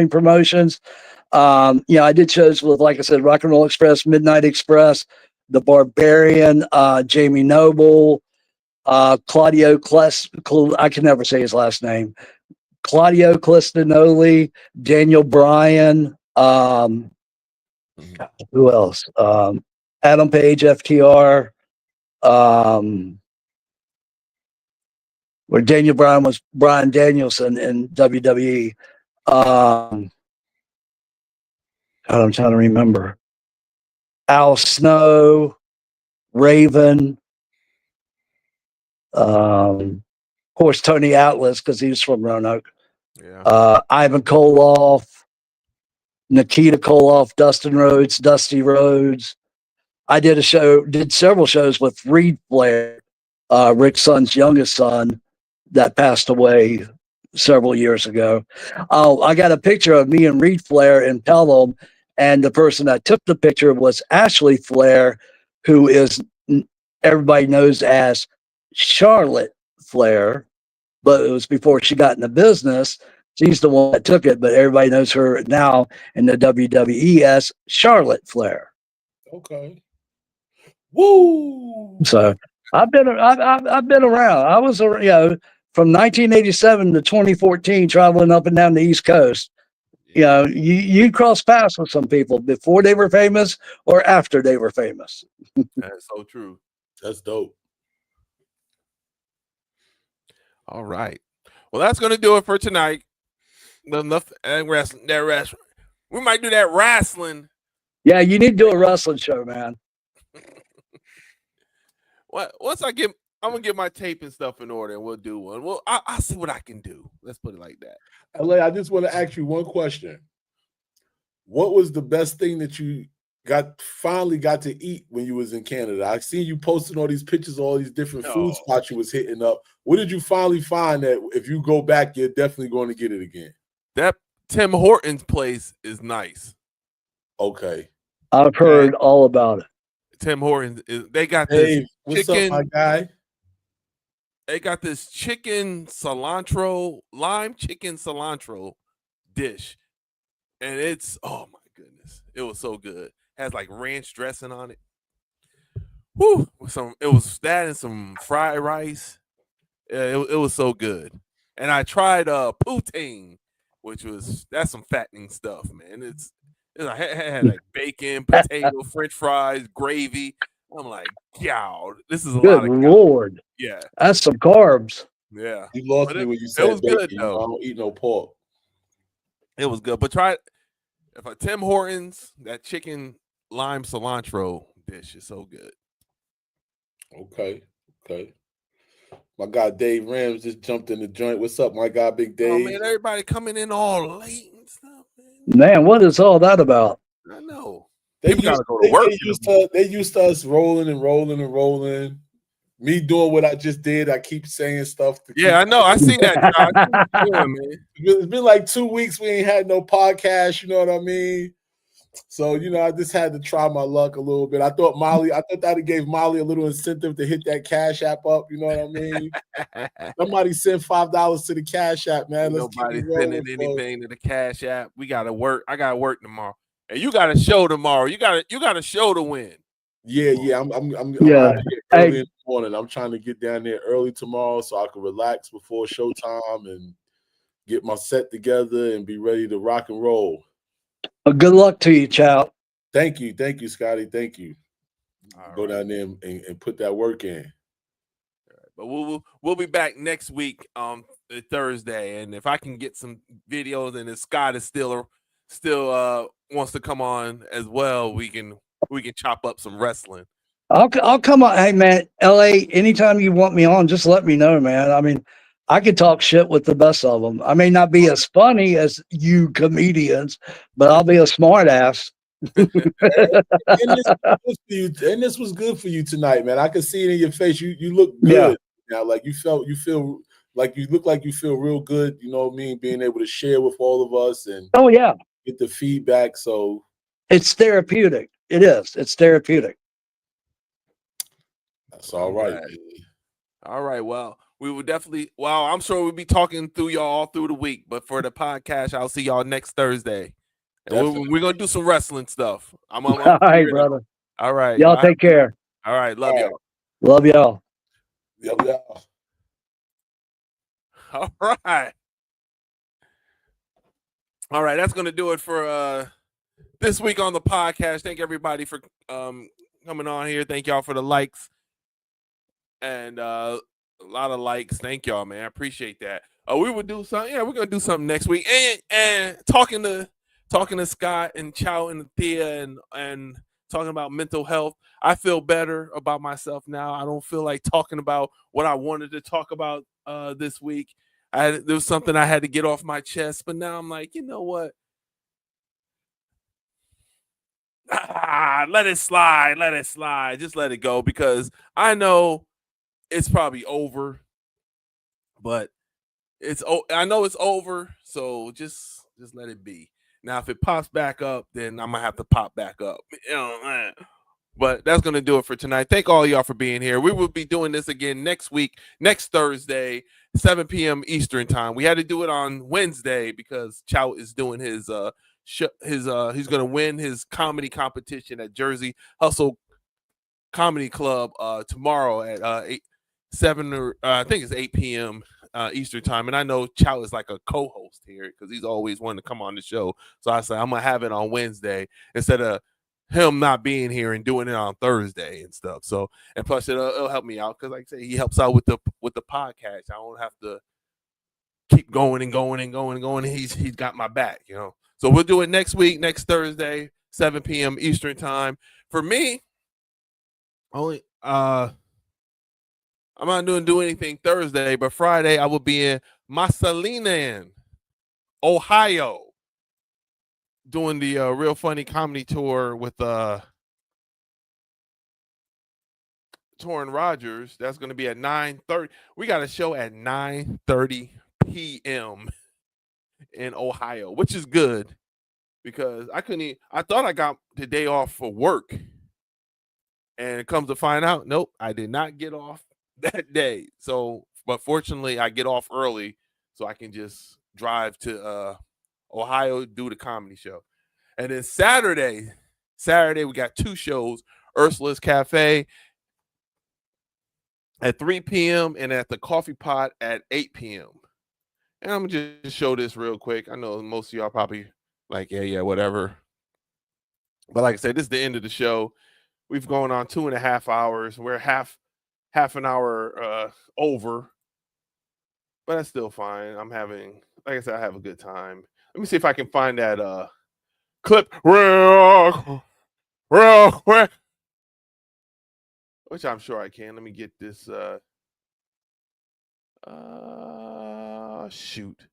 promotions. I did shows with, like I said, Rock and Roll Express, Midnight Express, The Barbarian, Jamie Noble, Claudio I can never say his last name. Claudio Clistinoli, Daniel Bryan, who else? Adam Page, FTR, where Daniel Bryan was Bryan Danielson in WWE. God, I'm trying to remember. Al Snow, Raven, of course, Tony Atlas, because he was from Roanoke. Yeah. Ivan Koloff, Nikita Koloff, Dustin Rhodes, Dusty Rhodes. I did several shows with Reed Flair, Rick Son's youngest son, that passed away several years ago. Oh, I got a picture of me and Reed Flair in Pelham, and the person that took the picture was Ashley Flair, who is everybody knows as Charlotte Flair, but it was before she got in the business. She's the one that took it, but everybody knows her now in the WWE as Charlotte Flair. okay. Woo! So I've been around. I was, from 1987 to 2014, traveling up and down the East Coast. You cross paths with some people before they were famous or after they were famous. That's so true. That's dope. All right. Well, that's gonna do it for tonight. Enough wrestling. We might do that wrestling. Yeah, you need to do a wrestling show, man. Once I'm gonna get my tape and stuff in order, and we'll do one. Well, I'll see what I can do. Let's put it like that. LA, I just want to ask you one question. What was the best thing that you finally got to eat when you was in Canada? I seen you posting all these pictures, all these different food spots you was hitting up. What did you finally find that if you go back, you're definitely going to get it again? That Tim Hortons place is nice. Okay. I've heard all about it. Tim Hortons they got Hey, this what's chicken. up, my guy? They got this lime chicken cilantro dish. And it's, oh my goodness, it was so good. Has like ranch dressing on it. Woo! It was that and some fried rice. It was so good. And I tried poutine, that's some fattening stuff, man. It had like bacon, potato, French fries, gravy. I'm like, yow, this is a lot Good of Lord. Yeah. That's some carbs. Yeah. You lost But me when you said it was bacon. good though. I don't eat no pork. It was good. But try it. If a Tim Hortons, that chicken lime cilantro dish is so good. Okay. My guy Dave Rams just jumped in the joint. What's up, my guy, Big Dave? Oh man, everybody coming in all late and stuff, man. Man, what is all that about? I know. They People gotta go to work. They used to us rolling and rolling and rolling. Me doing what I just did. I keep saying stuff. I know. I seen that, Josh. Yeah, man. It's been like 2 weeks. We ain't had no podcast. You know what I mean? So, I just had to try my luck a little bit. I thought that gave Molly a little incentive to hit that Cash App up. You know what I mean? Somebody send $5 to the Cash App, man. Let's Nobody keep it sending rolling, anything to the Cash App. We gotta work. I gotta work tomorrow. And you got a show tomorrow. You got a show to win. Yeah. I'm Yeah. out here Hey. early in the morning. I'm trying to get down there early tomorrow so I can relax before showtime and get my set together and be ready to rock and roll. Well, good luck to you, Chow. Thank you, Scotty. Thank you. All Go right. down there and put that work in. But we'll be back next week Thursday, and if I can get some videos, and if Scott is still wants to come on as well, we can chop up some wrestling. I'll come on. Hey man, LA, anytime you want me on, just let me know, man. I mean, I could talk shit with the best of them. I may not be as funny as you comedians, but I'll be a smart ass. And this was good for you tonight, man. I could see it in your face. You look good now. Like you feel like you look like you feel real good. You know what I mean? Being able to share with all of us and Oh yeah, get the feedback. So it's therapeutic. It is. It's therapeutic. that's all right. All right. Well, we will definitely. Well, I'm sure we'll be talking through y'all all through the week. But for the podcast, I'll see y'all next Thursday. And we're gonna do some wrestling stuff. I'm All right, brother. All right. Y'all take care. All right. Love y'all. Love y'all. Yeah. All right. All right. That's gonna do it for this week on the podcast. Thank everybody for coming on here. Thank y'all for the likes and a lot of likes. Thank y'all, man. I appreciate that. We will do something. Yeah, we're gonna do something next week. And talking to Scott and Chow and Thea and talking about mental health. I feel better about myself now. I don't feel like talking about what I wanted to talk about this week. There was something I had to get off my chest, but now I'm like, you know what? Let it slide. Just let it go, because I know it's probably over, but I know it's over, so just let it be. Now, if it pops back up, then I'm gonna have to pop back up. But that's gonna do it for tonight. Thank all y'all for being here. We will be doing this again next week, next Thursday, 7 p.m. Eastern time. We had to do it on Wednesday because Chow is doing his he's gonna win his comedy competition at Jersey Hustle Comedy Club tomorrow at 8 p.m. Eastern time. And I know Chow is like a co-host here because he's always wanted to come on the show. So I said I'm gonna have it on Wednesday instead of him not being here and doing it on Thursday and stuff. So, and plus it'll help me out because, like I say, he helps out with the podcast. I don't have to keep going and going and going and going. He's got my back, you know. So we'll do it next week, next Thursday, 7 p.m. Eastern time. For me, I'm not going to do anything Thursday, but Friday I will be in Massillon, Ohio, doing the Real Funny Comedy Tour with Torrin Rogers. That's going to be at 9:30. We got a show at 9:30 p.m. in Ohio, which is good because I thought I got the day off for work, and it comes to find out, nope, I did not get off that day. So, but fortunately, I get off early, so I can just drive to Ohio, do the comedy show. And then Saturday we got two shows: Ursula's Cafe at 3 p.m. and at the Coffee Pot at 8 p.m. And I'm gonna just show this real quick. I know most of y'all probably like, yeah, whatever. But like I said, this is the end of the show. We've gone on 2.5 hours. We're half an hour over, but that's still fine. I'm having, like I said, I have a good time. Let me see if I can find that clip real quick, which I'm sure I can. Let me get this. Shoot.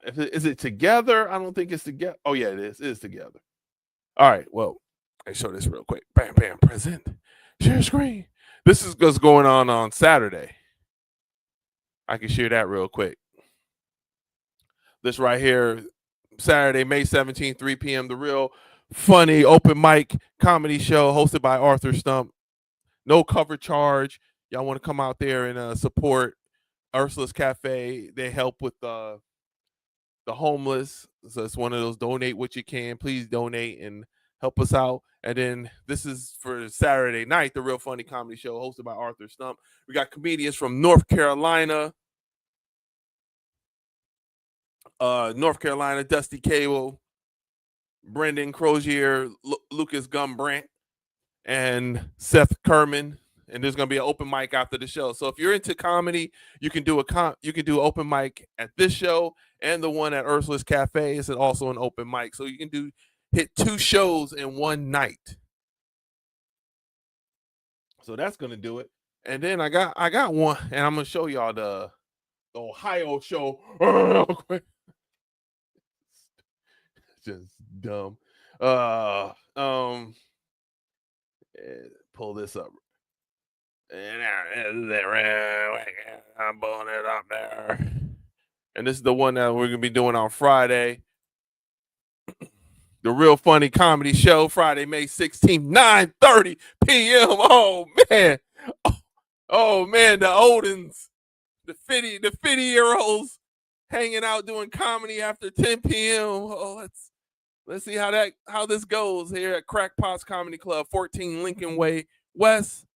Is it together? I don't think it's together. Oh yeah, it is. It is together. All right. Well, let me show this real quick. Bam, bam. Present. Share screen. This is what's going on Saturday. I can share that real quick. This right here, Saturday, May 17th, 3 p.m. The Real Funny Open Mic Comedy Show hosted by Arthur Stump. No cover charge. Y'all want to come out there and support Ursula's Cafe. They help with the homeless. So it's one of those donate what you can. Please donate and help us out. And then this is for Saturday night, the Real Funny Comedy Show hosted by Arthur Stump. We got comedians from North Carolina, Dusty Cable, Brendan Crozier, Lucas Gumbrant, and Seth Kerman. And there's gonna be an open mic after the show. So if you're into comedy, you can do open mic at this show and the one at Ursula's Cafe is also an open mic. So you can hit 2 shows in one night. So that's gonna do it. And then I got one, and I'm gonna show y'all the Ohio show. Just dumb. Pull this up. And I'm pulling it up there. And this is the one that we're gonna be doing on Friday. The Real Funny Comedy Show, Friday, May 16th, 9:30 p.m. Oh man. Oh man, the oldens, the 50-year-olds hanging out doing comedy after 10 p.m. Oh, let's see how this goes here at Crackpots Comedy Club, 14 Lincoln Way West,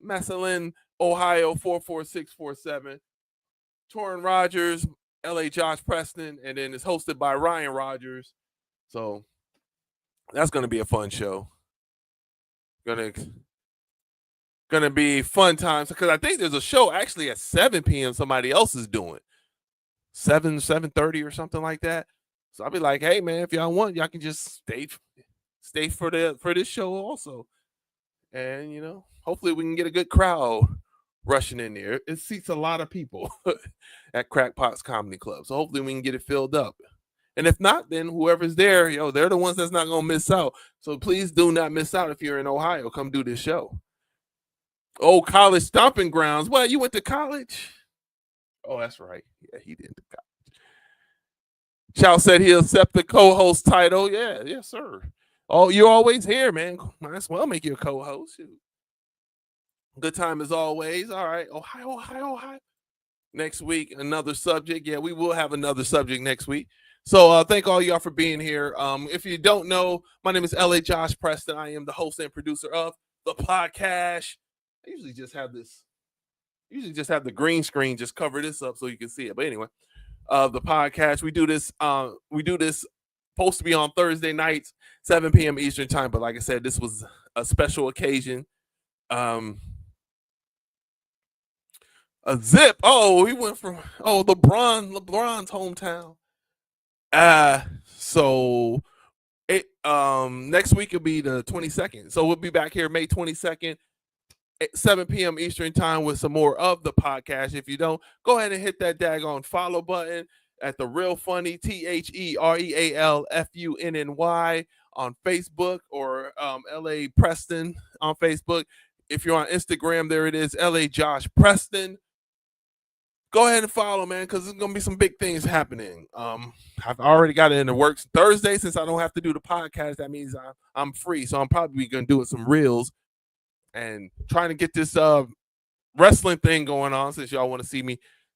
Massillon, Ohio 44647. Torrin Rogers, LA Josh Preston, and then it's hosted by Ryan Rogers. So that's gonna be a fun show. Gonna be fun times because I think there's a show actually at 7 p.m. somebody else is doing 7:30 or something like that. So I'll be like, hey man, if y'all want, y'all can just stay for this show also, and hopefully we can get a good crowd rushing in there. It seats a lot of people at Crackpots Comedy Club, so hopefully we can get it filled up. And if not, then whoever's there, they're the ones that's not gonna miss out. So please do not miss out if you're in Ohio. Come do this show. Oh, college stomping grounds. What, you went to college? Oh, that's right. Yeah, he did. Chow said he'll accept the co-host title. Yeah, yes, sir. Oh, you're always here, man. Might as well make you a co-host. Good time as always. All right. Ohio. Next week, another subject. Yeah, we will have another subject next week. So thank all y'all for being here. If you don't know, my name is LA Josh Preston. I am the host and producer of the PoDCasH. I usually just have the green screen just cover this up so you can see it. But anyway, the PoDCasH, we do this supposed to be on Thursday nights, 7 p.m. Eastern time. But like I said, this was a special occasion. A Zip. Oh, we went from LeBron's hometown. So it next week will be the 22nd. So we'll be back here May 22nd at 7 p.m. Eastern time with some more of the PoDCasH. If you don't, go ahead and hit that daggone follow button at the Real Funny TheRealFunny on Facebook or LA Preston on Facebook. If you're on Instagram, there it is, LA Josh Preston. Go ahead and follow, man, because there's gonna be some big things happening. I've already got it in the works. Thursday, since I don't have to do the podcast, that means I'm free. So I'm probably gonna do some reels and trying to get this wrestling thing going on since y'all want to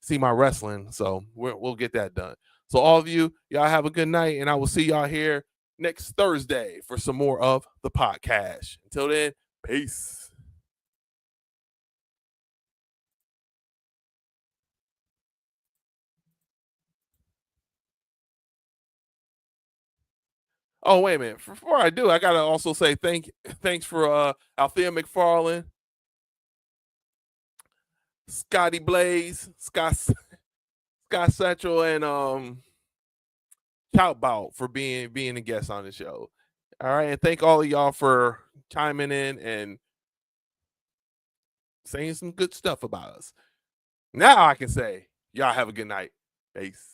see my wrestling. So we'll get that done. So all of y'all have a good night, and I will see y'all here next Thursday for some more of the PoDCasH. Until then, peace. Oh, wait a minute. Before I do, I gotta also say thanks for Althea McFarlane, Scotty Blaze, Scott Setchel, and Shoutbout for being a guest on the show. All right, and thank all of y'all for chiming in and saying some good stuff about us. Now I can say y'all have a good night. Peace.